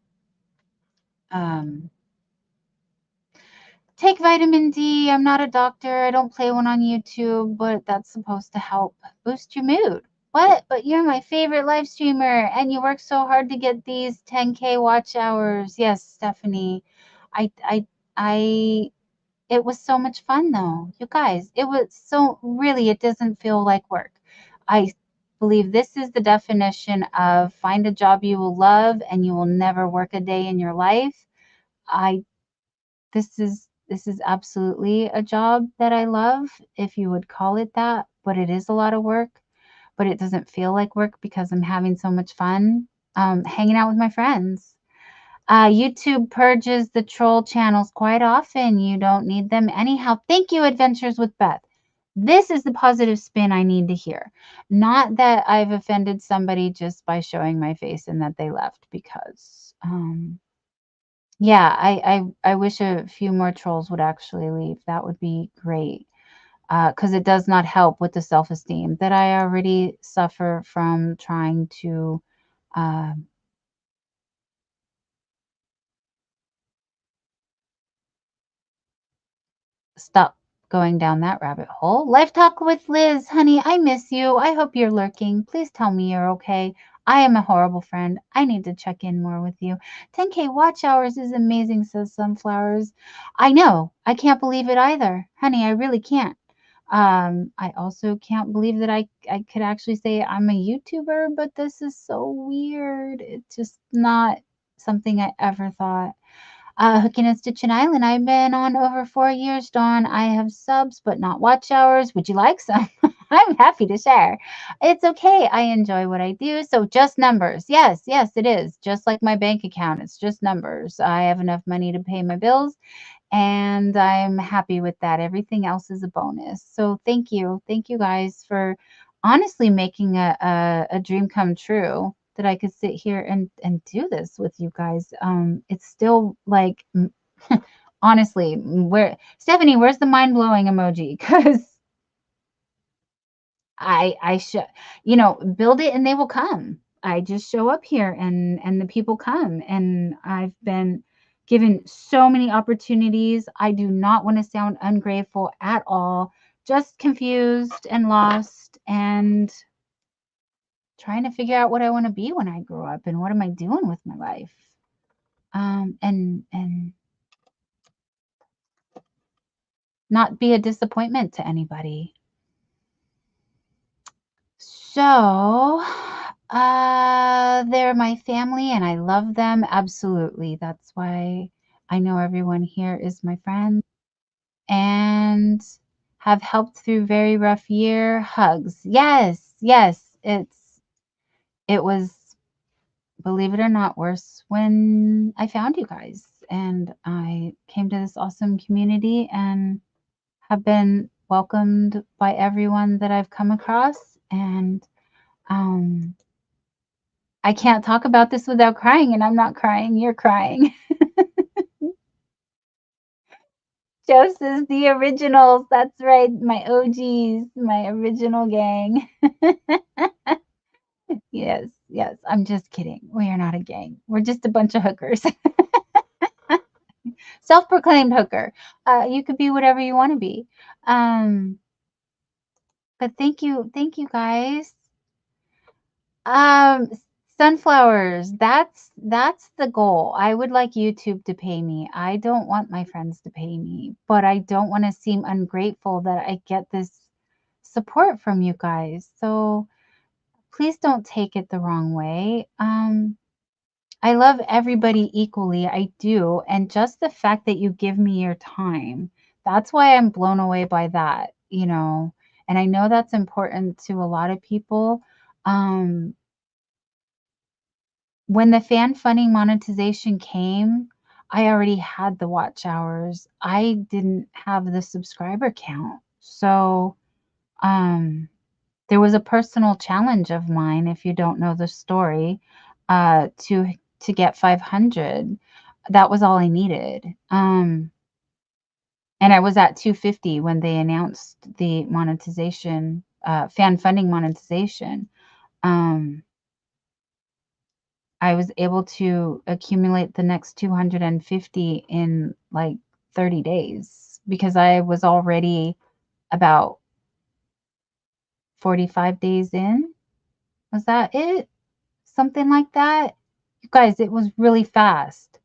Take vitamin D. I'm not a doctor. I don't play one on YouTube, but that's supposed to help boost your mood. What? But you're my favorite live streamer, and you work so hard to get these 10K watch hours. Yes, Stephanie. I, I, I, it was so much fun though. You guys, it was so really, it doesn't feel like work. I believe this is the definition of find a job you will love and you will never work a day in your life. I this is absolutely a job that I love, if you would call it that, but it is a lot of work, but it doesn't feel like work because I'm having so much fun hanging out with my friends. YouTube purges the troll channels quite often. You don't need them anyhow. Thank you, Adventures with Beth. This is the positive spin I need to hear. Not that I've offended somebody just by showing my face and that they left, because yeah, I wish a few more trolls would actually leave. That would be great. because it does not help with the self-esteem that I already suffer from trying to uh, stop going down that rabbit hole. Life Talk with Liz, honey, I miss you. I hope you're lurking. Please tell me you're okay. I am a horrible friend. I need to check in more with you. 10K watch hours is amazing, says Sunflowers. I know. I can't believe it either. Honey, I really can't. I also can't believe that I could actually say I'm a YouTuber, but this is so weird. It's just not something I ever thought. Hooking and Stitching Island. I've been on over 4 years, Dawn. I have subs, but not watch hours. Would you like some? I'm happy to share. It's okay. I enjoy what I do. So just numbers. Yes, yes, it is. Just like my bank account. It's just numbers. I have enough money to pay my bills and I'm happy with that. Everything else is a bonus. So thank you. Thank you guys for honestly making a dream come true that I could sit here and do this with you guys. It's still like honestly, where Stephanie, where's the mind blowing emoji? Because I should, build it and they will come. I just show up here and the people come. And I've been given so many opportunities. I do not want to sound ungrateful at all. Just confused and lost and trying to figure out what I want to be when I grow up and what am I doing with my life. And not be a disappointment to anybody. So, they're my family and I love them absolutely. That's why I know everyone here is my friend and have helped through very rough year. Hugs. Yes, yes. It was, believe it or not, worse when I found you guys and I came to this awesome community and have been welcomed by everyone that I've come across and um I can't talk about this without crying, and I'm not crying, you're crying. Joe says the originals. That's right, my OGs, my original gang. Yes, yes, I'm just kidding. We are not a gang. We're just a bunch of hookers. Self-proclaimed hooker. You could be whatever you want to be. Um, but thank you guys. Um, Sunflowers, that's the goal. I would like YouTube to pay me. I don't want my friends to pay me, but I don't want to seem ungrateful that I get this support from you guys. So please don't take it the wrong way. I love everybody equally. I do. And just the fact that you give me your time, that's why I'm blown away by that. And I know that's important to a lot of people. Um, When the fan funding monetization came, I already had the watch hours. I didn't have the subscriber count. So, there was a personal challenge of mine, if you don't know the story, to get 500. That was all I needed. And I was at 250 when they announced the monetization, fan funding monetization. Um, I was able to accumulate the next 250 in like 30 days because I was already about 45 days in. Was that it? Something like that? You guys, it was really fast.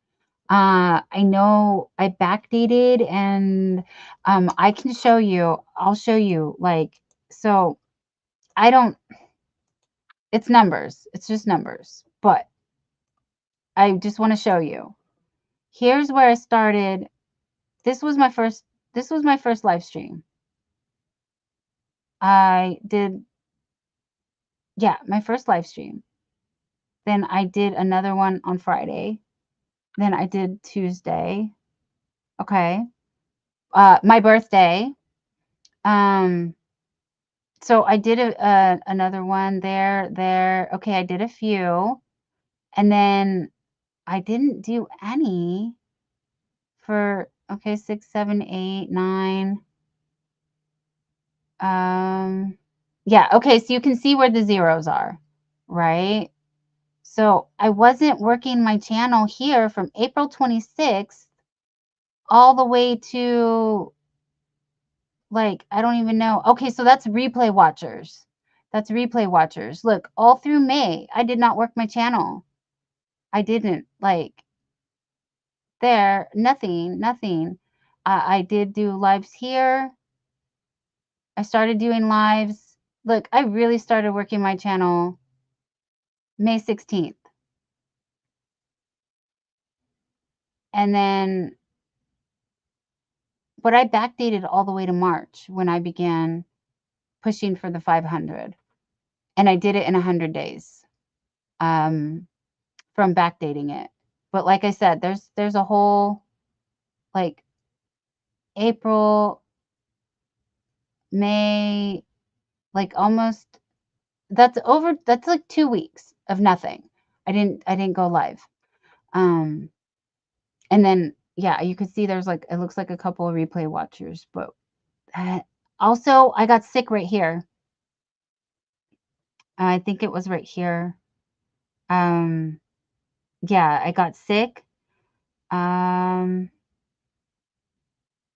I know I backdated and I can show you. I'll show you so I don't it's numbers. It's just numbers. But I just want to show you. Here's where I started. This was my first live stream. I did, yeah, my first live stream. Then I did another one on Friday. Then I did Tuesday. Okay. My birthday. Um, so I did another one there. Okay, I did a few. And then I didn't do any for, okay, 6, 7, 8, 9. Yeah, okay, so you can see where the zeros are, right? So I wasn't working my channel here from April 26th all the way to, like, I don't even know. Okay, so that's replay watchers. That's replay watchers. Look, all through May, I did not work my channel. I didn't. Like, there, nothing. I did do lives here. I started doing lives. Look, I really started working my channel May 16th. And then, but I backdated all the way to March when I began pushing for the 500. And I did it in 100 days from backdating it. But like I said, there's a whole, like, April, May, like almost, that's like 2 weeks of nothing. I didn't go live. Um and then yeah, you can see there's like, it looks like a couple of replay watchers, but also I got sick right here. I think it was right here. Yeah, I got sick.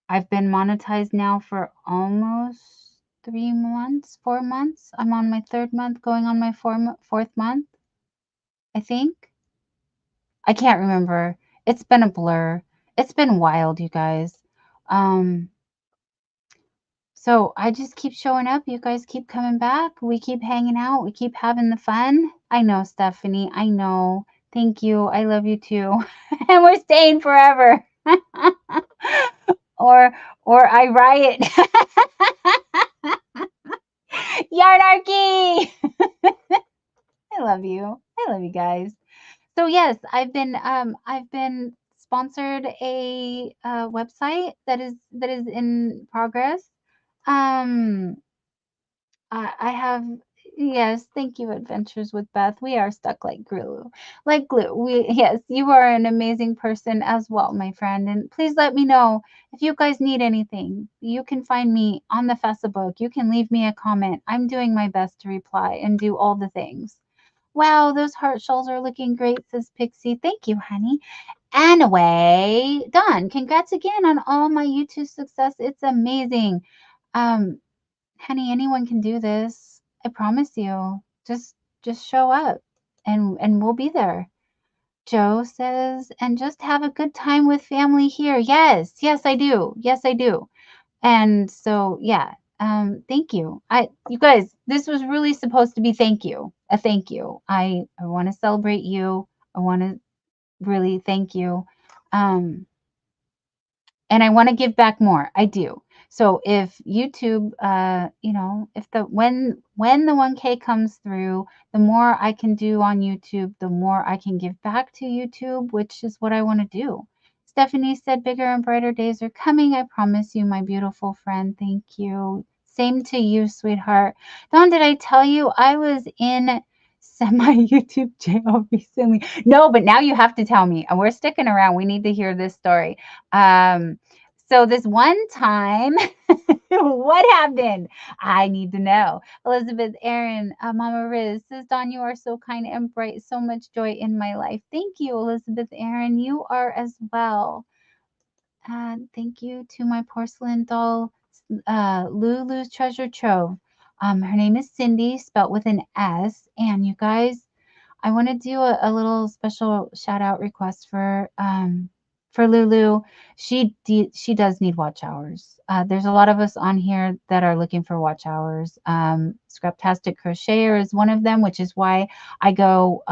I've been monetized now for almost 3 months, 4 months. I'm on my third month, going on my fourth month, I think. I can't remember. It's been a blur. It's been wild, you guys. Um, so I just keep showing up. You guys keep coming back. We keep hanging out. We keep having the fun. I know, Stephanie. I know. Thank you. I love you too. And we're staying forever. or or I riot. Yarnarchy. I love you. I love you guys. So yes, I've been sponsored a website that is in progress. Um, I have, yes, thank you, Adventures with Beth. We are stuck like glue, like glue. Yes, you are an amazing person as well, my friend. And please let me know if you guys need anything. You can find me on the Facebook. You can leave me a comment. I'm doing my best to reply and do all the things. Wow, those heart shells are looking great, says Pixie. Thank you, honey. Anyway, done. Congrats again on all my YouTube success. It's amazing. Um, honey, anyone can do this. I promise you. Just show up and we'll be there. Joe says, and just have a good time with family here. Yes, yes, I do. Yes, I do. And so, yeah, thank you. You guys, this was really supposed to be thank you, a thank you. I want to celebrate you. I want to really thank you. Um, and I want to give back more. I do. So if YouTube, if when the 1K comes through, the more I can do on YouTube, the more I can give back to YouTube, which is what I want to do. Stephanie said, bigger and brighter days are coming. I promise you, my beautiful friend. Thank you. Same to you, sweetheart. Dawn, did I tell you I was in semi YouTube jail recently? No, but now you have to tell me. We're sticking around. We need to hear this story. So this one time, what happened? I need to know. Elizabeth Aaron, Mama Riz says, Dawn, you are so kind and bright. So much joy in my life. Thank you, Elizabeth Aaron. You are as well. And thank you to my porcelain doll, Lulu's Treasure Trove. Her name is Cindy, spelt with an S. And you guys, I want to do a little special shout out request for Lulu. She does need watch hours. There's a lot of us on here that are looking for watch hours. Scraptastic Crocheter is one of them, which is why I go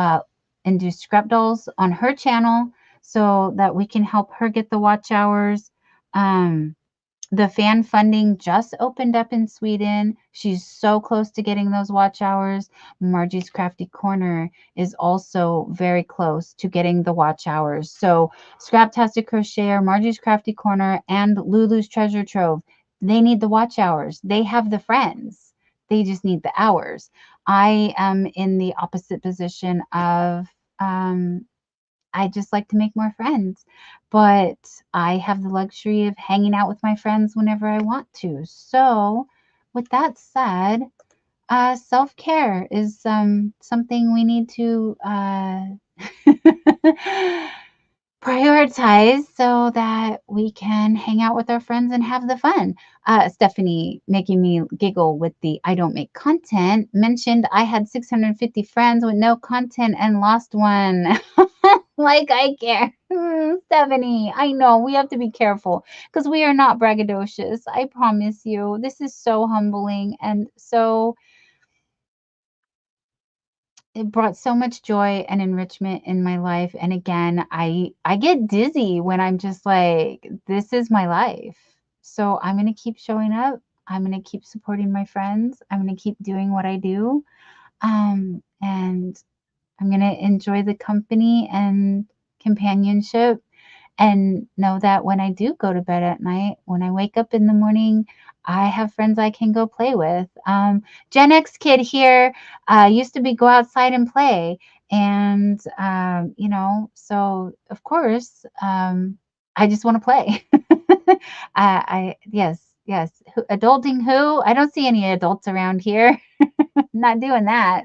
and do scrap dolls on her channel so that we can help her get the watch hours. The fan funding just opened up in Sweden. She's so close to getting those watch hours. Margie's Crafty Corner is also very close to getting the watch hours. So Scraptastic Crocheter, Margie's Crafty Corner, and Lulu's Treasure Trove, they need the watch hours. They have the friends. They just need the hours. I am in the opposite position of I just like to make more friends, but I have the luxury of hanging out with my friends whenever I want to. So with that said, self-care is something we need to prioritize so that we can hang out with our friends and have the fun. Stephanie, making me giggle with the I don't make content, mentioned I had 650 friends with no content and lost one. Like I care. Stephanie, I know we have to be careful because we are not braggadocious. I promise you. This is so humbling and so it brought so much joy and enrichment in my life. And again, I get dizzy when I'm just like, this is my life. So I'm going to keep showing up. I'm going to keep supporting my friends. I'm going to keep doing what I do. And I'm going to enjoy the company and companionship and know that when I do go to bed at night, when I wake up in the morning, I have friends I can go play with. Gen X kid here used to be go outside and play. And, so of course, I just want to play. Yes, yes. Adulting who? I don't see any adults around here. Not doing that.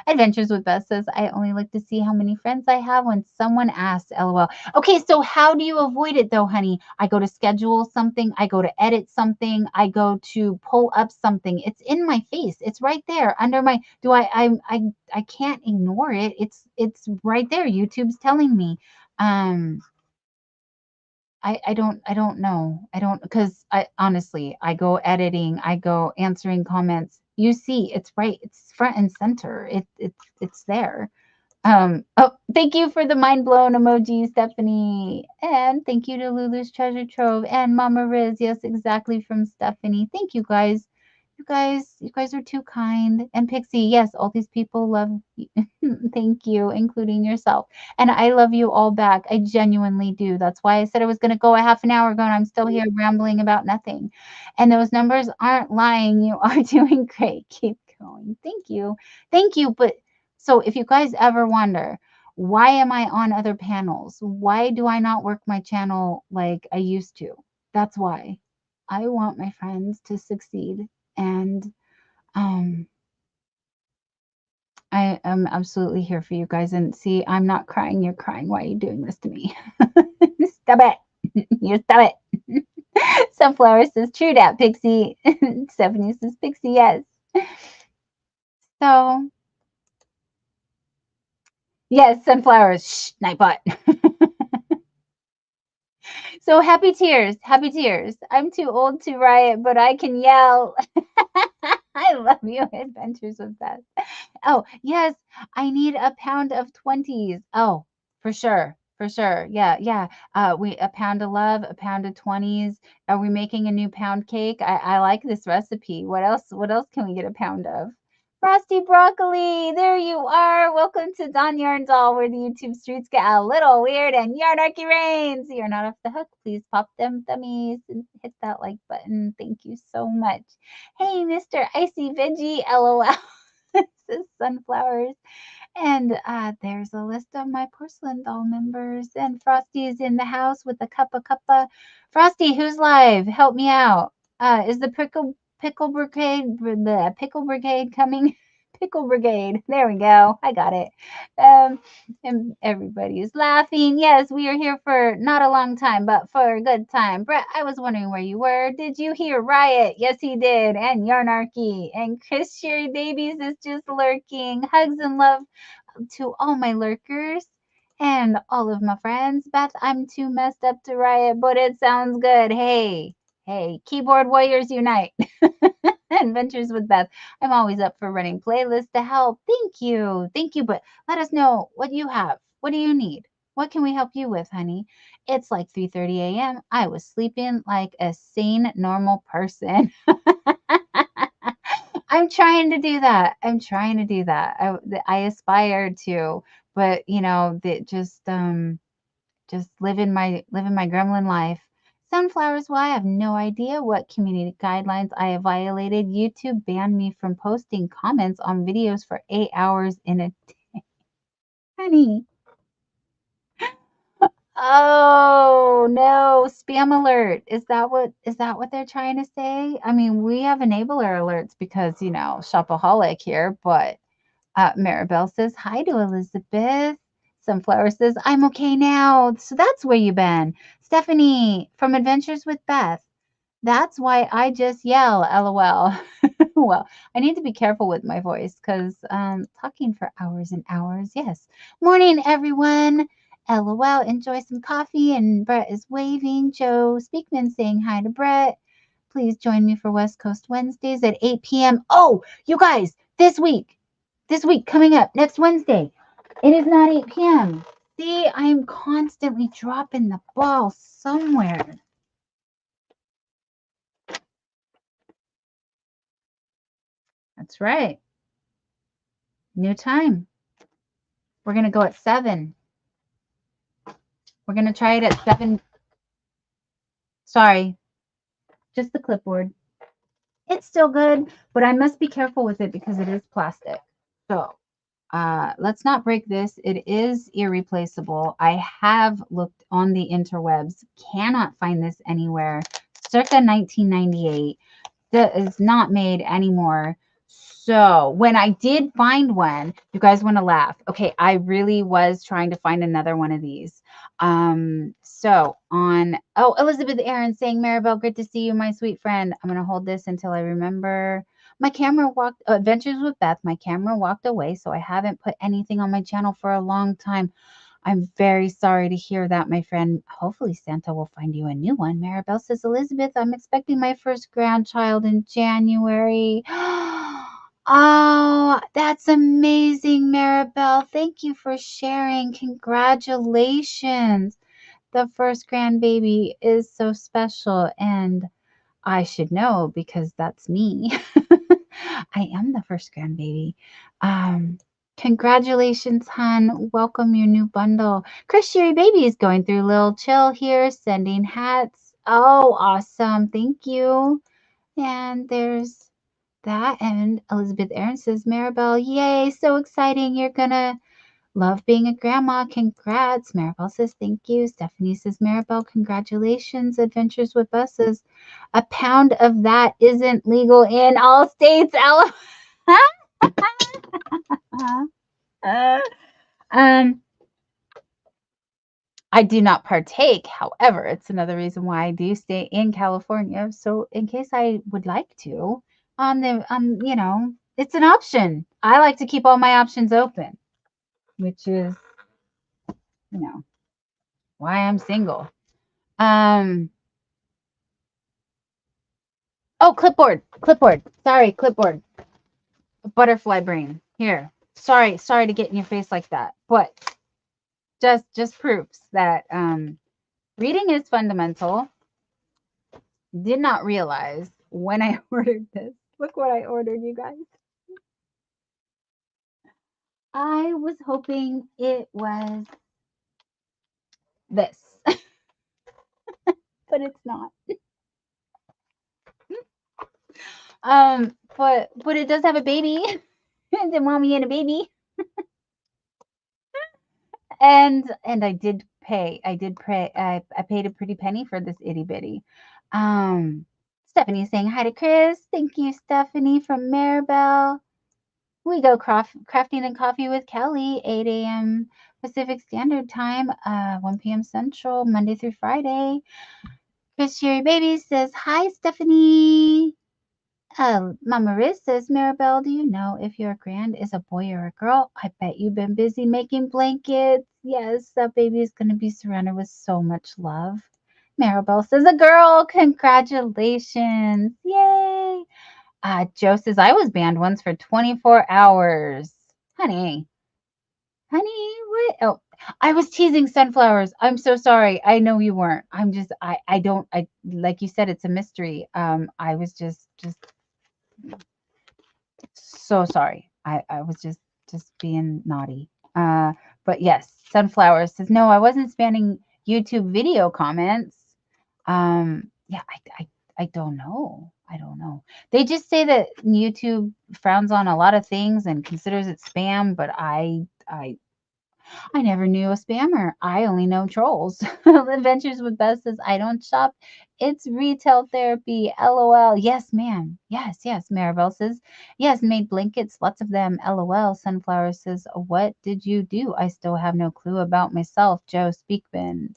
Adventures with Beth says, I only look to see how many friends I have when someone asks, LOL. Okay, so how do you avoid it though, honey? I go to schedule something, I go to edit something, I go to pull up something. It's in my face. It's right there under my I can't ignore it. It's right there. YouTube's telling me. I don't know. I don't because I honestly I go editing, I go answering comments. You see, it's right, it's front and center. It's there. Oh, thank you for the mind blown emoji, Stephanie. And thank you to Lulu's Treasure Trove and Mama Riz. Yes, exactly from Stephanie. Thank you guys. You guys are too kind. And Pixie, yes, all these people love you. Thank you, including yourself. And I love you all back. I genuinely do. That's why I said I was going to go a half an hour ago and I'm still here rambling about nothing. And those numbers aren't lying. You are doing great. Keep going. Thank you. Thank you. But so if you guys ever wonder, why am I on other panels? Why do I not work my channel like I used to? That's why. I want my friends to succeed. And um, I am absolutely here for you guys. And see, I'm not crying. You're crying. Why are you doing this to me? Stop it. You stop it. Sunflower says, true that, Pixie. Stephanie says, Pixie, yes. So, yes, sunflowers. Shh, Nightbot. So happy tears, happy tears. I'm too old to riot, but I can yell. I love you, Adventures with Beth. Oh, yes, I need a pound of 20s. Oh, for sure. For sure. Yeah, yeah. We a pound of love, a pound of 20s. Are we making a new pound cake? I like this recipe. What else can we get a pound of? Frosty Broccoli, there you are. Welcome to Don Yarn Doll, where the YouTube streets get a little weird and Yarnarchy reigns. You're not off the hook. Please pop them thummies and hit that like button. Thank you so much. Hey, Mr. Icy Veggie, LOL. This is Sunflowers. And there's a list of my porcelain doll members. And Frosty's in the house with a cuppa. Frosty, who's live? Help me out. Is the pickle brigade coming? Pickle brigade. There we go. I got it. And everybody is laughing. Yes, we are here for not a long time, but for a good time. Brett, I was wondering where you were. Did you hear Riot? Yes, he did. And Yarnarchy. And Chris Sherry Babies is just lurking. Hugs and love to all my lurkers and all of my friends. Beth, I'm too messed up to riot, but it sounds good. Hey, keyboard warriors unite. Adventures with Beth. I'm always up for running playlists to help. Thank you. Thank you. But let us know what you have. What do you need? What can we help you with, honey? It's like 3:30 a.m. I was sleeping like a sane, normal person. I'm trying to do that. I'm trying to do that. I aspire to, but that just living my gremlin life. Sunflowers, well, I have no idea what community guidelines I have violated. YouTube banned me from posting comments on videos for 8 hours in a day. Honey. Oh no, spam alert. Is that what they're trying to say? I mean, we have enabler alerts because, shopaholic here, but Maribel says hi to Elizabeth. Sunflower says, I'm okay now. So that's where you've been. Stephanie from Adventures with Beth. That's why I just yell, LOL. Well, I need to be careful with my voice because talking for hours and hours. Yes. Morning, everyone. LOL. Enjoy some coffee. And Brett is waving. Joe Speakman saying hi to Brett. Please join me for West Coast Wednesdays at 8 p.m. Oh, you guys, this week coming up next Wednesday. It is not 8 p.m. See, I'm constantly dropping the ball somewhere. That's right. New time. We're going to go at 7. We're going to try it at 7. Sorry, just the clipboard. It's still good, but I must be careful with it because it is plastic. So let's not break this. It is irreplaceable. I have looked on the interwebs, cannot find this anywhere. Circa 1998. That is not made anymore. So when I did find one, you guys want to laugh. Okay, I really was trying to find another one of these. Elizabeth Aaron saying, Maribel, good to see you, my sweet friend. I'm gonna hold this until I remember. My camera walked Adventures with Beth. My camera walked away, so I haven't put anything on my channel for a long time. I'm very sorry to hear that, my friend. Hopefully Santa will find you a new one. Maribel says, Elizabeth, I'm expecting my first grandchild in January. Oh, that's amazing, Maribel. Thank you for sharing. Congratulations. The first grandbaby is so special, and I should know because that's me. I am the first grandbaby. Um, Congratulations, hon. Welcome your new bundle. Chris Sherry Baby is going through a little chill here, sending hats. Oh, awesome. Thank you. And there's that. And Elizabeth Aaron says, Maribel, yay, so exciting. You're gonna love being a grandma. Congrats. Maribel says, thank you. Stephanie says, Maribel, congratulations. Adventures with Buses. A pound of that isn't legal in all states. um, I do not partake. However, it's another reason why I do stay in California. So in case I would like to, it's an option. I like to keep all my options open, which is, you know, why I'm single. Um, oh, clipboard. Sorry, clipboard. Butterfly brain. Here. Sorry to get in your face like that. But just proves that reading is fundamental. Did not realize when I ordered this. Look what I ordered, you guys. I was hoping it was this, but it's not. But it does have a baby. It's a mommy and a baby. And I did pay. I paid a pretty penny for this itty bitty. Stephanie saying hi to Chris. Thank you, Stephanie from Maribel. We go crafting and coffee with Kelly, 8 a.m. Pacific Standard Time, 1 p.m. Central, Monday through Friday. Chris Sherry Baby says, hi, Stephanie. Mama Riz says, Maribel, do you know if your grand is a boy or a girl? I bet you've been busy making blankets. Yes, that baby is going to be surrounded with so much love. Maribel says, a girl. Congratulations. Yay. Joe says, I was banned once for 24 hours. Honey, what? Oh, I was teasing sunflowers. I'm so sorry. I know you weren't. Like you said, it's a mystery. I was just so sorry. I was just being naughty. But yes, Sunflower says, no, I wasn't spamming YouTube video comments. Yeah, I don't know. I don't know. They just say that YouTube frowns on a lot of things and considers it spam, but I never knew a spammer. I only know trolls. Adventures with Beth says, I don't shop. It's retail therapy. LOL. Yes, ma'am. Yes, yes. Maribel says, yes, made blankets. Lots of them. LOL. Sunflower says, what did you do? I still have no clue about myself. Joe Speakman.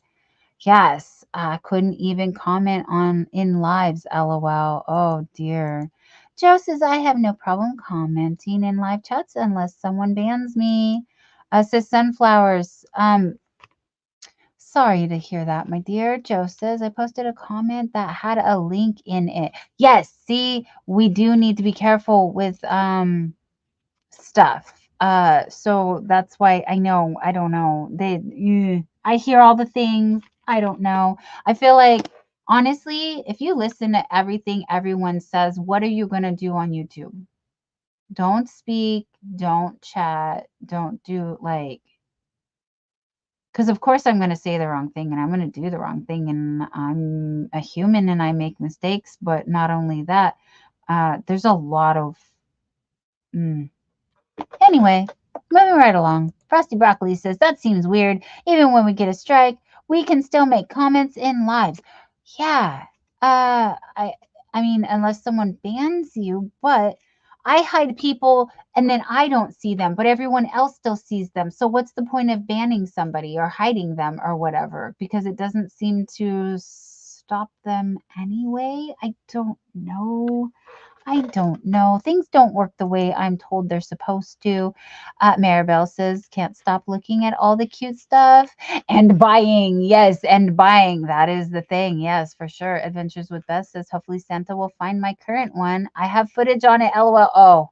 Yes, I couldn't even comment on in lives, LOL. Oh dear. Joe says I have no problem commenting in live chats unless someone bans me. Says sunflowers. Sorry to hear that, my dear. Joe says I posted a comment that had a link in it. Yes, see, we do need to be careful with stuff. So that's why I know, I don't know. I hear all the things. I don't know. I feel like honestly, if you listen to everything everyone says, what are you going to do on YouTube? Don't speak, don't chat, don't do like because of course I'm going to say the wrong thing and I'm going to do the wrong thing and I'm a human and I make mistakes, but not only that, there's a lot of Anyway, moving right along. Frosty Broccoli says, that seems weird. Even when we get a strike, we can still make comments in lives. Yeah. I mean, unless someone bans you, but I hide people and then I don't see them, but everyone else still sees them. So what's the point of banning somebody or hiding them or whatever? Because it doesn't seem to stop them anyway. I don't know. I don't know. Things don't work the way I'm told they're supposed to. Maribel says, can't stop looking at all the cute stuff and buying. Yes, and buying. That is the thing. Yes, for sure. Adventures with Beth says, hopefully Santa will find my current one. I have footage on it. LOL. Oh,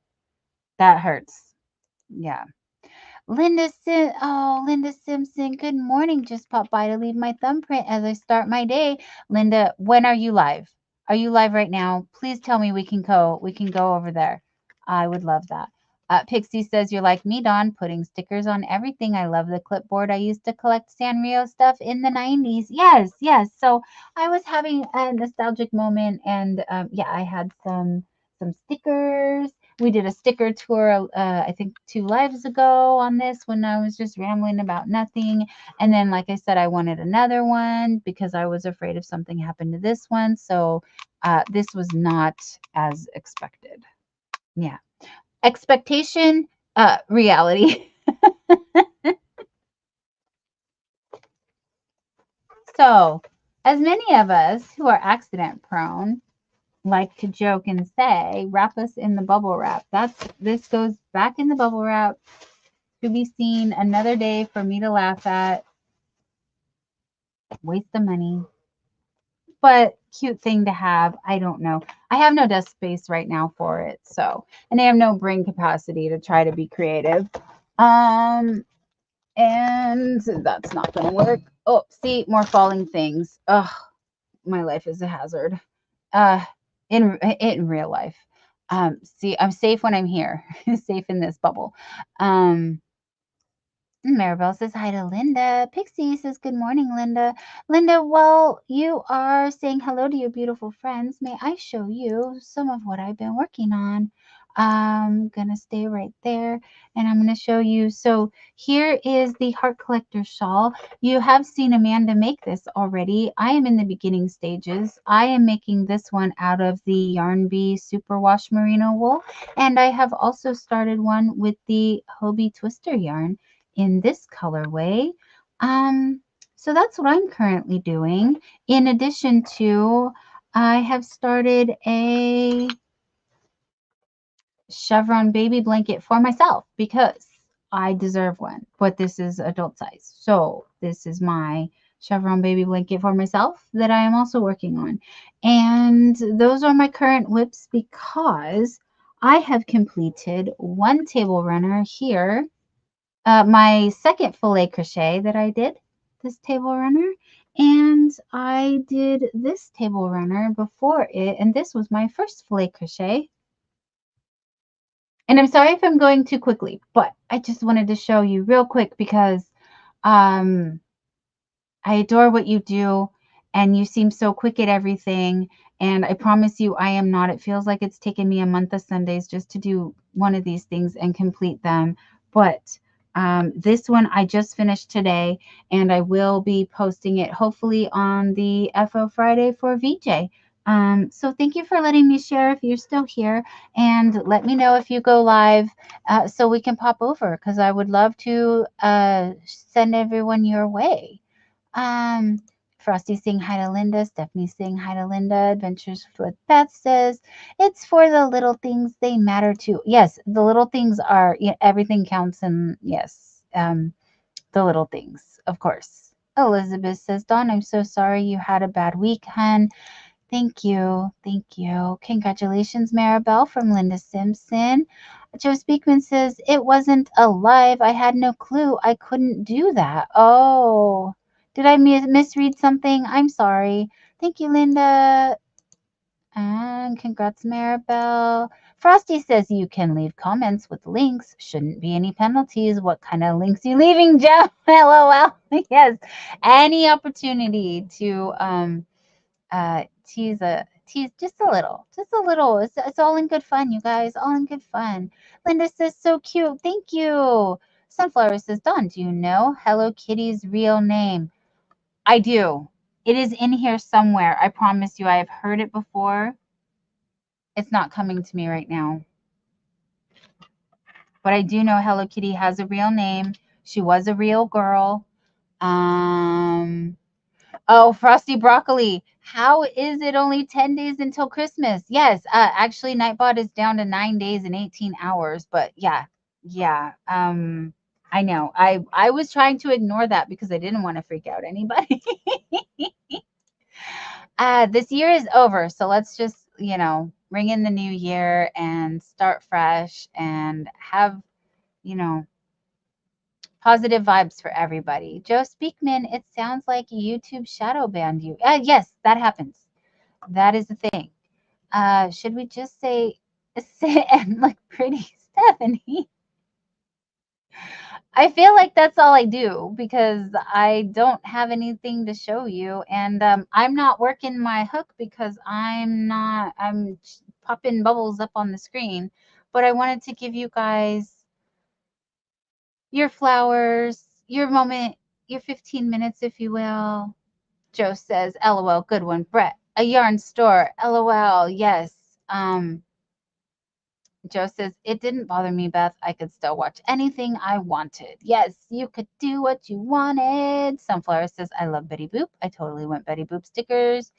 that hurts. Yeah. Linda Simpson, good morning. Just popped by to leave my thumbprint as I start my day. Linda, when are you live? Are you live right now? Please tell me we can go. We can go over there. I would love that. Pixie says you're like me, Dawn, putting stickers on everything. I love the clipboard. I used to collect Sanrio stuff in the 90s. Yes, yes. So I was having a nostalgic moment, and yeah, I had some stickers. We did a sticker tour, I think 2 lives ago on this when I was just rambling about nothing. And then, like I said, I wanted another one because I was afraid if something happened to this one. So this was not as expected. Yeah. Expectation, reality. So, as many of us who are accident prone like to joke and say, wrap us in the bubble wrap. This goes back in the bubble wrap to be seen another day for me to laugh at. Waste of money. But cute thing to have. I don't know. I have no desk space right now for it. So, and I have no brain capacity to try to be creative. And that's not going to work. Oh, see, more falling things. Ugh, my life is a hazard. Uh, in real life. See, I'm safe when I'm here. Safe in this bubble. Maribel says hi to Linda. Pixie says good morning, Linda. Linda, while you are saying hello to your beautiful friends, may I show you some of what I've been working on? I'm gonna stay right there and I'm gonna show you. So here is the Heart Collector shawl. You have seen Amanda make this already. I am in the beginning stages. I am making this one out of the Yarn Bee Superwash Merino wool, and I have also started one with the Hobie Twister yarn in this colorway. So that's what I'm currently doing. In addition to, I have started a chevron baby blanket for myself because I deserve one, but this is adult size. So this is my chevron baby blanket for myself that I am also working on. And those are my current whips because I have completed one table runner here, my second filet crochet that I did, this table runner, and I did this table runner before it, and this was my first filet crochet. And I'm sorry if I'm going too quickly, but I just wanted to show you real quick because I adore what you do and you seem so quick at everything. And I promise you, I am not. It feels like it's taken me a month of Sundays just to do one of these things and complete them. But This one I just finished today, and I will be posting it hopefully on the FO Friday for VJ. So thank you for letting me share if you're still here, and let me know if you go live so we can pop over because I would love to send everyone your way. Um, Frosty saying hi to Linda. Stephanie saying hi to Linda. Adventures with Beth says it's for the little things, they matter too. Yes, the little things are, everything counts, and yes, the little things, of course. Elizabeth says, Dawn, I'm so sorry you had a bad week, hun. Thank you. Thank you. Congratulations, Maribel from Linda Simpson. Joe Speakman says, it wasn't alive. I had no clue I couldn't do that. Oh, did I misread something? I'm sorry. Thank you, Linda. And congrats, Maribel. Frosty says you can leave comments with links. Shouldn't be any penalties. What kind of links you leaving, Joe? LOL. Yes. Any opportunity to tease just a little. It's all in good fun, you guys, all in good fun. Linda says so cute. Thank you. Sunflower says, Dawn, do you know Hello Kitty's real name? I do. It is in here somewhere. I promise you, I have heard it before. It's not coming to me right now, but I do know Hello Kitty has a real name. She was a real girl. um Oh, Frosty Broccoli. How is it only 10 days until Christmas? Yes, actually Nightbot is down to 9 days and 18 hours, but yeah. Yeah. I know. I was trying to ignore that because I didn't want to freak out anybody. This year is over, so let's just, ring in the new year and start fresh and have, you know, positive vibes for everybody. Joe Speakman, it sounds like YouTube shadow banned you. Yes, that happens. That is the thing. Should we just sit and look pretty, Stephanie? I feel like that's all I do because I don't have anything to show you, and I'm not working my hook because I'm popping bubbles up on the screen, but I wanted to give you guys your flowers, your moment, your 15 minutes, if you will. Joe says, LOL, good one. Brett, a yarn store, LOL, yes. Joe says, it didn't bother me, Beth. I could still watch anything I wanted. Yes, you could do what you wanted. Sunflower says, I love Betty Boop. I totally want Betty Boop stickers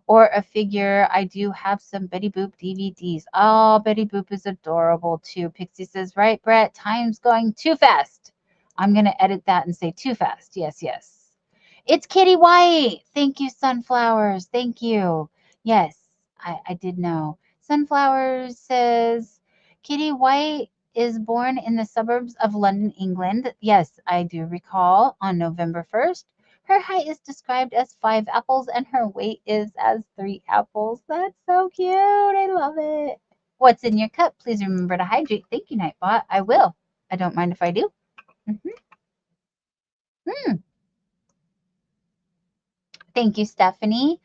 or a figure. I do have some Betty Boop DVDs. Oh, Betty Boop is adorable too. Pixie says, right, Brett, time's going too fast. I'm going to edit that and say too fast. Yes, yes. It's Kitty White. Thank you, Sunflowers. Thank you. Yes, I did know. Sunflowers says, Kitty White is born in the suburbs of London, England. Yes, I do recall, on November 1st. Her height is described as 5 apples and her weight is as 3 apples. That's so cute. I love it. What's in your cup? Please remember to hydrate. Thank you, Nightbot. I will. I don't mind if I do. Mm-hmm. Thank you, Stephanie.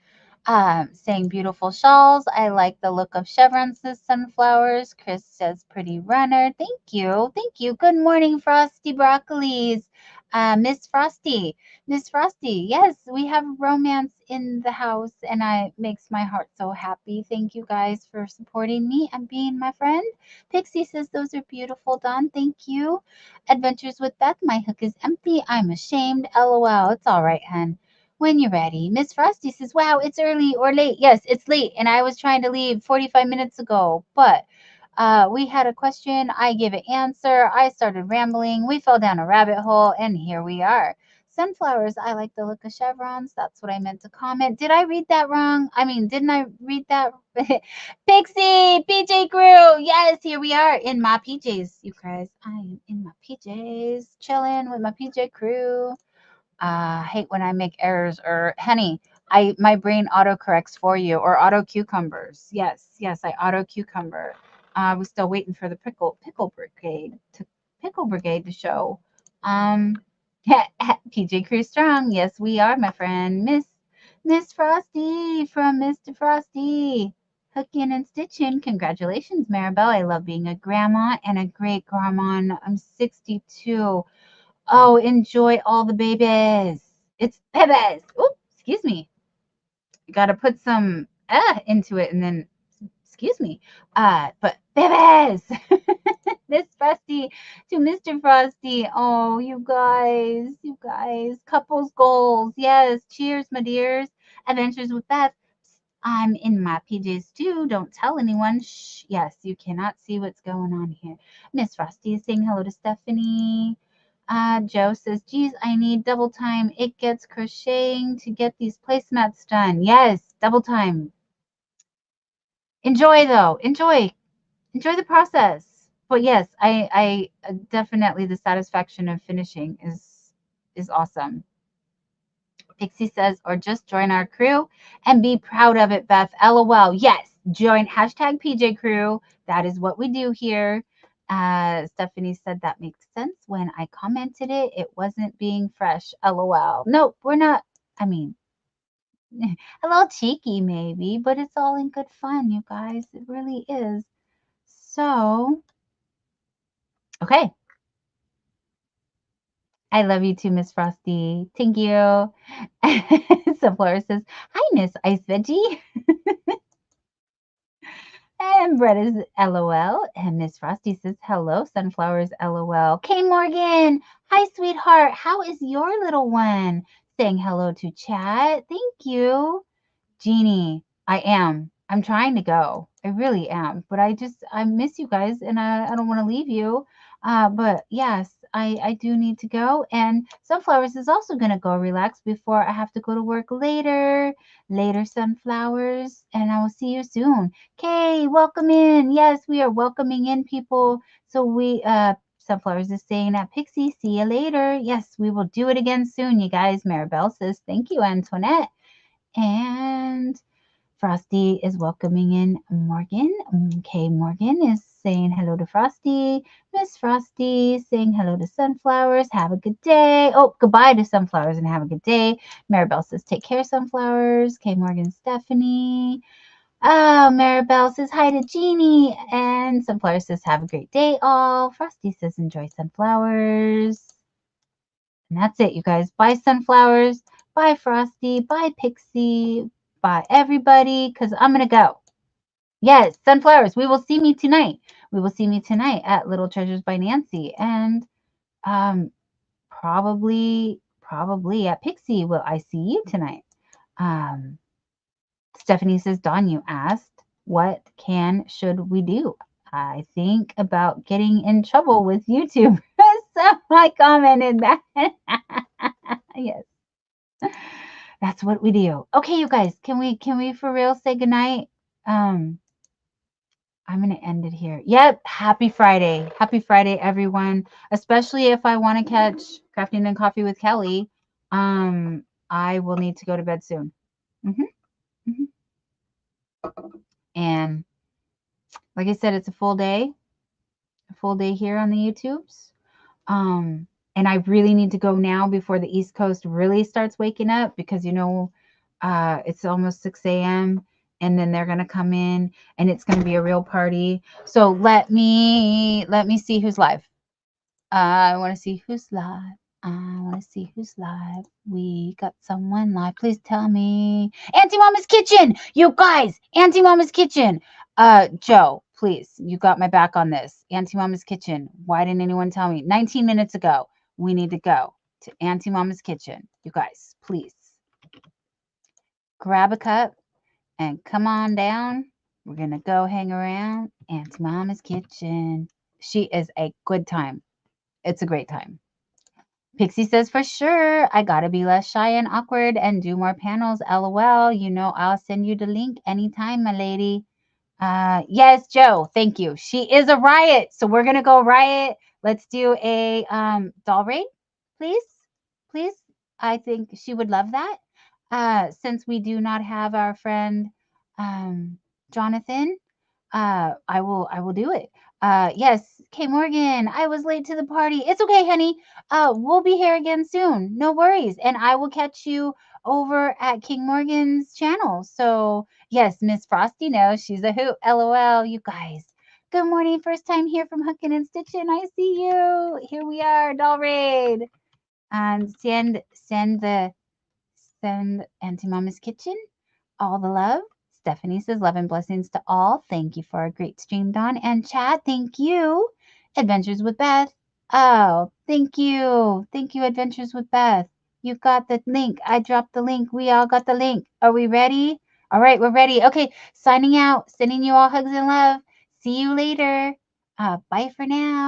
Saying beautiful shawls. I like the look of chevrons, says sunflowers. Chris says pretty runner. Thank you. Thank you. Good morning, Frosty Broccolis. Miss Frosty. Miss Frosty. Yes, we have romance in the house and it makes my heart so happy. Thank you guys for supporting me and being my friend. Pixie says those are beautiful, Dawn. Thank you. Adventures with Beth. My hook is empty. I'm ashamed. LOL. It's all right, hun. When you're ready. Miss Frosty says, wow, it's early or late. Yes, it's late. And I was trying to leave 45 minutes ago. But we had a question. I gave an answer. I started rambling. We fell down a rabbit hole. And here we are. Sunflowers. I like the look of chevrons. That's what I meant to comment. Did I read that wrong? I mean, didn't I read that? Pixie, PJ crew. Yes, here we are in my PJs, you guys. I am in my PJs, chilling with my PJ crew. I hate when I make errors or honey. My brain autocorrects for you or auto cucumbers. Yes, yes, I auto cucumber. I was still waiting for the pickle brigade to show. Um, PJ Crew Strong. Yes, we are, my friend. Miss Frosty from Mr. Frosty. Hooking and stitching. Congratulations, Maribel. I love being a grandma and a great grandma. I'm 62. Oh, enjoy all the babies. It's babies. Oh, excuse me. You got to put some into it and then, excuse me. But babies. Miss Frosty to Mr. Frosty. Oh, you guys. Couples goals. Yes. Cheers, my dears. Adventures with Beth. I'm in my PJs too. Don't tell anyone. Shh. Yes, you cannot see what's going on here. Miss Frosty is saying hello to Stephanie. Joe says, geez, I need double time. It gets crocheting to get these placemats done. Yes, double time. Enjoy though. Enjoy the process. But yes, I definitely the satisfaction of finishing is awesome. Pixie says, or just join our crew and be proud of it, Beth. LOL. Yes, join hashtag PJ crew. That is what we do here. Stephanie said that makes sense. When I commented it, it wasn't being fresh. LOL. Nope, we're not. I mean, a little cheeky maybe, but it's all in good fun, you guys. It really is. So, okay. I love you too, Miss Frosty. Thank you. Sunflower says, hi, Miss Ice Veggie. And Brett is LOL. And Miss Frosty says, hello, Sunflowers LOL. Kay Morgan, hi, sweetheart. How is your little one? Saying hello to chat. Thank you. Jeannie, I am. I'm trying to go. I really am. But I miss you guys and I don't want to leave you. But yes, I do need to go. And Sunflowers is also going to go relax before I have to go to work later. Later, Sunflowers. And I will see you soon. Okay, welcome in. Yes, we are welcoming in people. So Sunflowers is saying at Pixie, see you later. Yes, we will do it again soon, you guys. Maribel says, thank you, Antoinette. And Frosty is welcoming in Morgan. Okay, Morgan is saying hello to Frosty. Miss Frosty saying hello to Sunflowers. Have a good day. Oh, goodbye to Sunflowers and have a good day. Maribel says take care, Sunflowers. Okay, Morgan, Stephanie. Oh, Maribel says hi to Jeannie. And Sunflowers says have a great day all. Frosty says enjoy Sunflowers. And that's it, you guys. Bye, Sunflowers. Bye, Frosty. Bye, Pixie. Bye, everybody, because I'm going to go. Yes, Sunflowers, we will see me tonight. We will see me tonight at Little Treasures by Nancy. And probably at Pixie will I see you tonight. Stephanie says, Dawn, you asked, what should we do? I think about getting in trouble with YouTube. So I commented that. Yes. That's what we do. Okay, you guys, can we for real say goodnight? I'm going to end it here. Yep. Happy Friday. Happy Friday, everyone. Especially if I want to catch Crafting and Coffee with Kelly. I will need to go to bed soon. And like I said, it's a full day here on the YouTubes. And I really need to go now before the East Coast really starts waking up because, it's almost 6 a.m. and then they're going to come in and it's going to be a real party. So let me see who's live. I want to see who's live. We got someone live. Please tell me. Auntie Mama's Kitchen. You guys, Auntie Mama's Kitchen. Joe, please, you got my back on this. Auntie Mama's Kitchen. Why didn't anyone tell me? 19 minutes ago, we need to go to Auntie Mama's Kitchen. You guys, please. Grab a cup and come on down. We're going to go hang around Auntie Mama's Kitchen. She is a good time. It's a great time. Pixie says, for sure, I gotta be less shy and awkward and do more panels. LOL. I'll send you the link anytime, my lady. Yes, Joe. Thank you. She is a riot. So we're gonna go riot. Let's do a doll raid, please. Please. I think she would love that. Since we do not have our friend Jonathan, I will do it. Yes, Kay Morgan, I was late to the party. It's okay, honey. We'll be here again soon. No worries. And I will catch you over at King Morgan's channel. So yes, Miss Frosty knows she's a hoot. LOL, you guys. Good morning. First time here from Hookin' and Stitchin'. I see you. Here we are, doll raid. And send Auntie Mama's Kitchen all the love. Stephanie says love and blessings to all. Thank you for a great stream, Dawn. And Chad, thank you. Adventures with Beth. Oh, thank you. Thank you, Adventures with Beth. You've got the link. I dropped the link. We all got the link. Are we ready? All right, we're ready. Okay, signing out. Sending you all hugs and love. See you later. Bye for now.